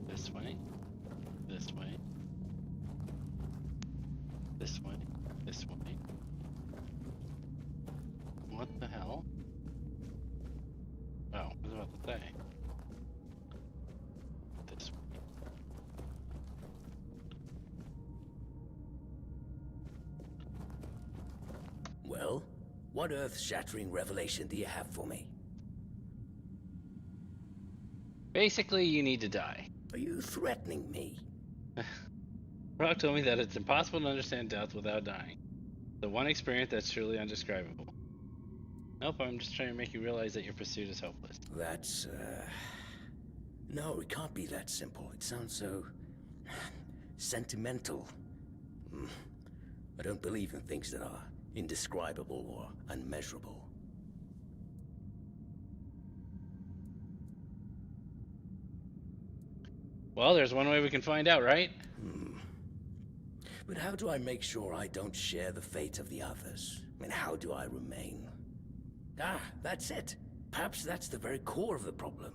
This way. This way. This way. This way. What the hell? Oh, I was about to say. This way. Well, what earth-shattering revelation do you have for me? Basically, you need to die. Are you threatening me? Rock told me that it's impossible to understand death without dying. The one experience that's truly undescribable. Nope, I'm just trying to make you realize that your pursuit is hopeless. That's, No, it can't be that simple. It sounds so... sentimental. I don't believe in things that are indescribable or unmeasurable. Well, there's one way we can find out, right? But how do I make sure I don't share the fate of the others? And how do I remain? Ah, that's it. Perhaps that's the very core of the problem.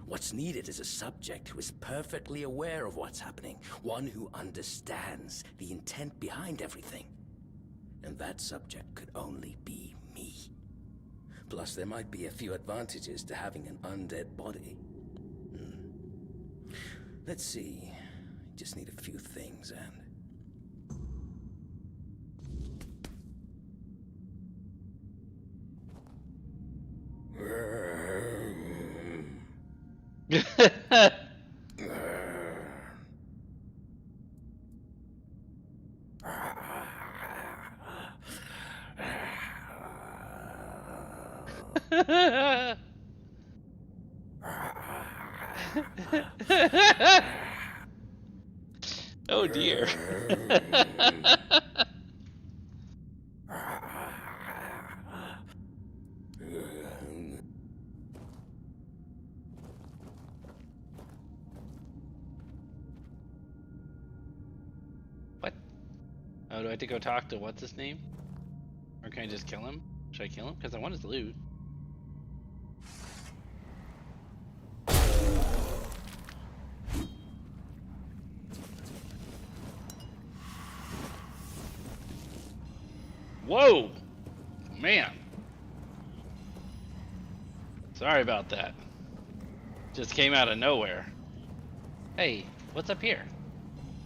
What's needed is a subject who is perfectly aware of what's happening. One who understands the intent behind everything. And that subject could only be me. Plus, there might be a few advantages to having an undead body. Let's see. Just need a few things and... Oh dear. What? Oh, do I have to go talk to what's his name? Or can I just kill him? Should I kill him? Because I want his loot. Whoa! Man. Sorry about that. Just came out of nowhere. Hey, what's up here?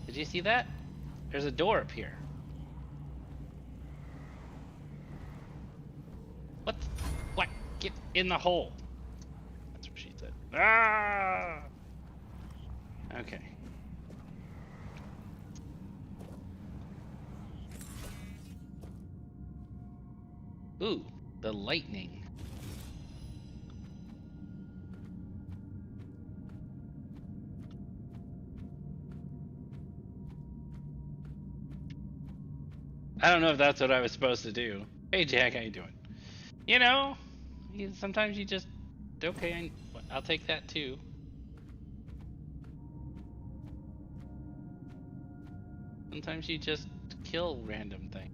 Did you see that? There's a door up here. What? What? Get in the hole. That's what she said. Ah! Okay. Ooh, the lightning. I don't know if that's what I was supposed to do. Hey Jack, how you doing? You know, sometimes you just... Okay, I'll take that too. Sometimes you just kill random things.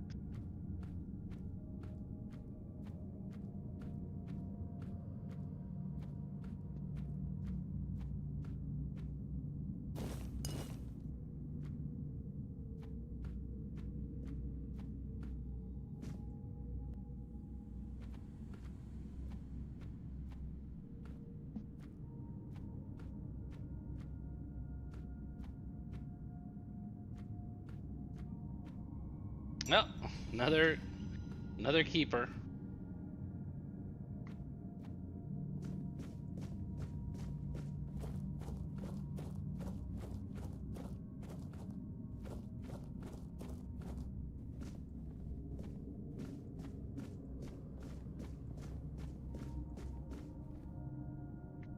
No, another keeper.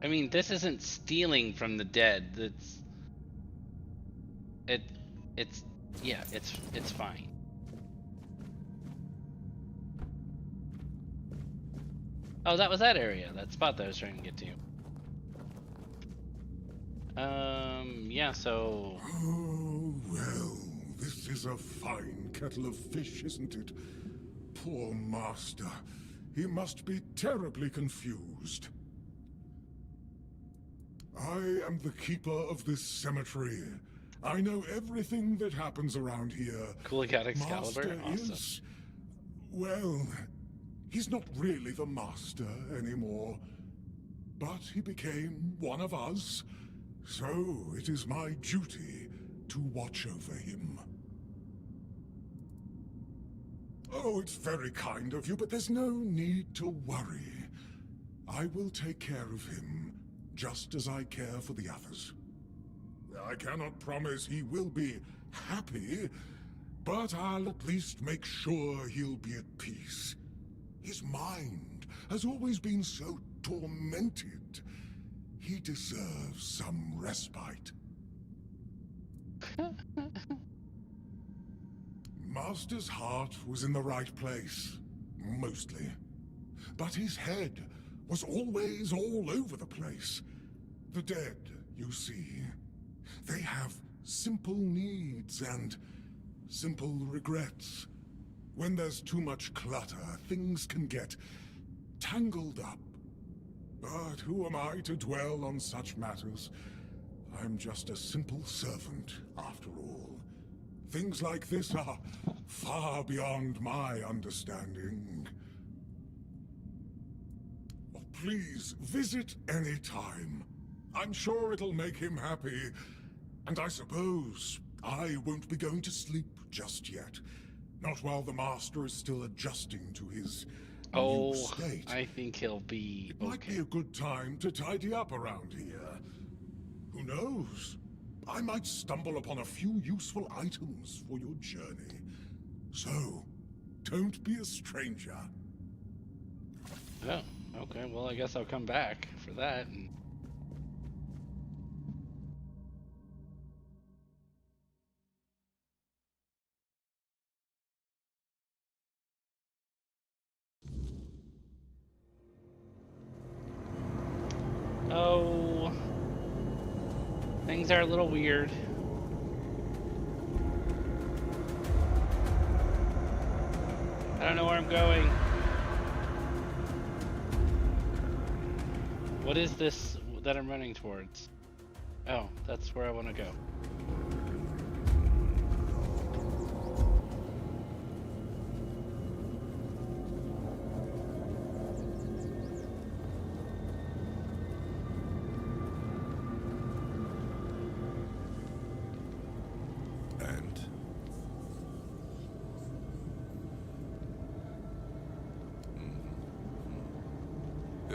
I mean, this isn't stealing from the dead. It's yeah, it's fine. Oh, that was that area, that spot that I was trying to get to. Yeah, so... Oh, well, this is a fine kettle of fish, isn't it? Poor master. He must be terribly confused. I am the keeper of this cemetery. I know everything that happens around here. Cool, got Excalibur? Master Awesome. is... well, he's not really the master anymore. But he became one of us. So it is my duty to watch over him. Oh, it's very kind of you, but there's no need to worry. I will take care of him, just as I care for the others. I cannot promise he will be happy, but I'll at least make sure he'll be at peace. His mind has always been so tormented. He deserves some respite. Master's heart was in the right place, mostly. But his head was always all over the place. The dead, you see, they have simple needs and simple regrets. When there's too much clutter, things can get tangled up. But who am I to dwell on such matters? I'm just a simple servant, after all. Things like this are far beyond my understanding. Oh, please, visit any time. I'm sure it'll make him happy. And I suppose I won't be going to sleep just yet. Not while the Master is still adjusting to his new state. I think he'll be It might be a good time to tidy up around here. Who knows? I might stumble upon a few useful items for your journey. So, don't be a stranger. Oh, okay. Well, I guess I'll come back for that. Oh, things are a little weird. I don't know where I'm going. What is this that I'm running towards? Oh, that's where I want to go.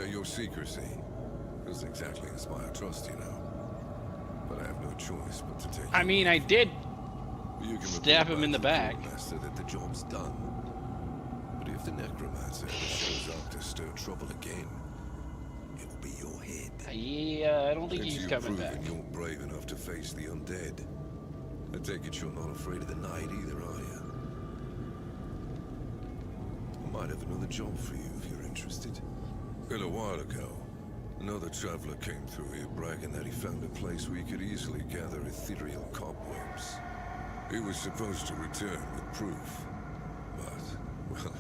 Your secrecy doesn't exactly inspire trust, you know. But I have no choice but to take. I mean, I did you can stab him in the back. Master, that the job's done. But if the necromancer shows up to stir trouble again, it'll be your head. Yeah, I don't think he's coming back. You're brave enough to face the undead. I take it you're not afraid of the night either, are you? I might have another job for you if you're interested. A little while ago, another traveler came through here bragging that he found a place where he could easily gather ethereal cobwebs. He was supposed to return with proof, but, well,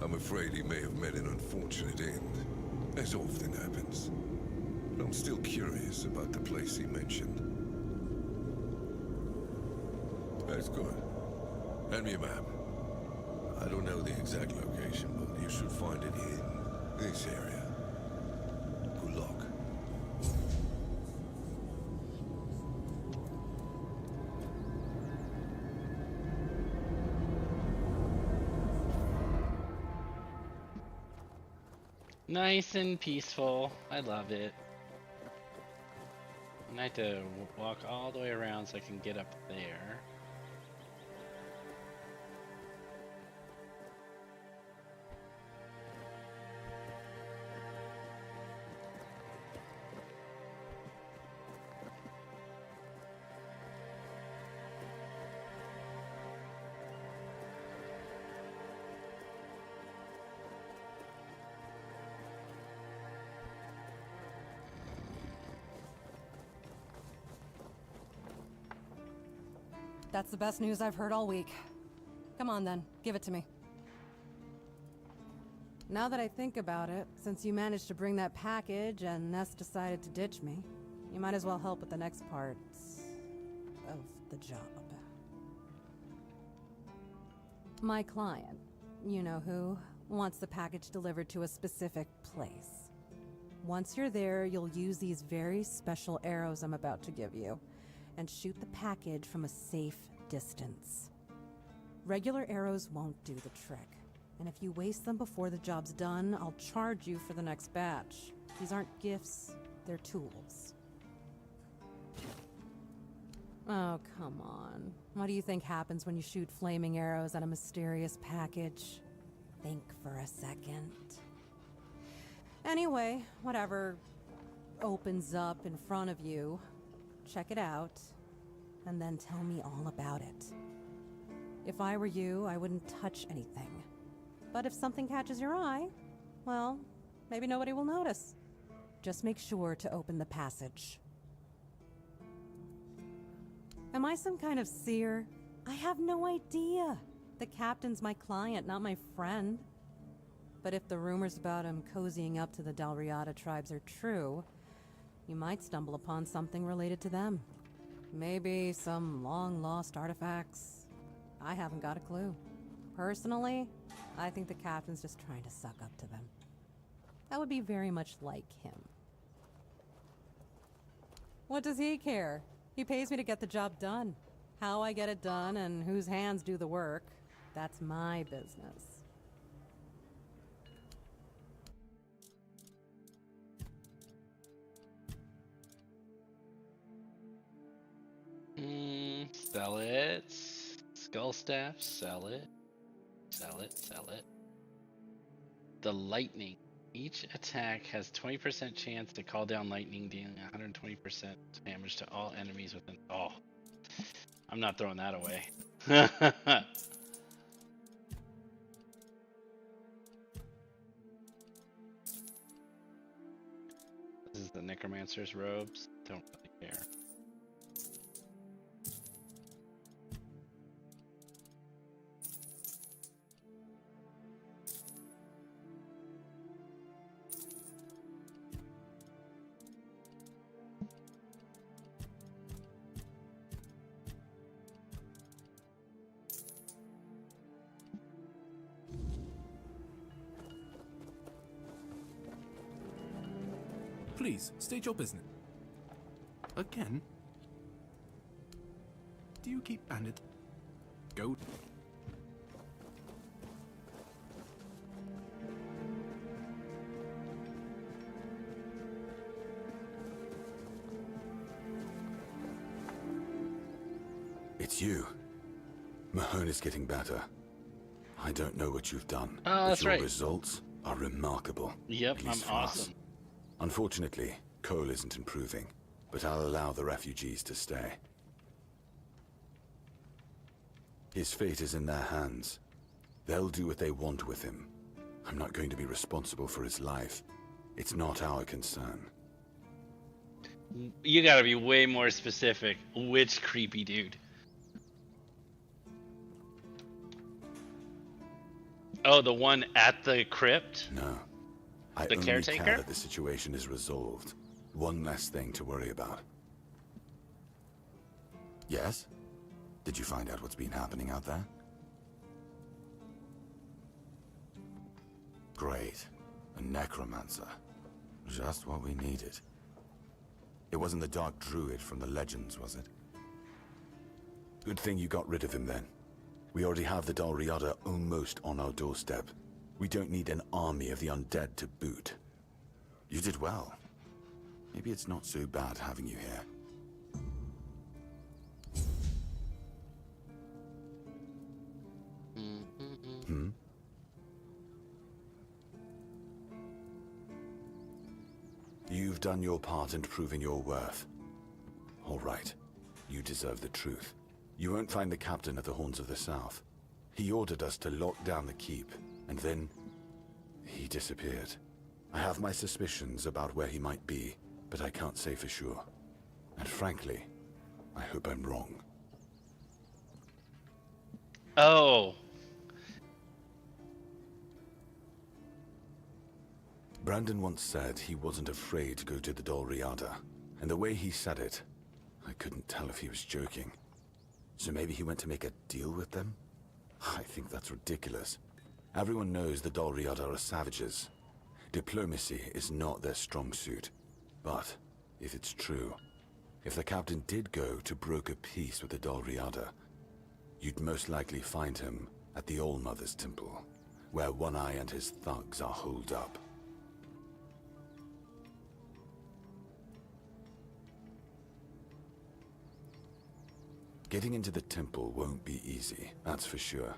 I'm afraid he may have met an unfortunate end, as often happens. But I'm still curious about the place he mentioned. That's good. Hand me a map. I don't know the exact location, but you should find it in this area. Good luck. Nice and peaceful. I love it. And I have to walk all the way around so I can get up there. That's the best news I've heard all week. Come on then, give it to me. Now that I think about it, since you managed to bring that package and Ness decided to ditch me, you might as well help with the next parts of the job. My client, you know who, wants the package delivered to a specific place. Once you're there, you'll use these very special arrows I'm about to give you and shoot the package from a safe distance. Regular arrows won't do the trick, and if you waste them before the job's done, I'll charge you for the next batch. These aren't gifts, they're tools. Oh, come on. What do you think happens when you shoot flaming arrows at a mysterious package? Think for a second. Anyway, whatever opens up in front of you, check it out, and then tell me all about it. If I were you, I wouldn't touch anything. But if something catches your eye, well, maybe nobody will notice. Just make sure to open the passage. Am I some kind of seer? I have no idea. The captain's my client, not my friend. But if the rumors about him cozying up to the Dalriada tribes are true, you might stumble upon something related to them. Maybe some long-lost artifacts. I haven't got a clue. Personally, I think the captain's just trying to suck up to them. That would be very much like him. What does he care? He pays me to get the job done. How I get it done and whose hands do the work, that's my business. Sell it. Skull staff, sell it. Sell it, sell it. The lightning. Each attack has 20% chance to call down lightning, dealing 120% damage to all enemies within. Oh, I'm not throwing that away. This is the necromancer's robes. Don't really care. Please, state your business. Again? Do you keep bandit? Go. It's you. Mahone is getting better. I don't know what you've done, Oh, that's but your right. results are remarkable. Yep, at least I'm for us. awesome. Unfortunately, Cole isn't improving, but I'll allow the refugees to stay. His fate is in their hands. They'll do what they want with him. I'm not going to be responsible for his life. It's not our concern. You gotta be way more specific. Which creepy dude? Oh, the one at the crypt? No. I The only caretaker? care that the situation is resolved. One less thing to worry about. Yes? Did you find out what's been happening out there? Great. A necromancer. Just what we needed. It wasn't the Dark Druid from the legends, was it? Good thing you got rid of him then. We already have the Dalriada almost on our doorstep. We don't need an army of the undead to boot. You did well. Maybe it's not so bad having you here. Hmm? You've done your part in proving your worth. All right. You deserve the truth. You won't find the captain at the Horns of the South. He ordered us to lock down the keep, and then he disappeared. I have my suspicions about where he might be, but I can't say for sure. And frankly, I hope I'm wrong. Oh. Brandon once said he wasn't afraid to go to the Dol Riada, and the way he said it, I couldn't tell if he was joking. So maybe he went to make a deal with them? I think that's ridiculous. Everyone knows the Dol Riada are savages. Diplomacy is not their strong suit. But if it's true, if the captain did go to broker peace with the Dol Riada, you'd most likely find him at the All-Mother's Temple, where One Eye and his thugs are holed up. Getting into the temple won't be easy, that's for sure.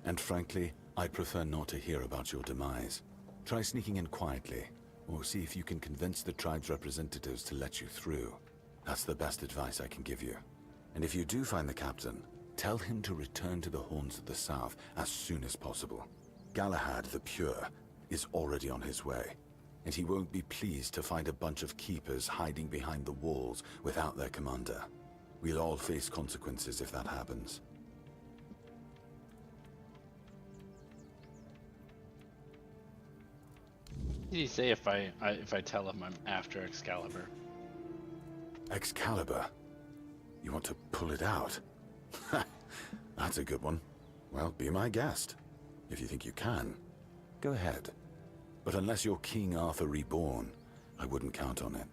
And frankly, I'd prefer not to hear about your demise. Try sneaking in quietly, or see if you can convince the tribe's representatives to let you through. That's the best advice I can give you. And if you do find the captain, tell him to return to the Horns of the South as soon as possible. Galahad the Pure is already on his way, and he won't be pleased to find a bunch of keepers hiding behind the walls without their commander. We'll all face consequences if that happens. What did he say if I tell him I'm after Excalibur? Excalibur? You want to pull it out? That's a good one. Well, be my guest. If you think you can, go ahead. But unless you're King Arthur reborn, I wouldn't count on it.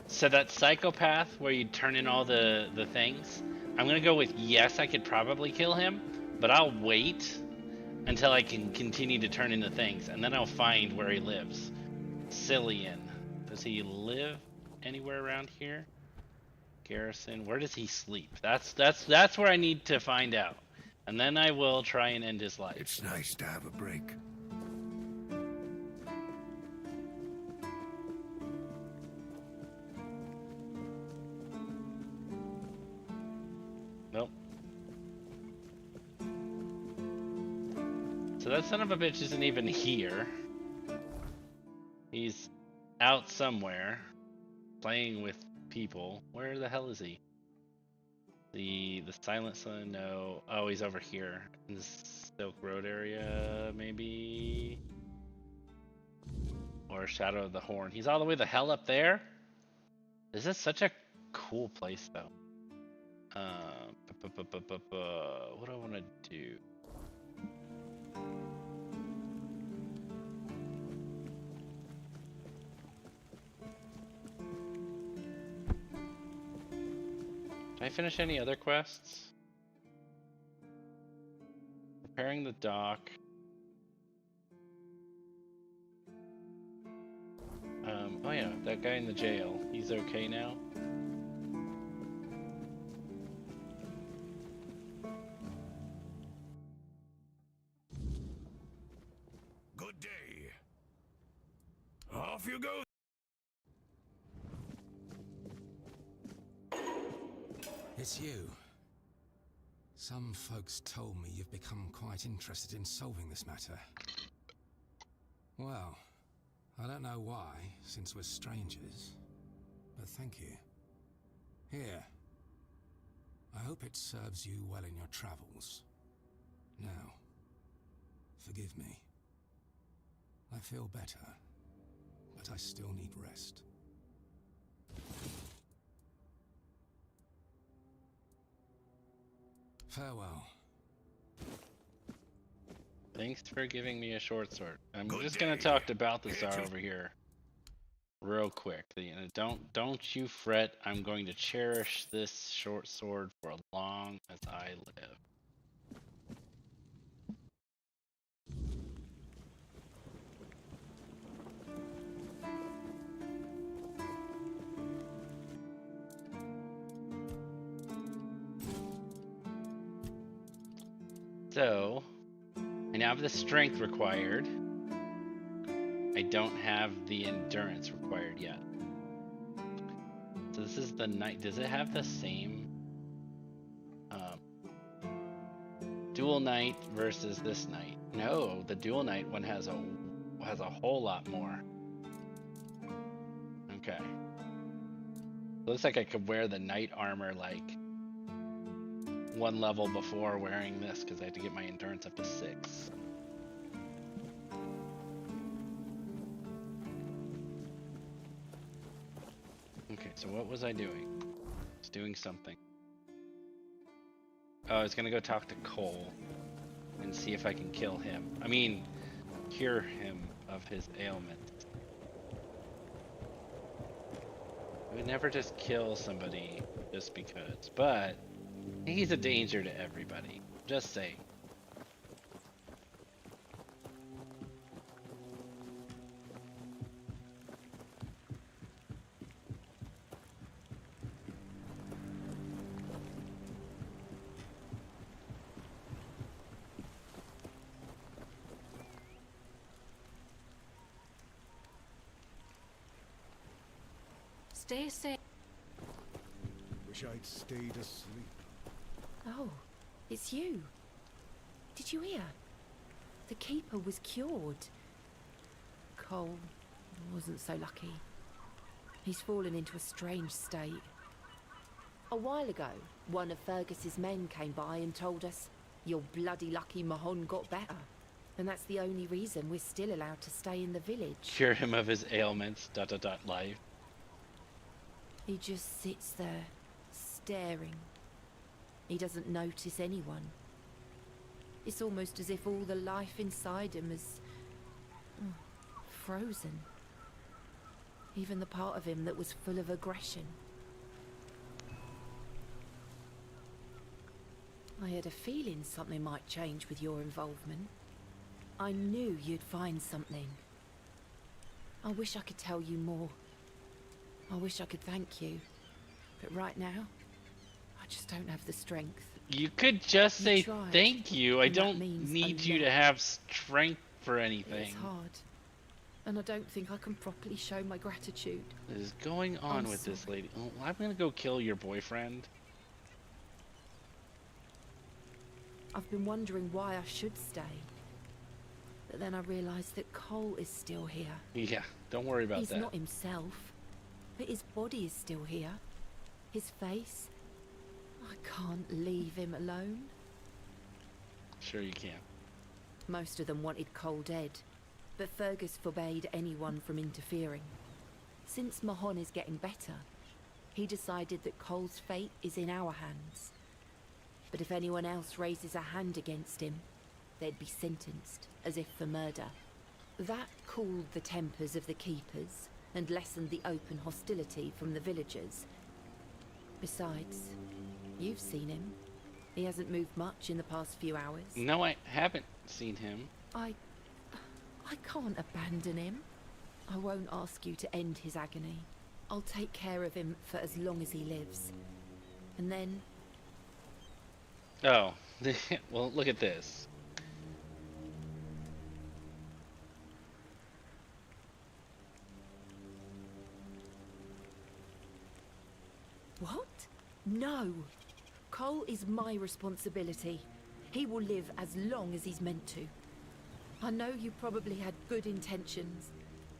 So that psychopath where you turn in all the things, I'm gonna go with yes, I could probably kill him, but I'll wait until I can continue to turn in the things, and then I'll find where he lives. Cillian. Does he live anywhere around here? Garrison. Where does he sleep? That's where I need to find out. And then I will try and end his life. It's nice to have a break. Nope. So that son of a bitch isn't even here. He's out somewhere, playing with people. Where the hell is he? The Silent Sun? No. Oh, he's over here in the Silk Road area, maybe. Or Shadow of the Horn. He's all the way the hell up there. This is such a cool place, though. What do I want to do? Did I finish any other quests? Repairing the dock. Oh yeah, that guy in the jail. He's okay now? Good day. Off you go. It's you. Some folks told me you've become quite interested in solving this matter. Well, I don't know why, since we're strangers, but thank you. Here. I hope it serves you well in your travels. Now, forgive me. I feel better, but I still need rest. Farewell. Thanks for giving me a short sword. I'm just gonna talk to Balthazar over here, real quick. You know, don't you fret. I'm going to cherish this short sword for as long as I live. So, I now have the strength required. I don't have the endurance required yet. So this is the knight. Does it have the same dual knight versus this knight? No, the dual knight one has a whole lot more. Okay. Looks like I could wear the knight armor like one level before wearing this because I had to get my endurance up to 6. Okay, so what was I doing? I was doing something. Oh, I was gonna go talk to Cole and see if I can kill him. I mean, cure him of his ailment. I would never just kill somebody just because, but he's a danger to everybody. Just saying. Stay safe. Wish I'd stayed asleep. Oh, it's you. Did you hear? The keeper was cured. Cole wasn't so lucky. He's fallen into a strange state. A while ago, one of Fergus's men came by and told us, "Your bloody lucky Mahon got better." And that's the only reason we're still allowed to stay in the village. Cure him of his ailments, ... life. He just sits there, staring. He doesn't notice anyone. It's almost as if all the life inside him is frozen. Even the part of him that was full of aggression. I had a feeling something might change with your involvement. I knew you'd find something. I wish I could tell you more. I wish I could thank you. But right now, I just don't have the strength. You could just say tried, thank you. I and that don't means need a you to lot. have strength for anything. It's hard. And I don't think I can properly show my gratitude. What is going on I'm with this sorry. lady? Oh, I'm gonna go kill your boyfriend. I've been wondering why I should stay. But then I realised that Cole is still here. Yeah, don't worry about He's that. not himself. But his body is still here. His face. I can't leave him alone. Sure you can. Most of them wanted Cole dead, but Fergus forbade anyone from interfering. Since Mahon is getting better, he decided that Cole's fate is in our hands. But if anyone else raises a hand against him, they'd be sentenced, as if for murder. That cooled the tempers of the keepers and lessened the open hostility from the villagers. Besides, you've seen him. He hasn't moved much in the past few hours. No, I haven't seen him. I can't abandon him. I won't ask you to end his agony. I'll take care of him for as long as he lives. And then... Oh, well, look at this. What? No! Cole is my responsibility. He will live as long as he's meant to. I know you probably had good intentions,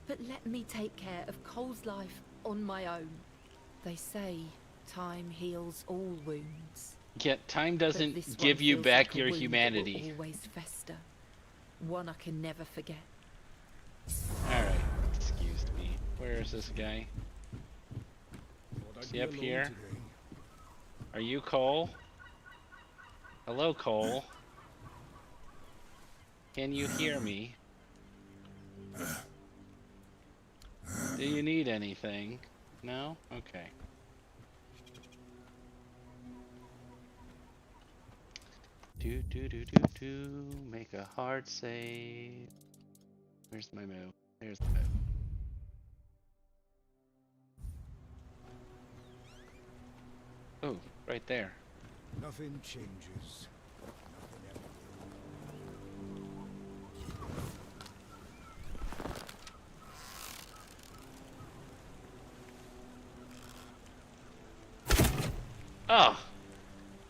but let me take care of Cole's life on my own. They say time heals all wounds. Yet time But this doesn't one give you feels back like a your wound that will humanity. always fester. One I can never forget. Alright, excuse me. Where is this guy? Is he up here? Are you Cole? Hello, Cole. Can you hear me? Do you need anything? No? Okay. Do. Make a hard save. Where's my move? There's the move. Oh, right there. Nothing changes. Nothing ever will. Oh,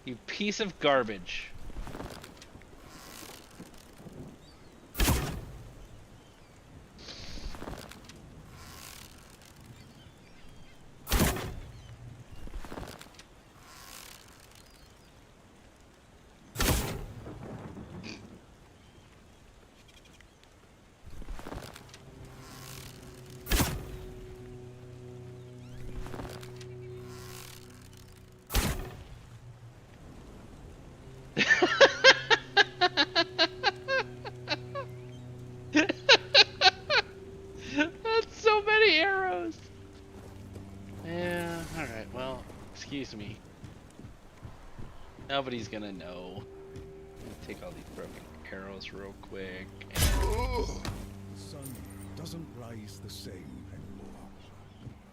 you piece of garbage. That's so many arrows. Yeah, alright, well, excuse me. Nobody's gonna know. Take all these broken arrows real quick. The sun doesn't rise the same anymore.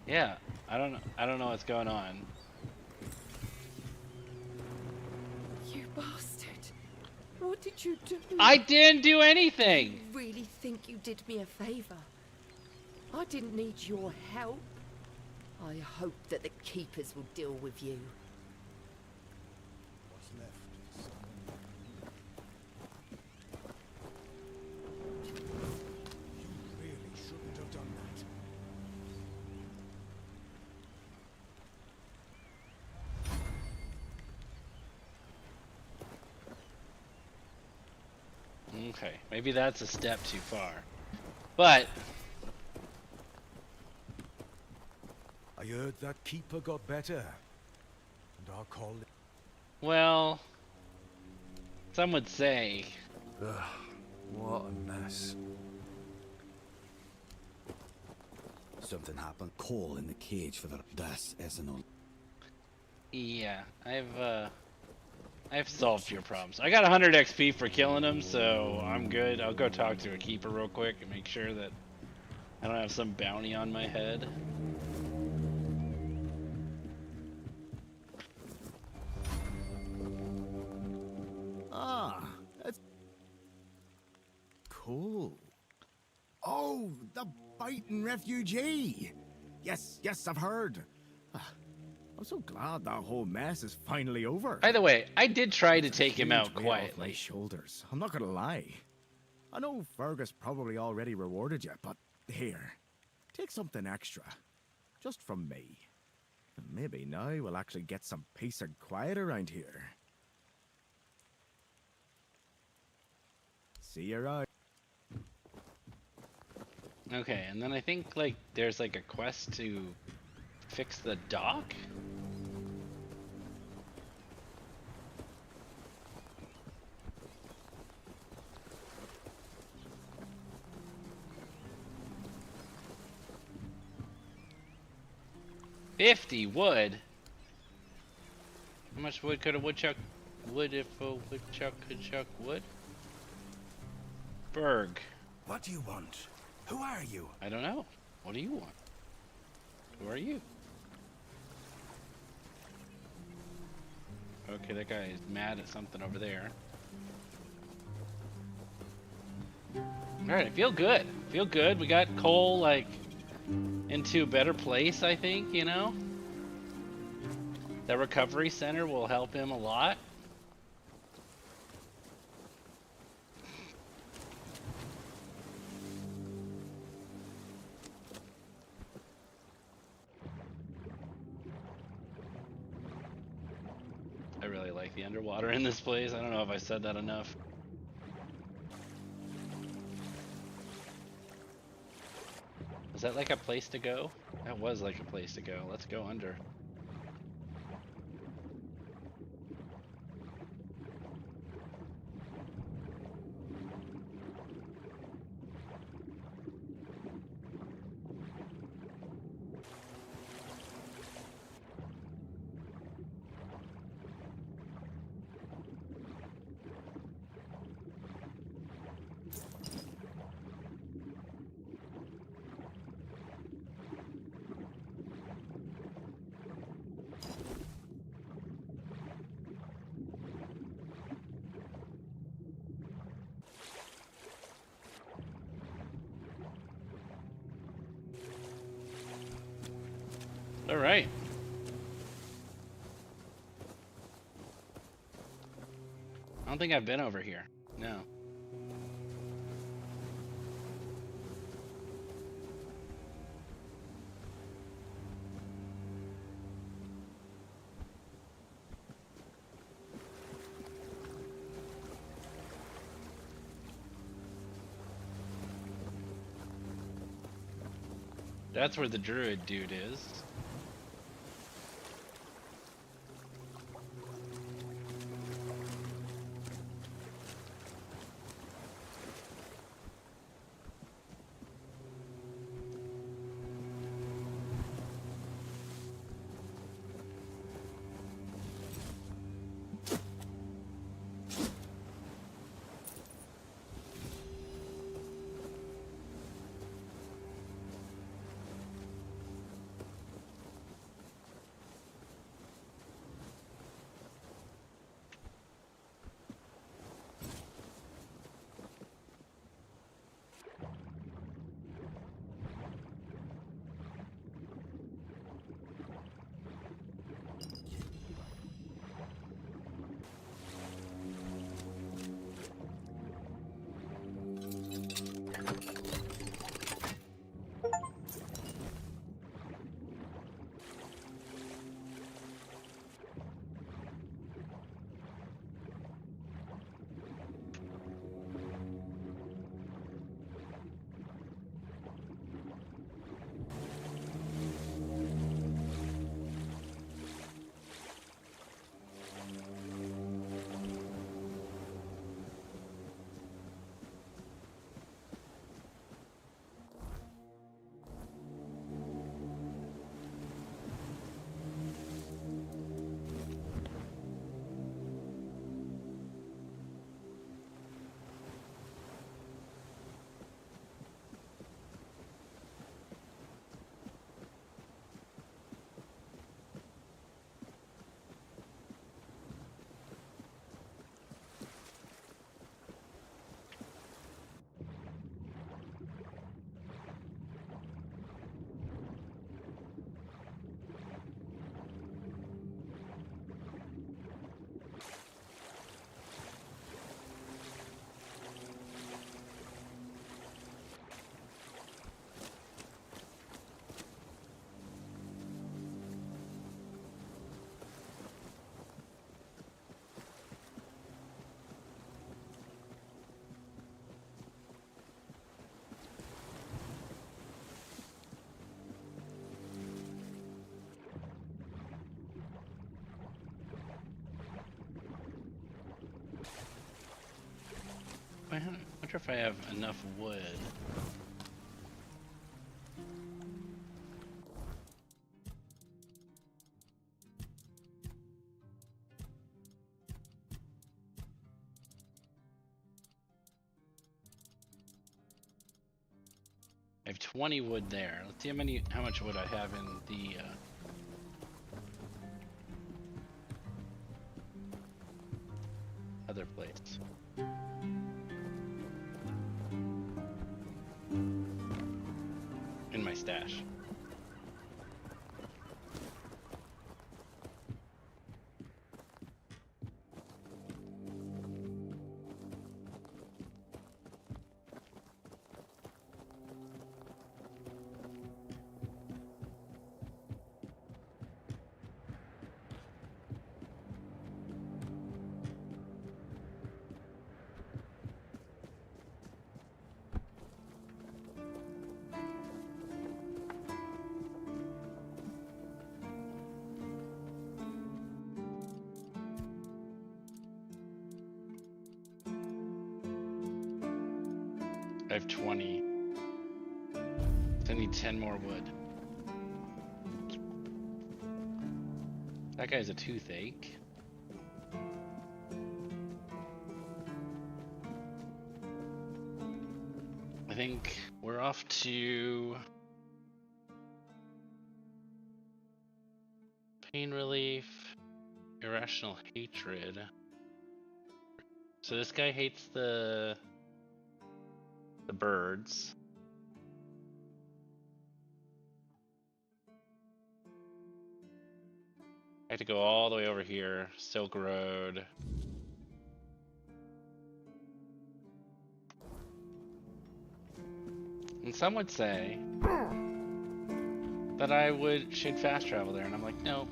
Yeah, I don't know what's going on. You bastard. What did you do? I didn't do anything! You really think you did me a favor? I didn't need your help. I hope that the Keepers will deal with you. What's left is someone. You really shouldn't have done that. Okay, maybe that's a step too far. But I heard that keeper got better, and I'll call it. well, some would say. Ugh, what a mess. Something happened. Call in the cage for the Das Esenol. Yeah, I've solved your problems. I got 100 XP for killing him, so I'm good. I'll go talk to a keeper real quick and make sure that I don't have some bounty on my head. Ah, that's cool. Oh, the biting refugee. Yes, I've heard. I'm so glad that whole mess is finally over. By the way, I did try to take him out Huge weight off my quietly. shoulders. I'm not gonna lie. I know Fergus probably already rewarded you, but here, take something extra, just from me. And maybe now we'll actually get some peace and quiet around here. See you around. Okay, and then I think like there's like a quest to fix the dock? $50 wood? How much wood could a woodchuck wood if a woodchuck could chuck wood? Berg. What do you want? Who are you? I don't know. What do you want? Who are you? Okay, that guy is mad at something over there. Alright, I feel good. Feel good. We got Cole, like, into a better place, I think, you know? That recovery center will help him a lot. I really like the underwater in this place. I don't know if I said that enough. Was that like a place to go? That was like a place to go. Let's go under. All right. I don't think I've been over here. No. That's where the druid dude is. I wonder if I have enough wood. I have 20 wood there. Let's see how much wood I have in the other place. In my stash. I have 20. So I need 10 more wood. That guy's a toothache. I think we're off to pain relief, irrational hatred. So this guy hates the birds. I have to go all the way over here, Silk Road. And some would say that I should fast travel there, and I'm like, no,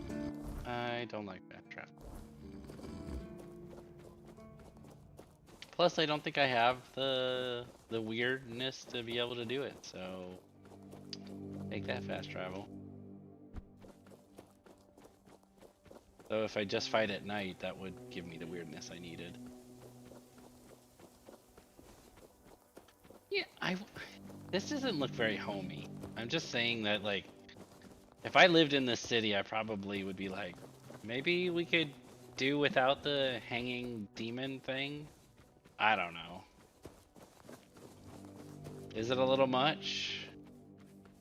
I don't like fast travel. Plus, I don't think I have the weirdness to be able to do it, so take that fast travel. So if I just fight at night, that would give me the weirdness I needed. Yeah, this doesn't look very homey. I'm just saying that, like, if I lived in this city, I probably would be like, maybe we could do without the hanging demon thing? I don't know. Is it a little much?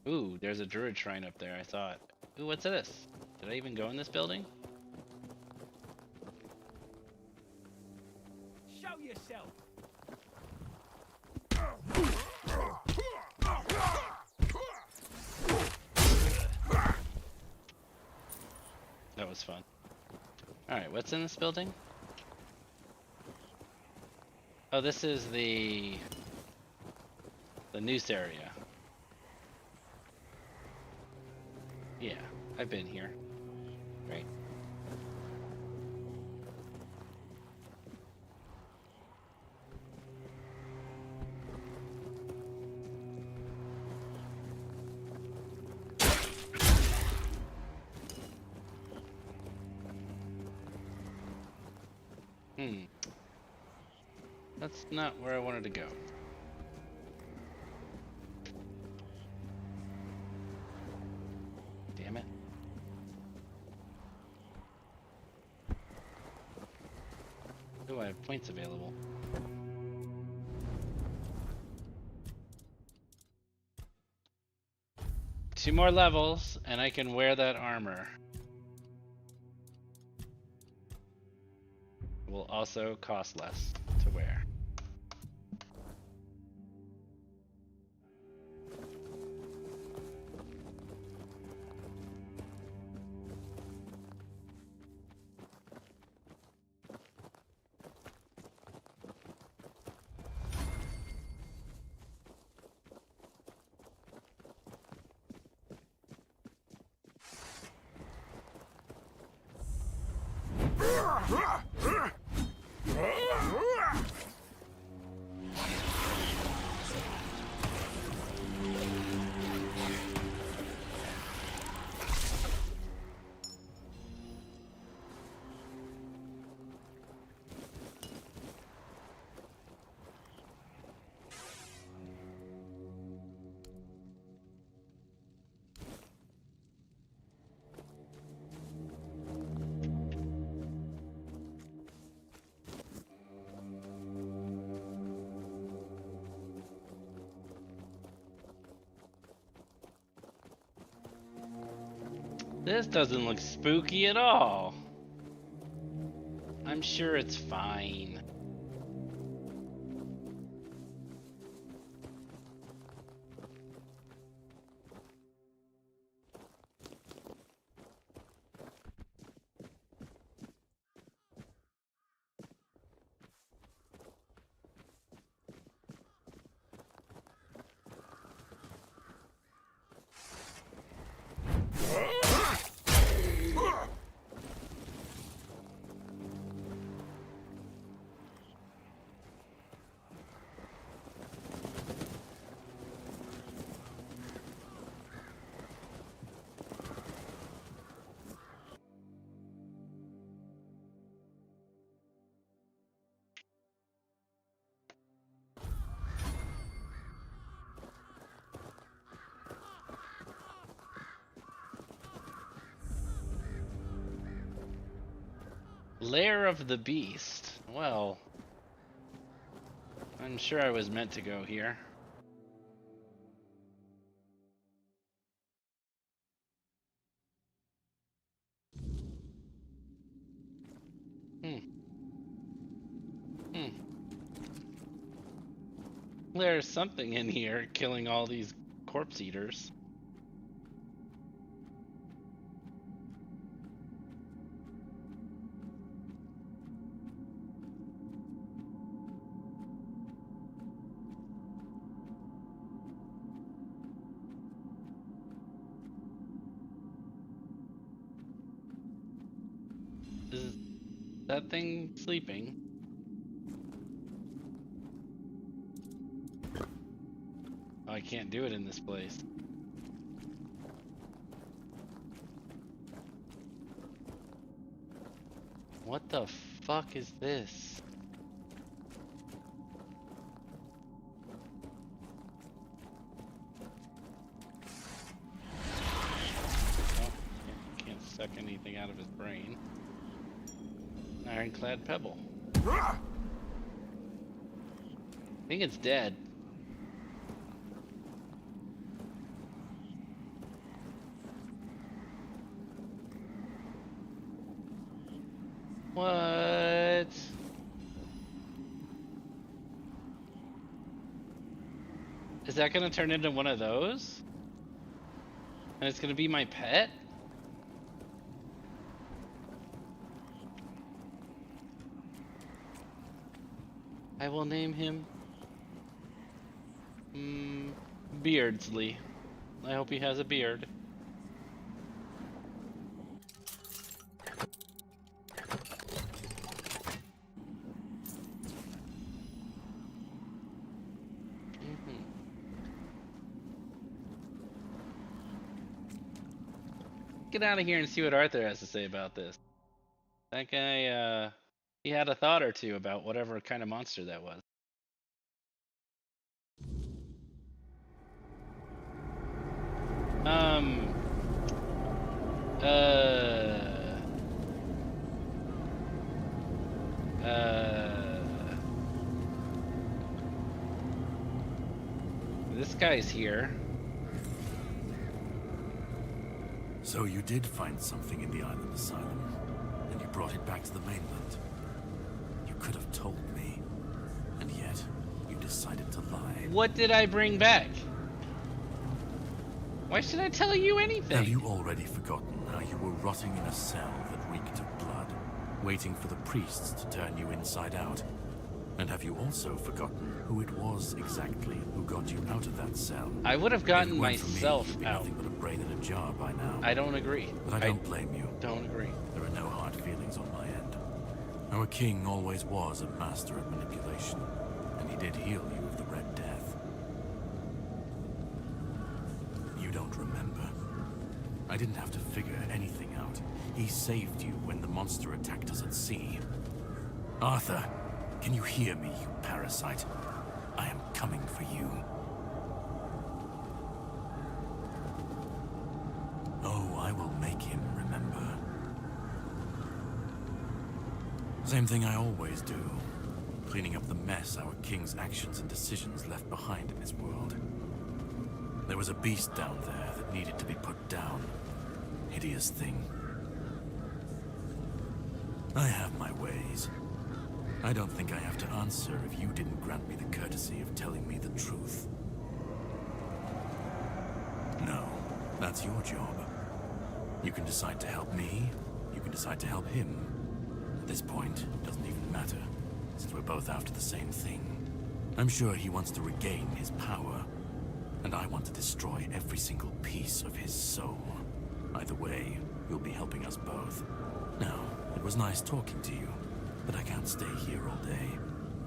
Ooh, there's a druid shrine up there, I saw it. Ooh, what's this? Did I even go in this building? Show yourself! That was fun. Alright, what's in this building? Oh, this is the noose area. Yeah, I've been here. Great. That's not where I wanted to go. Damn it. Oh, I have points available. Two more levels, and I can wear that armor. It will also cost less to wear. This doesn't look spooky at all. I'm sure it's fine. Lair of the Beast. Well, I'm sure I was meant to go here. There's something in here killing all these corpse eaters. Is that thing sleeping? Oh, I can't do it in this place. What the fuck is this? Oh, can't suck anything out of his brain. Ironclad pebble. I think it's dead. What? Is that gonna turn into one of those? And it's gonna be my pet? I will name him Beardsley. I hope he has a beard. Get out of here and see what Arthur has to say about this. That guy, he had a thought or two about whatever kind of monster that was. This guy's here. So you did find something in the island asylum, and you brought it back to the mainland. You could have told me, and yet you decided to lie. What did I bring back? Why should I tell you anything? Have you already forgotten how you were rotting in a cell that reeked of blood, waiting for the priests to turn you inside out? And have you also forgotten who it was exactly who got you out of that cell? I would have gotten myself you'd be out. Nothing but a brain in a jar by now. I don't agree. But I don't blame you. Don't agree. There are no hard feelings on my end. Our king always was a master at manipulation, and he did heal you of the Red Death. You don't remember. I didn't have to figure anything out. He saved you when the monster attacked us at sea. Arthur, can you hear me, you parasite? I am coming for you. Oh, I will make him remember. Same thing I always do. Cleaning up the mess our king's actions and decisions left behind in this world. There was a beast down there that needed to be put down. Hideous thing. I have my ways. I don't think I have to answer if you didn't grant me the courtesy of telling me the truth. No, that's your job. You can decide to help me, you can decide to help him. At this point, it doesn't even matter, since we're both after the same thing. I'm sure he wants to regain his power, and I want to destroy every single piece of his soul. Either way, you'll be helping us both. Now, it was nice talking to you. But I can't stay here all day.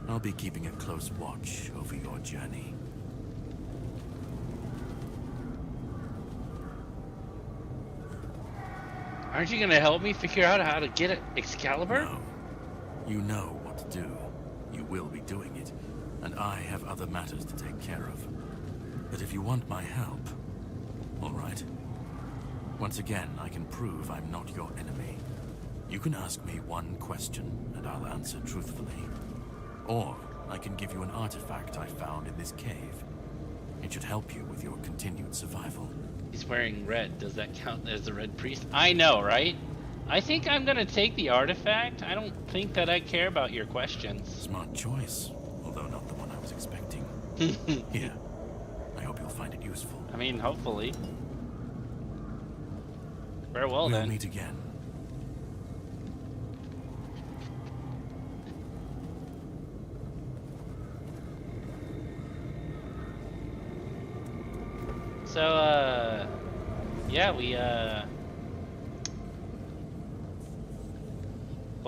I'll be keeping a close watch over your journey. Aren't you gonna help me figure out how to get Excalibur? No. You know what to do. You will be doing it. And I have other matters to take care of. But if you want my help, all right. Once again, I can prove I'm not your enemy. You can ask me one question, and I'll answer truthfully. Or I can give you an artifact I found in this cave. It should help you with your continued survival. He's wearing red. Does that count as the Red Priest? I know, right? I think I'm gonna take the artifact. I don't think that I care about your questions. Smart choice, although not the one I was expecting. Here. I hope you'll find it useful. I mean, hopefully. Farewell, we'll then. Meet again. So, yeah,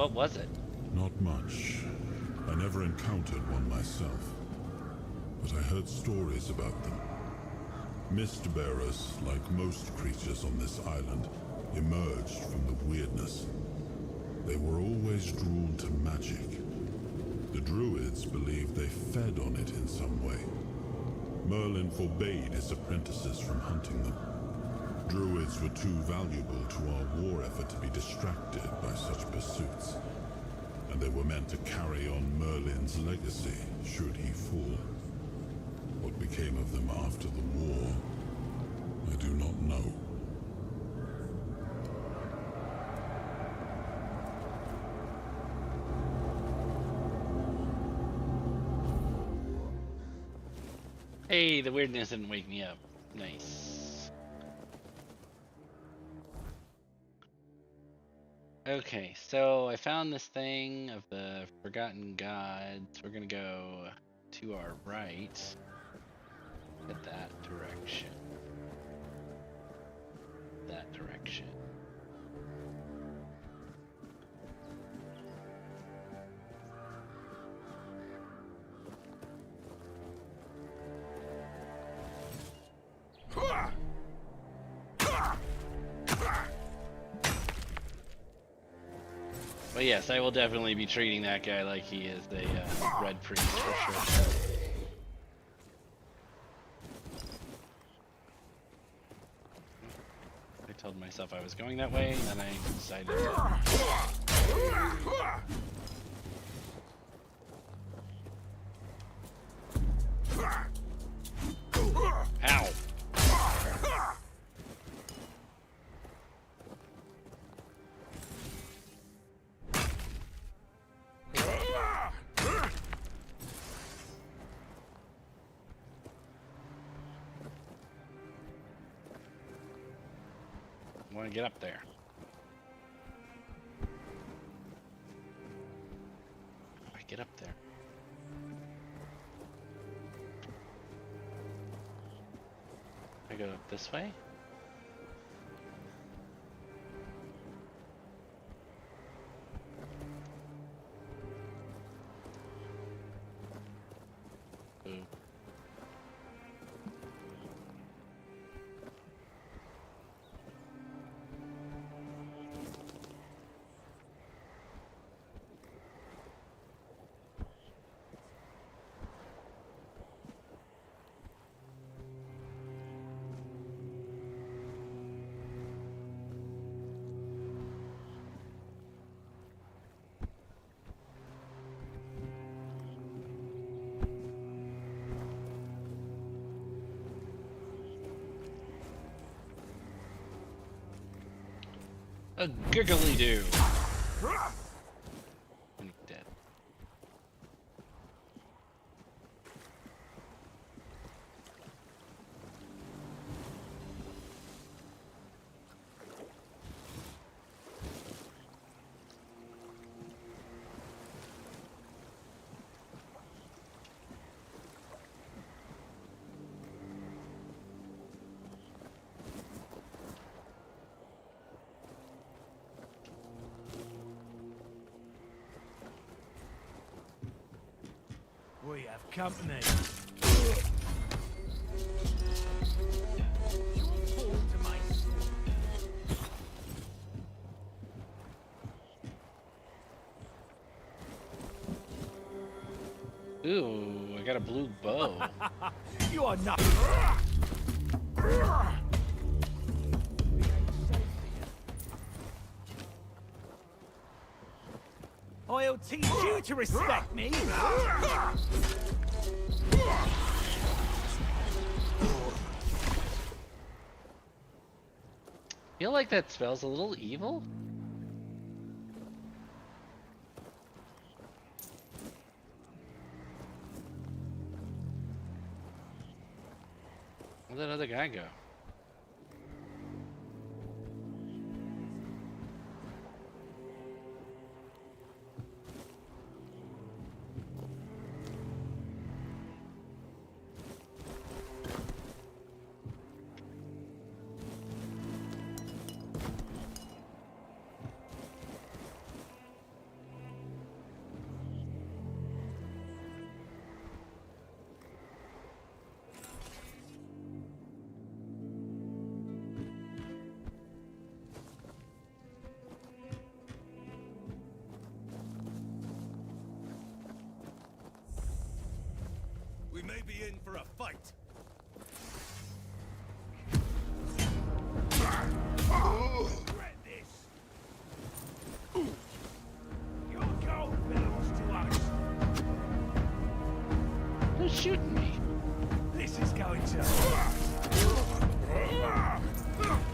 What was it? Not much. I never encountered one myself, but I heard stories about them. Mist bearers, like most creatures on this island, emerged from the weirdness. They were always drawn to magic. The druids believed they fed on it in some way. Merlin forbade his apprentices from hunting them. Druids were too valuable to our war effort to be distracted by such pursuits, and they were meant to carry on Merlin's legacy should he fall. What became of them after the war, I do not know. Hey, the weirdness didn't wake me up. Nice. Okay, so I found this thing of the Forgotten Gods. We're gonna go to our right. At that direction. That direction. But yes, I will definitely be treating that guy like he is a red priest for sure. I told myself I was going that way, and then I decided Ow! I want to get up there. How do I get up there? I go up this way? Ooh. A giggly do. And dead. We have company. Ooh, I got a blue bow. You are not. I'll teach you to respect me. Feel like that smells a little evil? Where'd that other guy go? may be in for a fight. Regret this. Your gold belongs to us. Who's shooting me? This is going to hurt.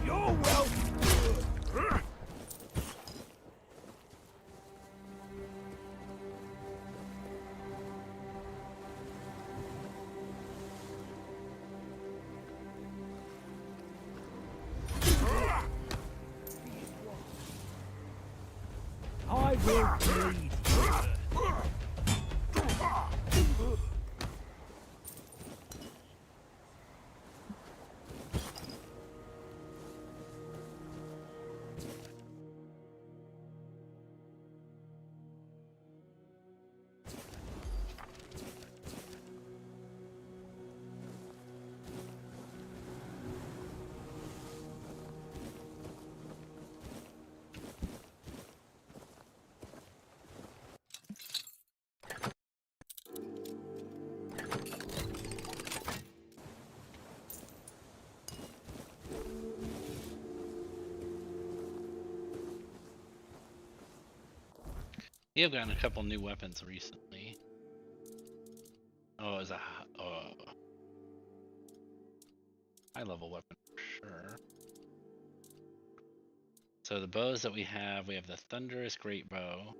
You're welcome. I will bleed. We have gotten a couple new weapons recently. Oh, it was a high level weapon for sure. So the bows that we have the Thunderous Great Bow.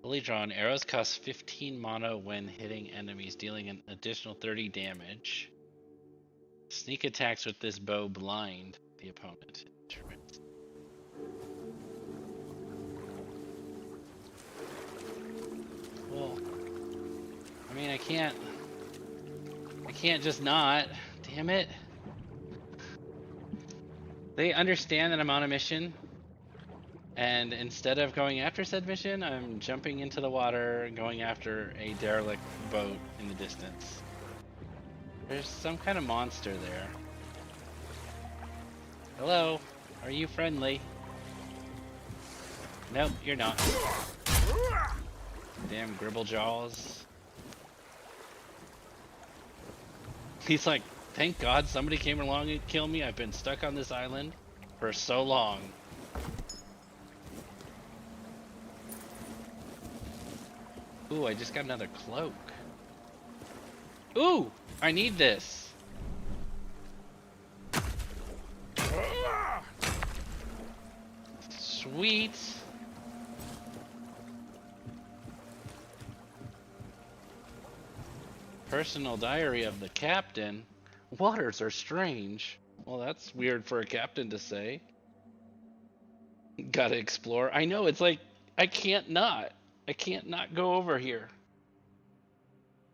Fully drawn, arrows cost 15 mana when hitting enemies, dealing an additional 30 damage. Sneak attacks with this bow blind the opponent. Well, I mean, I can't just not. Damn it. They understand that I'm on a mission, and instead of going after said mission, I'm jumping into the water, going after a derelict boat in the distance. There's some kind of monster there. Hello, are you friendly? Nope, you're not. Damn gribble jaws. He's like, thank God somebody came along and killed me. I've been stuck on this island for so long. Ooh, I just got another cloak. Ooh, I need this. Sweet. Personal diary of the captain. Waters are strange. Well, that's weird for a captain to say. Gotta explore. I know, it's like, I can't not go over here.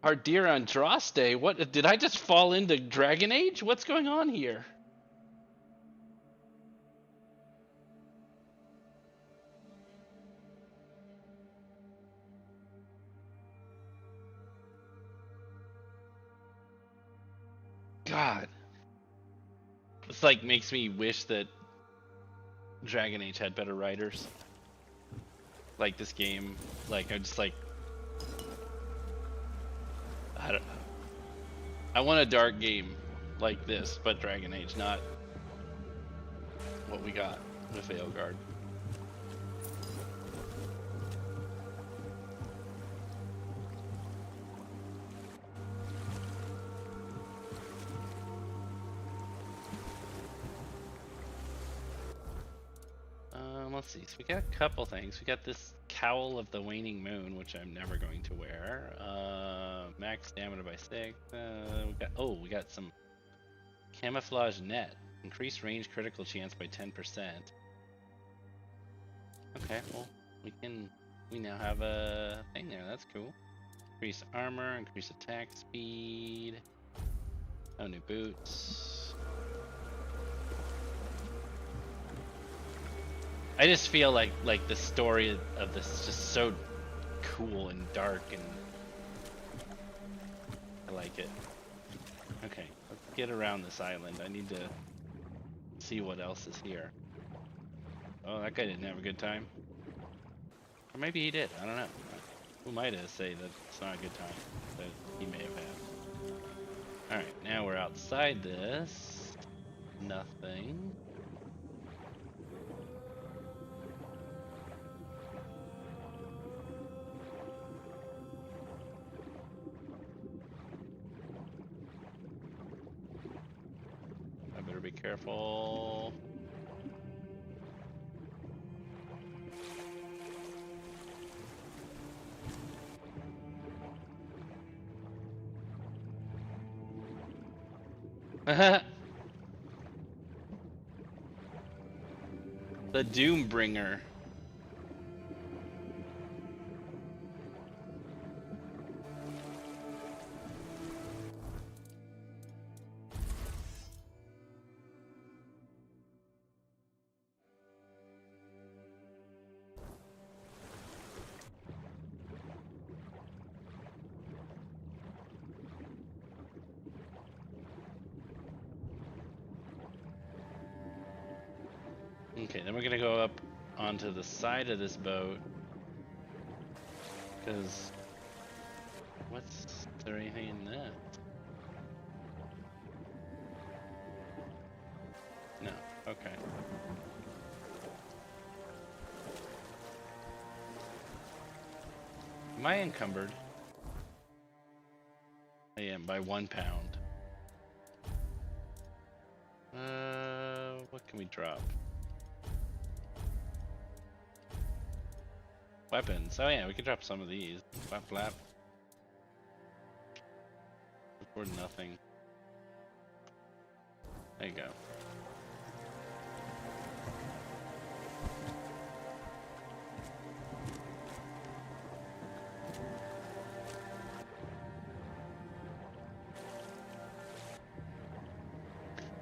Our dear Andraste, what, did I just fall into Dragon Age? What's going on here? God. It's like makes me wish that Dragon Age had better writers. Like this game, like I just like I don't know. I want a dark game like this, but Dragon Age, not what we got with Veilguard. Let's see, so we got a couple things. We got this Cowl of the Waning Moon, which I'm never going to wear. Max stamina by 6. We got some Camouflage Net. Increased range critical chance by 10%. Okay, well, we now have a thing there, that's cool. Increase armor, increase attack speed. No new boots. I just feel like the story of this is just so cool and dark, and I like it. Okay, let's get around this island. I need to see what else is here. Oh, that guy didn't have a good time. Or maybe he did, I don't know. Who might have say that it's not a good time? that he may have had. Alright, now we're outside this. Nothing. I better be careful. The Doombringer. Okay, then we're gonna go up onto the side of this boat. Because what's there anything in that? No, okay. Am I encumbered? I am by 1 pound. What can we drop? Weapons. Oh yeah, we could drop some of these. Flap flap. For nothing. There you go.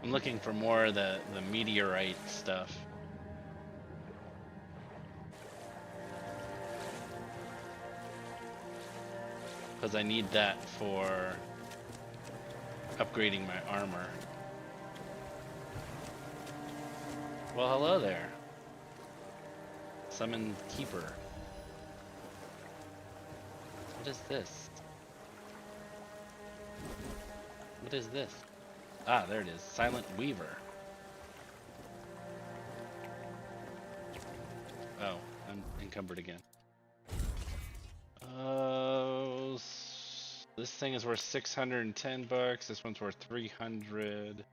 I'm looking for more of the meteorite stuff. Because I need that for upgrading my armor. Well, hello there. Summon Keeper. What is this? What is this? Ah, there it is. Silent Weaver. Oh, I'm encumbered again. This thing is worth 610 bucks. This one's worth 300.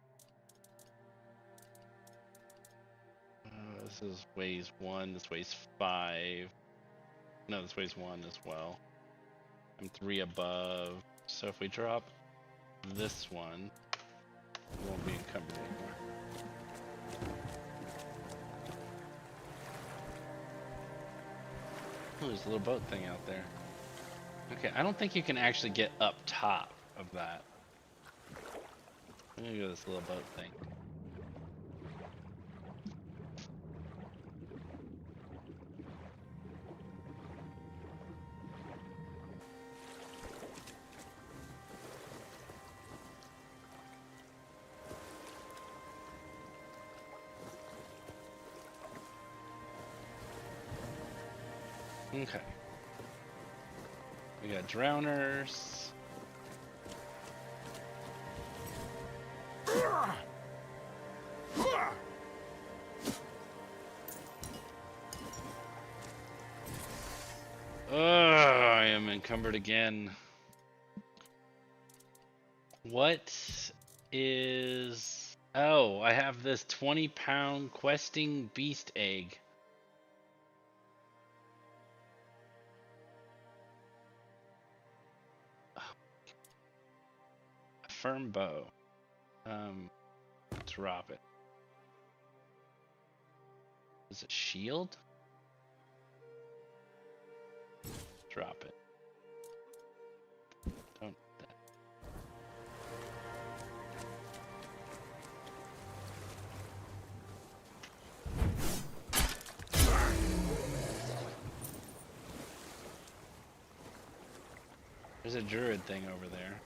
This is weighs 1. This weighs 5. No, this weighs 1 as well. I'm 3 above. So if we drop this one, it won't be encumbered anymore. Oh, there's a little boat thing out there. Okay, I don't think you can actually get up top of that. I'm gonna go this little boat thing. Okay. We got drowners. I am encumbered again. What is... Oh, I have this 20-pound questing beast egg. Firm bow. Drop it. Is it shield? Drop it. Don't. There's a druid thing over there.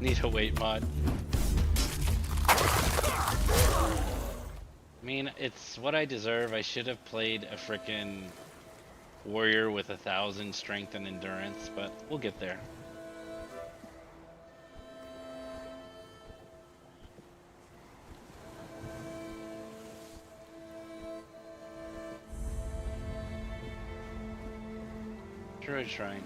Need a weight mod. I mean, it's what I deserve. I should have played a frickin' warrior with 1,000 strength and endurance, but we'll get there. Druid Shrine.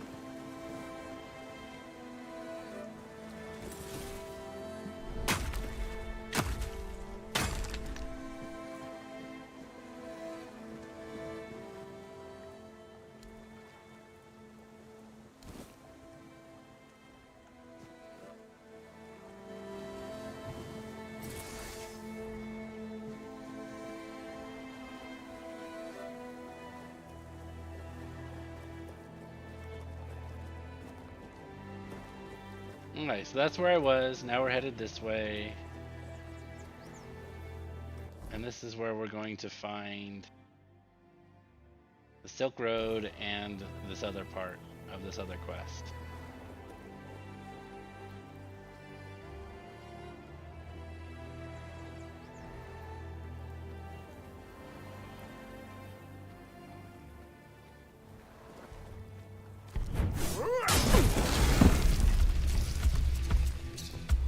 Alright, so that's where I was. Now we're headed this way. And this is where we're going to find the Silk Road and this other part of this other quest.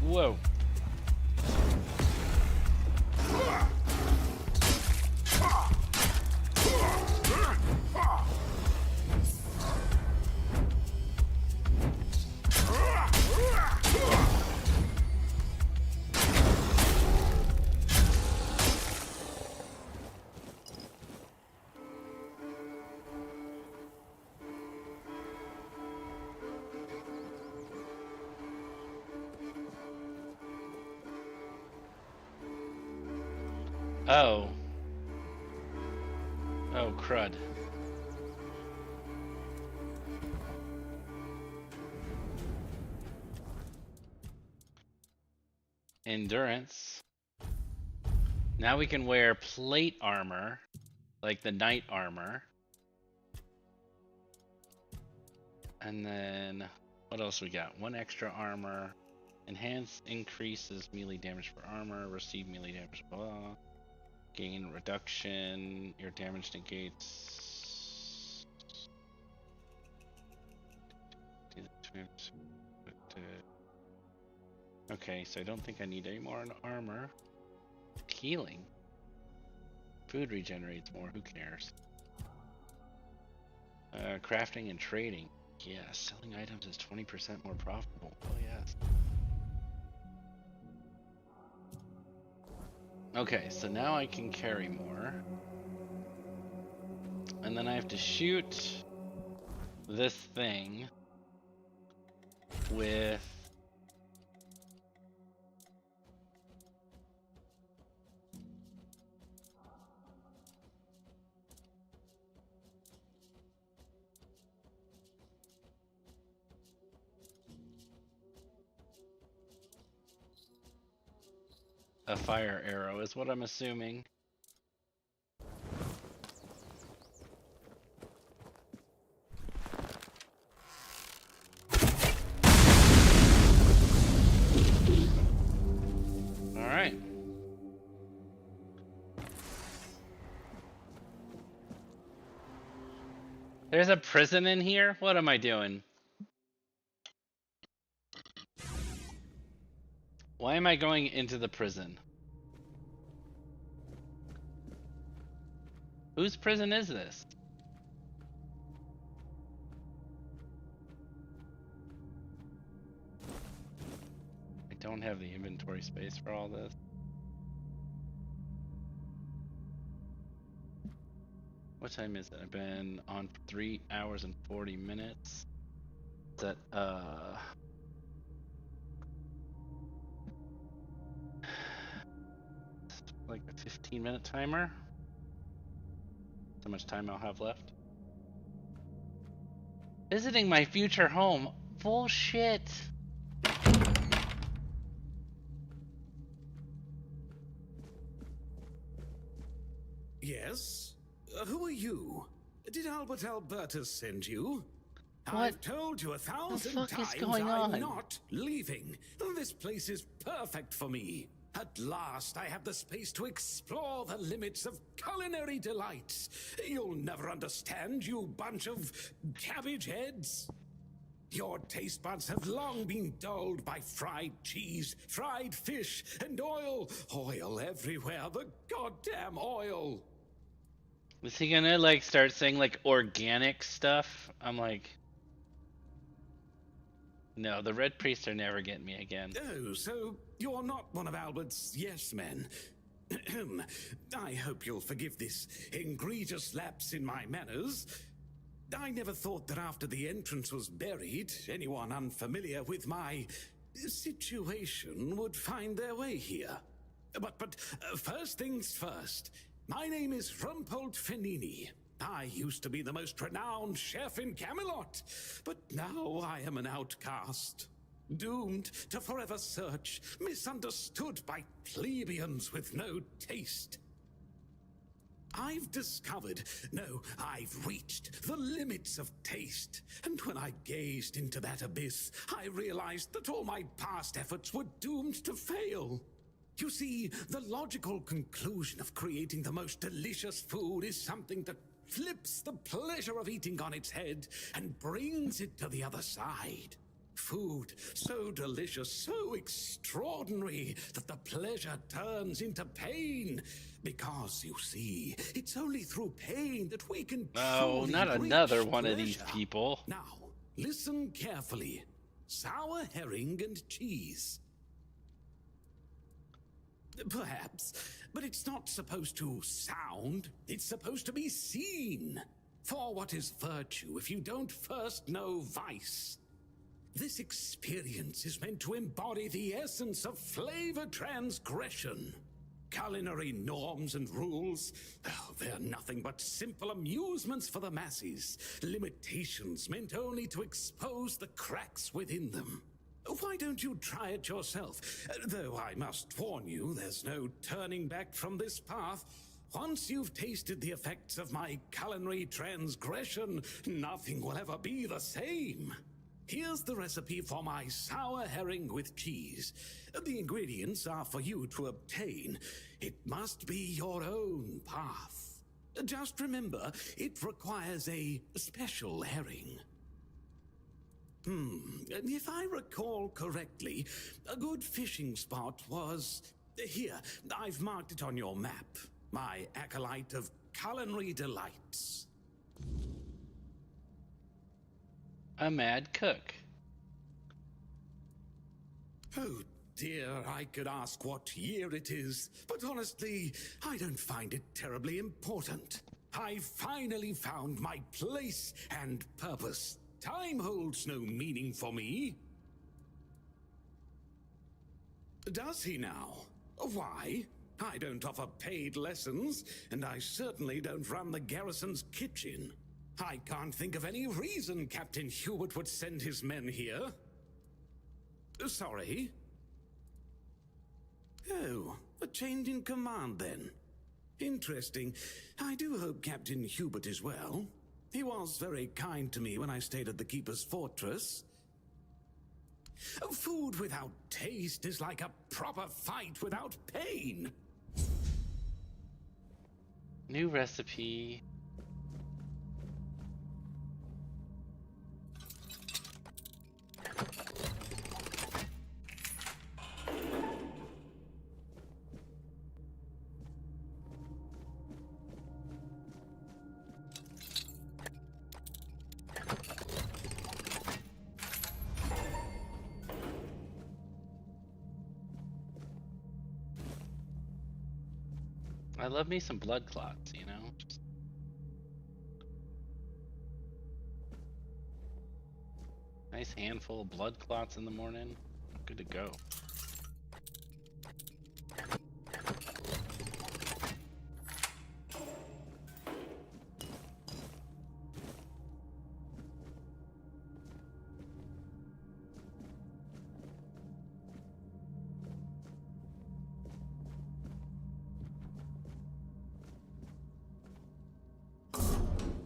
Whoa. Oh. Oh, crud. Endurance. Now we can wear plate armor, like the knight armor. And then, what else we got? One extra armor. Enhance increases melee damage for armor. Receive melee damage, blah. Gain reduction, your damage negates. Okay, so I don't think I need any more in armor. Healing. Food regenerates more, who cares? Crafting and trading. Yeah, selling items is 20% more profitable. Oh yes. Okay, so now I can carry more. And then I have to shoot this thing with a fire arrow is what I'm assuming. All right. There's a prison in here? What am I doing? Why am I going into the prison? Whose prison is this? I don't have the inventory space for all this. What time is it? I've been on for 3 hours and 40 minutes. Is that, like a 15-minute timer? How much time I'll have left? Visiting my future home. Bullshit. Yes? Who are you? Did Albert Albertus send you? What? I've told you 1,000 the fuck times is going on? I'm not leaving. This place is perfect for me. At last, I have the space to explore the limits of culinary delights. You'll never understand, you bunch of cabbage heads. Your taste buds have long been dulled by fried cheese, fried fish, and oil. Oil everywhere, the goddamn oil. Was he gonna like start saying like organic stuff? I'm like, no, the Red Priests are never getting me again. Oh, so you're not one of Albert's yes men. I hope you'll forgive this egregious lapse in my manners. I never thought that after the entrance was buried, anyone unfamiliar with my situation would find their way here. But first things first. My name is Rumpold Fenini. I used to be the most renowned chef in Camelot, but now I am an outcast. Doomed to forever search, misunderstood by plebeians with no taste. I've discovered, no, I've reached the limits of taste. And when I gazed into that abyss, I realized that all my past efforts were doomed to fail. You see, the logical conclusion of creating the most delicious food is something that flips the pleasure of eating on its head and brings it to the other side. Food so delicious, so extraordinary, that the pleasure turns into pain. Because, you see, it's only through pain that we can Oh, not another one of these people. Now, listen carefully. Sour herring and cheese. Perhaps, but it's not supposed to sound. It's supposed to be seen. For what is virtue if you don't first know vice? This experience is meant to embody the essence of flavor transgression. Culinary norms and rules, oh, they're nothing but simple amusements for the masses. Limitations meant only to expose the cracks within them. Why don't you try it yourself? Though I must warn you, there's no turning back from this path. Once you've tasted the effects of my culinary transgression, nothing will ever be the same. Here's the recipe for my sour herring with cheese. The ingredients are for you to obtain. It must be your own path. Just remember, it requires a special herring. If I recall correctly, a good fishing spot was... Here, I've marked it on your map. My acolyte of culinary delights. A mad cook. Oh dear, I could ask what year it is, but honestly, I don't find it terribly important. I finally found my place and purpose. Time holds no meaning for me. Does he now? Why? I don't offer paid lessons, and I certainly don't run the garrison's kitchen. I can't think of any reason Captain Hubert would send his men here. Sorry? Oh, a change in command then. Interesting. I do hope Captain Hubert is well. He was very kind to me when I stayed at the Keeper's Fortress. Food without taste is like a proper fight without pain. New recipe. I love me some blood clots, you know? Nice handful of blood clots in the morning. Good to go.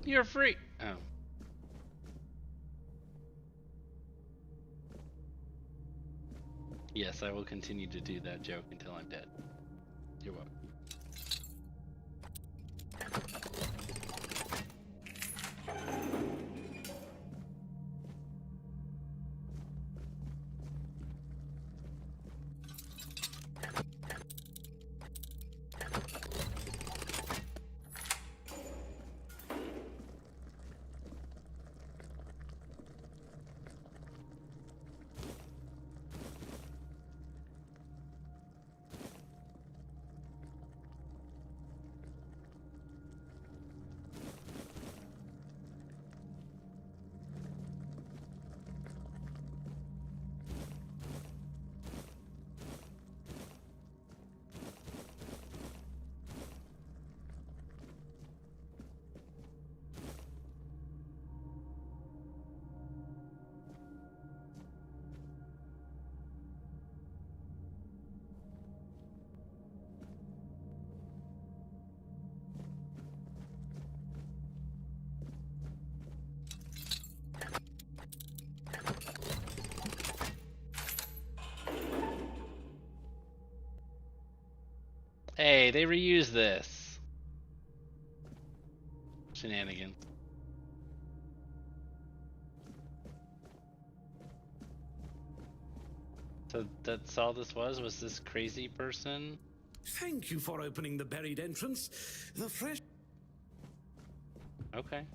You're free. Oh. Yes, I will continue to do that joke until I'm dead. You're welcome. Hey, they reused this. Shenanigans. So that's all this was this crazy person? Thank you for opening the buried entrance. The fresh... Okay.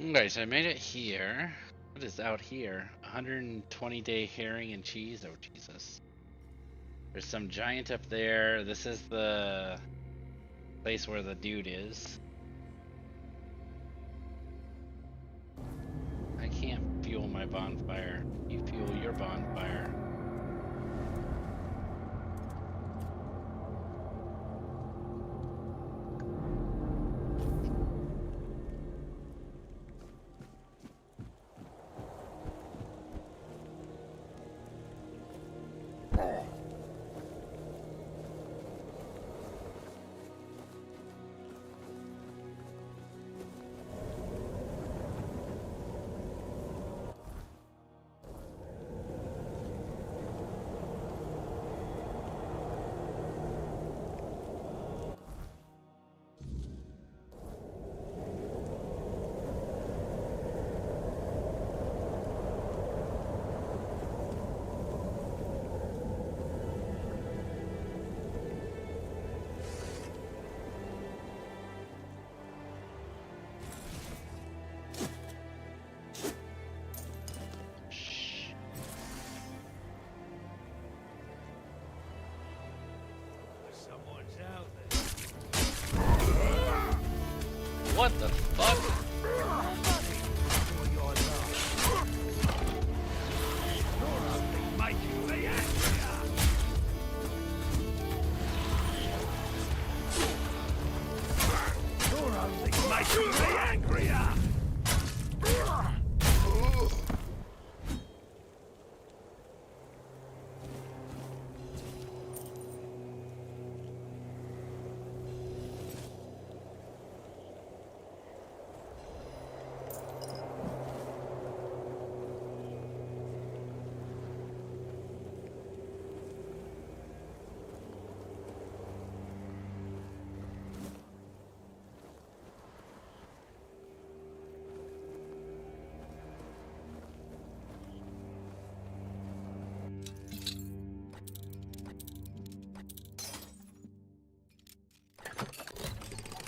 Alright, so I made it here. What is out here? 120-day herring and cheese? Oh, Jesus. There's some giant up there. This is the place where the dude is. I can't fuel my bonfire. You fuel your bonfire.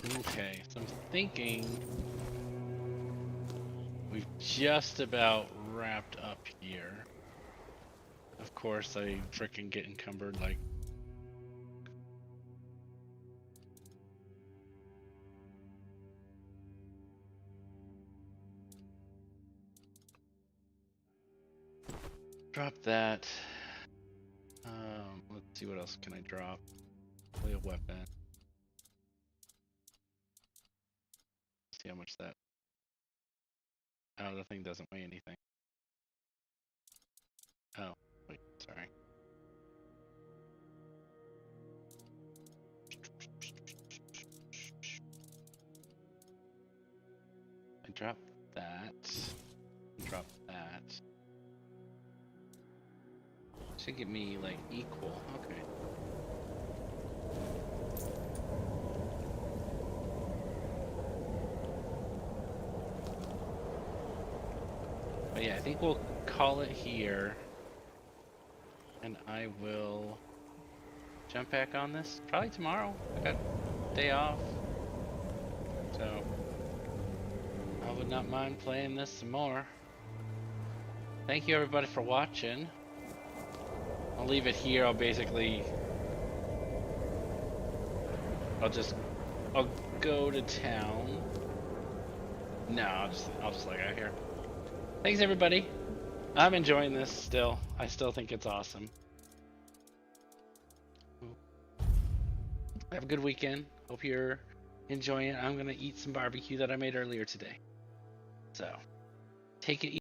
Okay, so I'm thinking we've just about wrapped up here. Of course, I frickin' get encumbered like. Drop that. Let's see what else can I drop. Play a weapon. See how much that. Oh, the thing doesn't weigh anything. Oh, wait, sorry. I dropped that. Drop that. Should give me like equal. Okay. But yeah, I think we'll call it here. And I will jump back on this probably tomorrow. I got a day off. So I would not mind playing this some more. Thank you everybody for watching. I'll leave it here. I'll go to town. No, I'll just like out here. Thanks everybody. I'm enjoying this still. I still think it's awesome. Have a good weekend. Hope you're enjoying it. I'm gonna eat some barbecue that I made earlier today. So, take it easy.